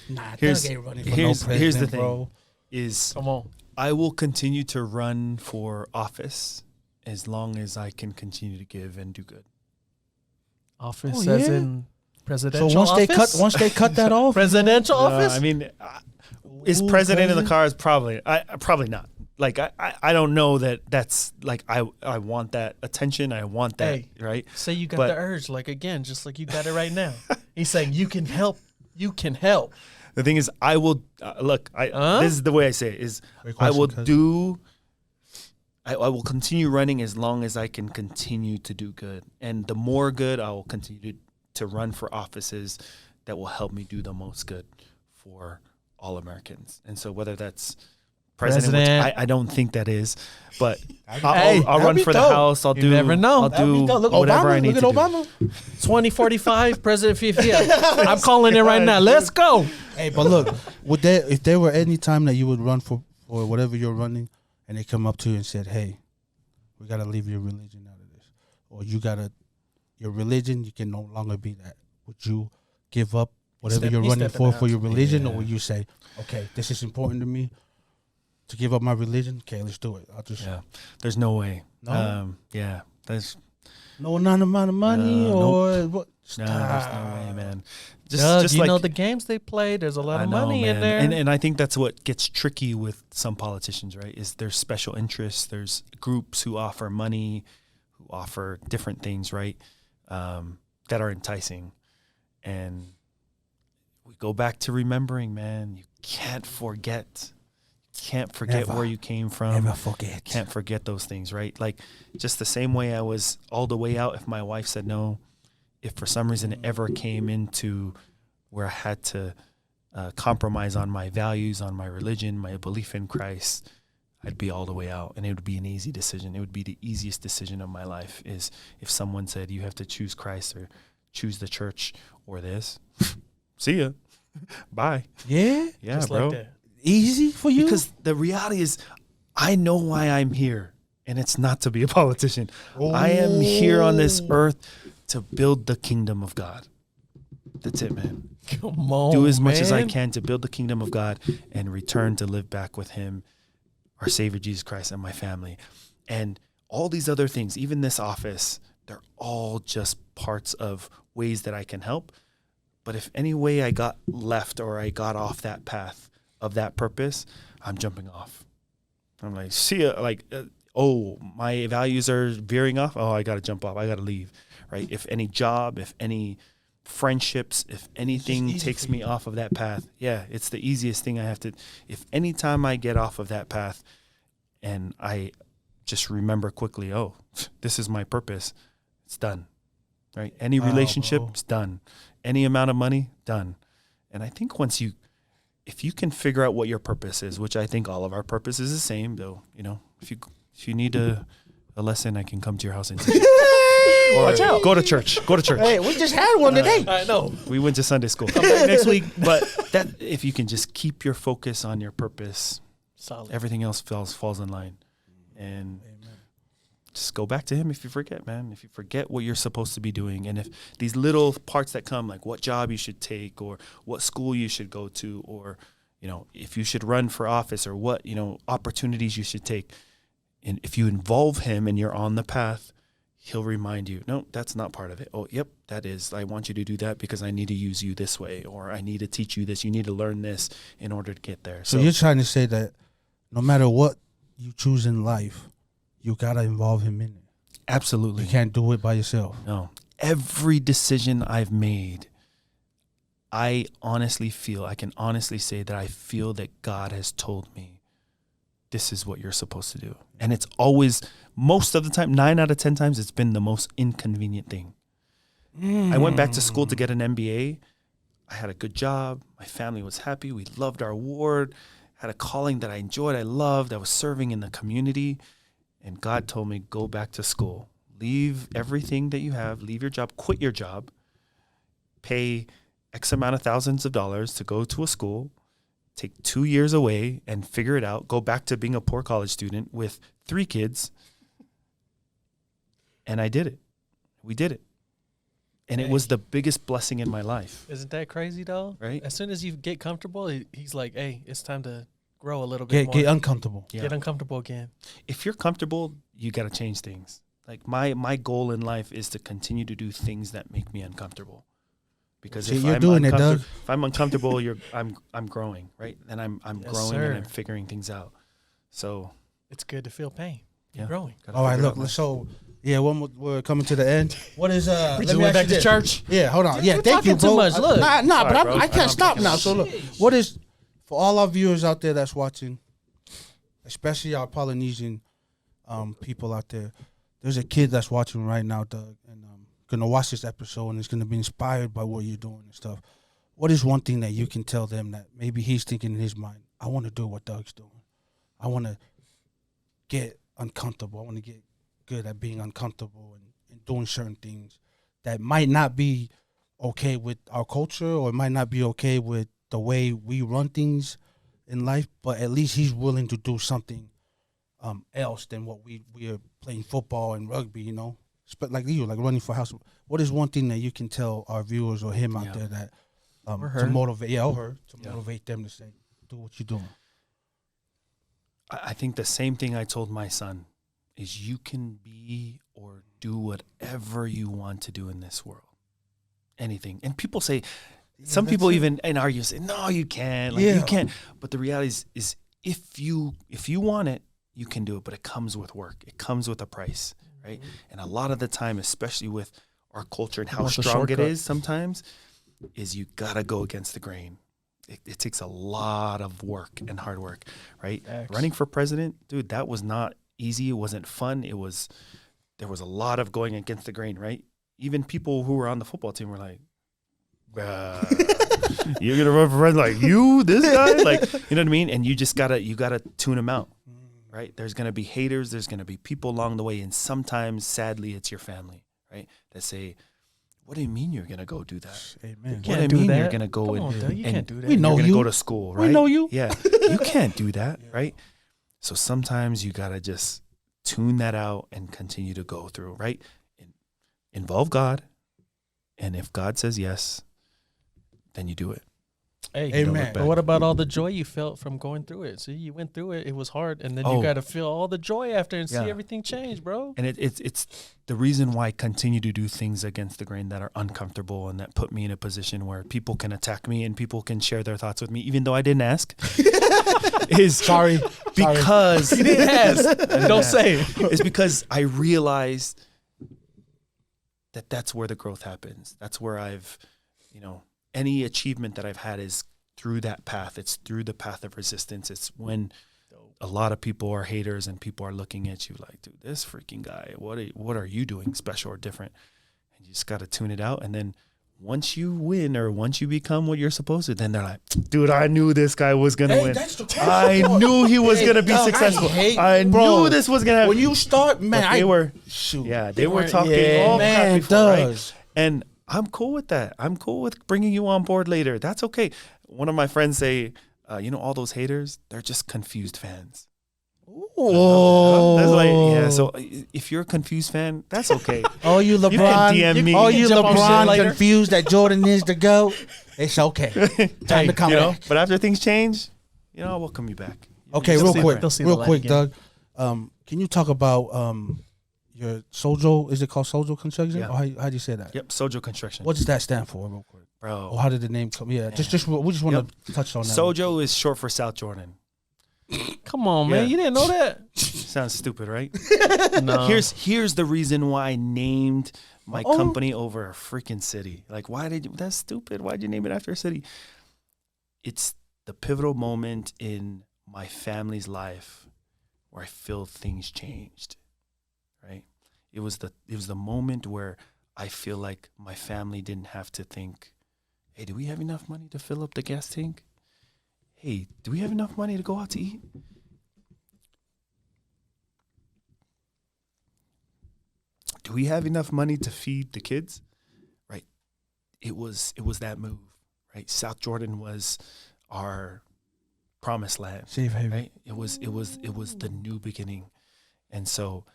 Yeah. Nah, here's the thing, bro. Is come on. I will continue to run for office as long as I can continue to give and do good. Office as in presidential office? So once they cut that off? Presidential office? I mean, is president in the cards? Probably not. Like, I don't know that's like, I want that attention. I want that, right? Say you got the urge, like, again, just like you got it right now. He's saying you can help. You can help. The thing is, I will look. This is the way I say it: is I will continue running as long as I can continue to do good, and the more good, I will continue to run for offices that will help me do the most good for all Americans. And so whether that's president. Which I don't think that is, but I'll run for the House. I'll never know. I'll do whatever Obama, I need to Obama. do. 2045, President Fiefia. I'm calling it right now. Let's go. Hey, but look, if there were any time that you would run for whatever you're running, and they come up to you and said, "Hey, we gotta leave your religion out of this," or your religion, you can no longer be that. Would you give up whatever you're running for your religion, or would you say, "Okay, this is important to me to give up my religion. Okay, let's do it." There's no way. No? There's no amount of money or what? No, there's no way, man. Just you know the games they play. There's a lot of money in there, and I think that's what gets tricky with some politicians, right? Is there's special interests. There's groups who offer money, who offer different things, right? That are enticing, and we go back to remembering, man. You can't forget. Can't forget where you came from. Never forget. Can't forget those things, right? Like just the same way I was all the way out if my wife said no, if for some reason it ever came into where I had to compromise on my values, on my religion, my belief in Christ, I'd be all the way out, and it would be an easy decision. It would be the easiest decision of my life is if someone said you have to choose Christ or choose the church or this. See ya. Bye. Yeah? Yeah, just bro. like that. Easy for you? Because the reality is, I know why I'm here, and it's not to be a politician. I am here on this earth to build the kingdom of God. That's it, man. Come on, do as much as I can to build the kingdom of God and return to live back with Him, our Savior Jesus Christ, and my family. And all these other things, even this office, they're all just parts of ways that I can help. But if any way I got left or I got off that path of that purpose, I'm jumping off. I'm like, see ya. Like, my values are veering off. Oh, I got to jump off. I got to leave, right? If any job, if any friendships, if anything takes me off of that path, it's the easiest thing I have to. If any time I get off of that path and I just remember quickly, oh, this is my purpose, it's done, right? Any relationship, it's done. Any amount of money, done. And I think if you can figure out what your purpose is, which I think all of our purpose is the same, though, if you need a lesson, I can come to your house and teach you. Or watch out. Go to church. Hey, we just had one today. I know. We went to Sunday school. Come back next week. But if you can just keep your focus on your purpose, solid. Everything else falls in line. And just go back to Him if you forget, man. If you forget what you're supposed to be doing, and if these little parts that come, like what job you should take or what school you should go to, or, if you should run for office or what, opportunities you should take. And if you involve Him and you're on the path, He'll remind you, no, that's not part of it. Oh, yep, that is. I want you to do that because I need to use you this way, or I need to teach you this. You need to learn this in order to get there. So you're trying to say that no matter what you choose in life, you got to involve Him in it. Absolutely. You can't do it by yourself. No. Every decision I've made, I can honestly say that I feel that God has told me, this is what you're supposed to do. And it's always, most of the time, 9 out of 10 times, it's been the most inconvenient thing. I went back to school to get an MBA. I had a good job. My family was happy. We loved our ward. Had a calling that I enjoyed. I loved. I was serving in the community. And God told me, go back to school. Leave everything that you have. Leave your job. Quit your job. Pay X amount of thousands of dollars to go to a school. Take 2 years away and figure it out. Go back to being a poor college student with 3 kids. And I did it. We did it. And it was the biggest blessing in my life. Isn't that crazy, though? Right? As soon as you get comfortable, he's like, hey, it's time to grow a little bit more. Get uncomfortable. Yeah. Get uncomfortable again. If you're comfortable, you got to change things. Like my goal in life is to continue to do things that make me uncomfortable. Because if I'm uncomfortable, I'm growing, right? And I'm growing and I'm figuring things out. So it's good to feel pain. Yeah. Growing. All right, look. So we're coming to the end. What is we just went back to church. Yeah, hold on. Yeah, thank you, bro. Too much. Look. Nah, but I can't stop now. So look, what is for all our viewers out there that's watching, especially our Polynesian people out there? There's a kid that's watching right now, Doug, and gonna watch this episode and is gonna be inspired by what you're doing and stuff. what is one thing that you can tell them that maybe he's thinking in his mind, I want to do what Doug's doing. I want to get uncomfortable. I want to get good at being uncomfortable and doing certain things that might not be okay with our culture, or it might not be okay with the way we run things in life, but at least he's willing to do something else than what we are playing football and rugby, you know? But like you, like running for house. What is one thing that you can tell our viewers or him out there that to motivate, motivate them to say, do what you're doing? I think the same thing I told my son is you can be or do whatever you want to do in this world. Anything. And people say, some people even argue, say, no, you can't. Like, you can't. But the reality is if you want it, you can do it. But it comes with work. It comes with a price, right? And a lot of the time, especially with our culture and how strong it is sometimes, is you got to go against the grain. It takes a lot of work and hard work, right? Running for president, dude, that was not easy. It wasn't fun. There was a lot of going against the grain, right? Even people who were on the football team were like, you're gonna run for president, like you, this guy, like, you know what I mean? And you gotta tune them out, right? There's gonna be haters. There's gonna be people along the way, and sometimes, sadly, it's your family, right? That say, what do you mean you're gonna go do that? Amen. What do you mean you're gonna go you can't do that. We know you're gonna you. go to school, right? We know you. Yeah, you can't do that, right? So sometimes you gotta just tune that out and continue to go through, right? Involve God, and if God says yes, then you do it. Hey, amen. But what about all the joy you felt from going through it? See, you went through it. It was hard, and then you got to feel all the joy after and see everything change, bro. And it's the reason why I continue to do things against the grain that are uncomfortable and that put me in a position where people can attack me and people can share their thoughts with me, even though I didn't ask. Sorry. Because you didn't ask. Don't say it. It's because I realized that's where the growth happens. That's where any achievement that I've had is through that path. It's through the path of resistance. It's when a lot of people are haters and people are looking at you like, dude, this freaking guy, what are you doing special or different? And you just got to tune it out. And then once you win or once you become what you're supposed to, then they're like, dude, I knew this guy was going to win. I knew he was going to be successful. I knew this was going to happen. When you start, man, they were talking all crap before, right? And I'm cool with that. I'm cool with bringing you on board later. That's okay. One of my friends say, all those haters, they're just confused fans. Oh, that's like, so if you're a confused fan, that's okay. Oh, you LeBron, you can DM me. Oh, you LeBron confused that Jordan is the GOAT. It's okay. Time to come back. But after things change, I'll welcome you back. Okay, real quick, Doug. Can you talk about your Sojo? Is it called Sojo Construction? Yeah. Or how do you say that? Yep, Sojo Construction. What does that stand for, real quick? Bro. Or how did the name come? Yeah, just we just want to touch on that. Sojo is short for South Jordan. Come on, man. You didn't know that? Sounds stupid, right? No. Here's the reason why I named my company over a freaking city. Like, that's stupid. Why'd you name it after a city? It's the pivotal moment in my family's life where I feel things changed, right? It was the moment where I feel like my family didn't have to think, hey, do we have enough money to fill up the gas tank? Hey, do we have enough money to go out to eat? Do we have enough money to feed the kids? Right. It was that move, right? South Jordan was our promised land. Safe haven. Right? It was the new beginning. And so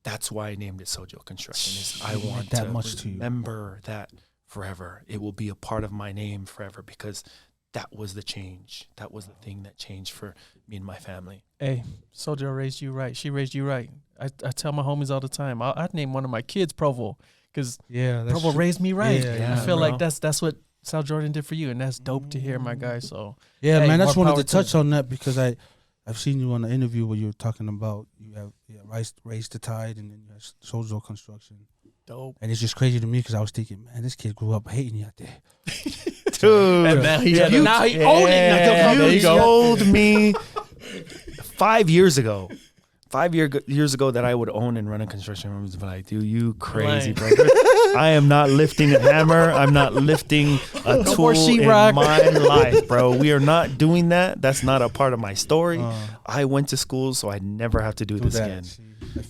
that's why I named it Sojo Construction. Is I want that to much remember that forever. It will be a part of my name forever because that was the change. That was the thing that changed for me and my family. Hey, Sojo raised you right. She raised you right. I tell my homies all the time, I'd name one of my kids Provo because Provo raised me right. I feel like that's what South Jordan did for you, and that's dope to hear, my guy. So man, I just wanted to touch on that because I've seen you on the interview where you were talking about you have raised the tide and then you have Sojo Construction. Dope. And it's just crazy to me because I was thinking, man, this kid grew up hating you out there. Dude. And now he owns it. You told me 5 years ago years ago that I would own and run a construction firm was like, dude, you crazy, bro. I am not lifting a hammer. I'm not lifting a tool in my life, bro. We are not doing that. That's not a part of my story. I went to school, so I never have to do this again.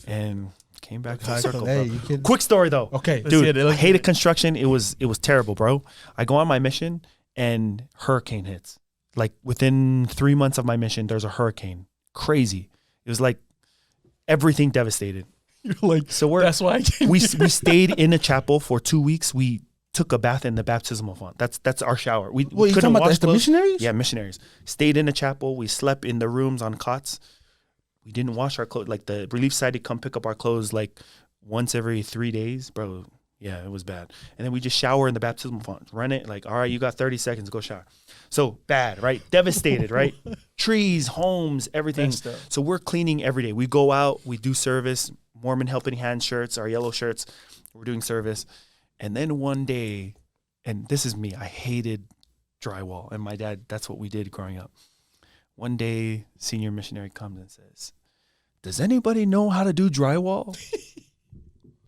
And came back full circle, bro. Quick story, though. Okay. Dude, I hated construction. It was terrible, bro. I go on my mission, and hurricane hits. Like, within 3 months of my mission, there's a hurricane. Crazy. It was like everything devastated. You're like, so that's why I came we here. stayed in a chapel for 2 weeks. We took a bath in the baptismal font. That's our shower. We you couldn't talking about wash the clothes. missionaries? Yeah, missionaries. Stayed in a chapel. We slept in the rooms on cots. We didn't wash our clothes. Like, the relief society come pick up our clothes like once every 3 days, bro. Yeah, it was bad. And then we just shower in the baptismal font. Run it. Like, all right, you got 30 seconds. Go shower. So bad, right? Devastated, right? Trees, homes, everything. So we're cleaning every day. We go out. We do service. Mormon Helping Hand shirts, our yellow shirts. We're doing service. And then one day, and this is me, I hated drywall. And my dad, that's what we did growing up. One day, senior missionary comes and says, does anybody know how to do drywall?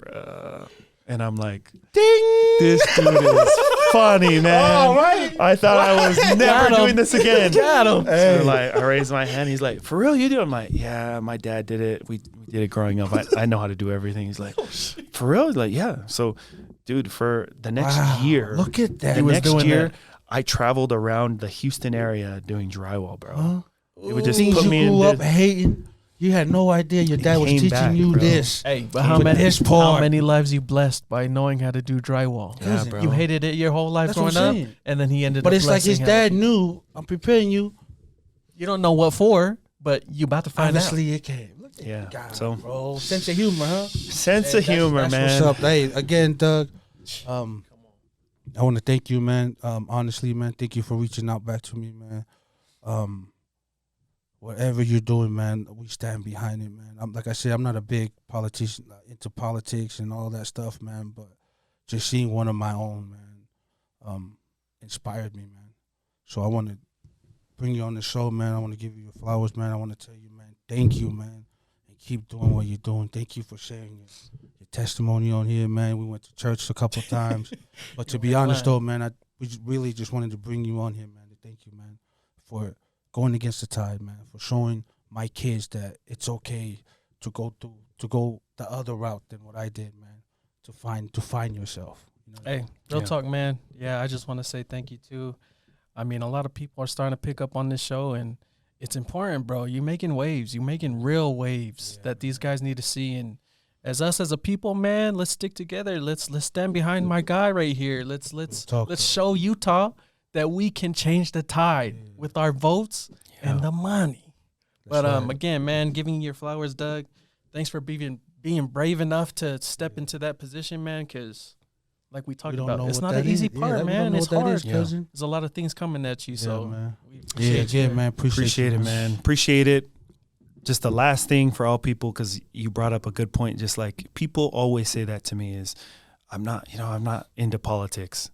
Bruh. And I'm like, ding! This dude is funny, man. Oh, right. I thought I was never doing this again. Got him. So like, I raised my hand. He's like, for real, you do it? I'm like, yeah, my dad did it. We did it growing up. I know how to do everything. He's like, for real? He's like, yeah. So, dude, for the next year, look at that. The next year, I traveled around the Houston area doing drywall, bro. It would just put me in up hating. You had no idea your dad was teaching you this. Hey, but how many lives you blessed by knowing how to do drywall? Yeah, bro. You hated it your whole life growing up, and then he ended up. But it's like his blessing dad knew. I'm preparing you. You don't know what for, but you about to find out. Honestly, it came. Yeah. God, so, bro, sense of humor, huh? Sense of humor, that's man. What's up? Hey, again, Doug. I want to thank you, man. Honestly, man, thank you for reaching out back to me, man. Whatever you're doing, man, we stand behind it, man. Like I said, I'm not a big politician, into politics and all that stuff, man, but just seeing one of my own, man, inspired me, man. So I want to bring you on the show, man. I want to give you your flowers, man. I want to tell you, man, thank you, man, and keep doing what you're doing. Thank you for sharing your testimony on here, man. We went to church a couple of times, but to be honest, though, man, we really just wanted to bring you on here, man, to thank you, man, for going against the tide, man, for showing my kids that it's okay to go the other route than what I did, man, to find yourself. You know? Hey, real talk, man. Yeah, I just want to say thank you too. I mean, a lot of people are starting to pick up on this show, and it's important, bro. You're making waves. You're making real waves that these guys need to see. And as a people, man, let's stick together. Let's stand behind my guy right here. Let's show Utah that we can change the tide with our votes and the money. But again, man, giving you your flowers, Doug. Thanks for being brave enough to step into that position, man, because like we talked about, it's not an easy part, man. It's hard. There's a lot of things coming at you, so man. we appreciate man. Appreciate it, man. Appreciate it. Just the last thing for all people, because you brought up a good point, just like people always say that to me is, I'm not into politics.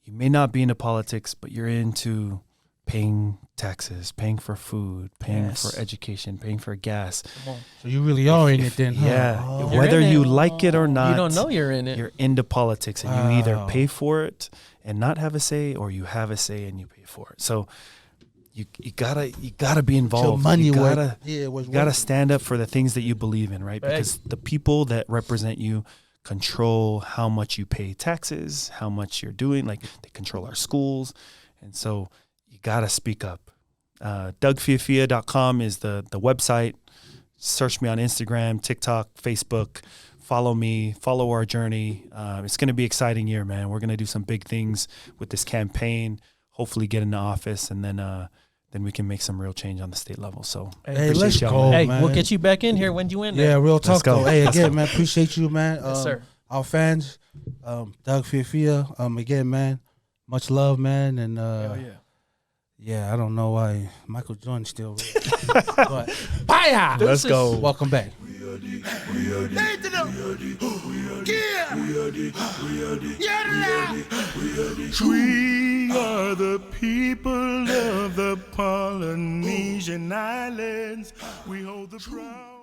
You may not be into politics, but you're into paying taxes, paying for food, paying for education, paying for gas. So you really are in it then, huh? Yeah. Whether you like it or not, you don't know you're in it. You're into politics, and you either pay for it and not have a say, or you have a say and you pay for it. So you gotta be involved. You gotta stand up for the things that you believe in, right? Because the people that represent you control how much you pay taxes, how much you're doing. Like, they control our schools. And so you got to speak up. DougFiefia.com is the website. Search me on Instagram, TikTok, Facebook. Follow me. Follow our journey. It's going to be an exciting year, man. We're going to do some big things with this campaign, hopefully get into office, and then we can make some real change on the state level. So, hey, let's go, man. Hey, we'll get you back in here when you in there. Yeah, real talk, though. Hey, again, man, appreciate you, man. Yes, sir. Our fans, Doug Fiefia, again, man, much love, man. And, I don't know why Michael Jordan's still but, bye. Let's go. Welcome back. We are the people of the Polynesian islands. We hold the proud.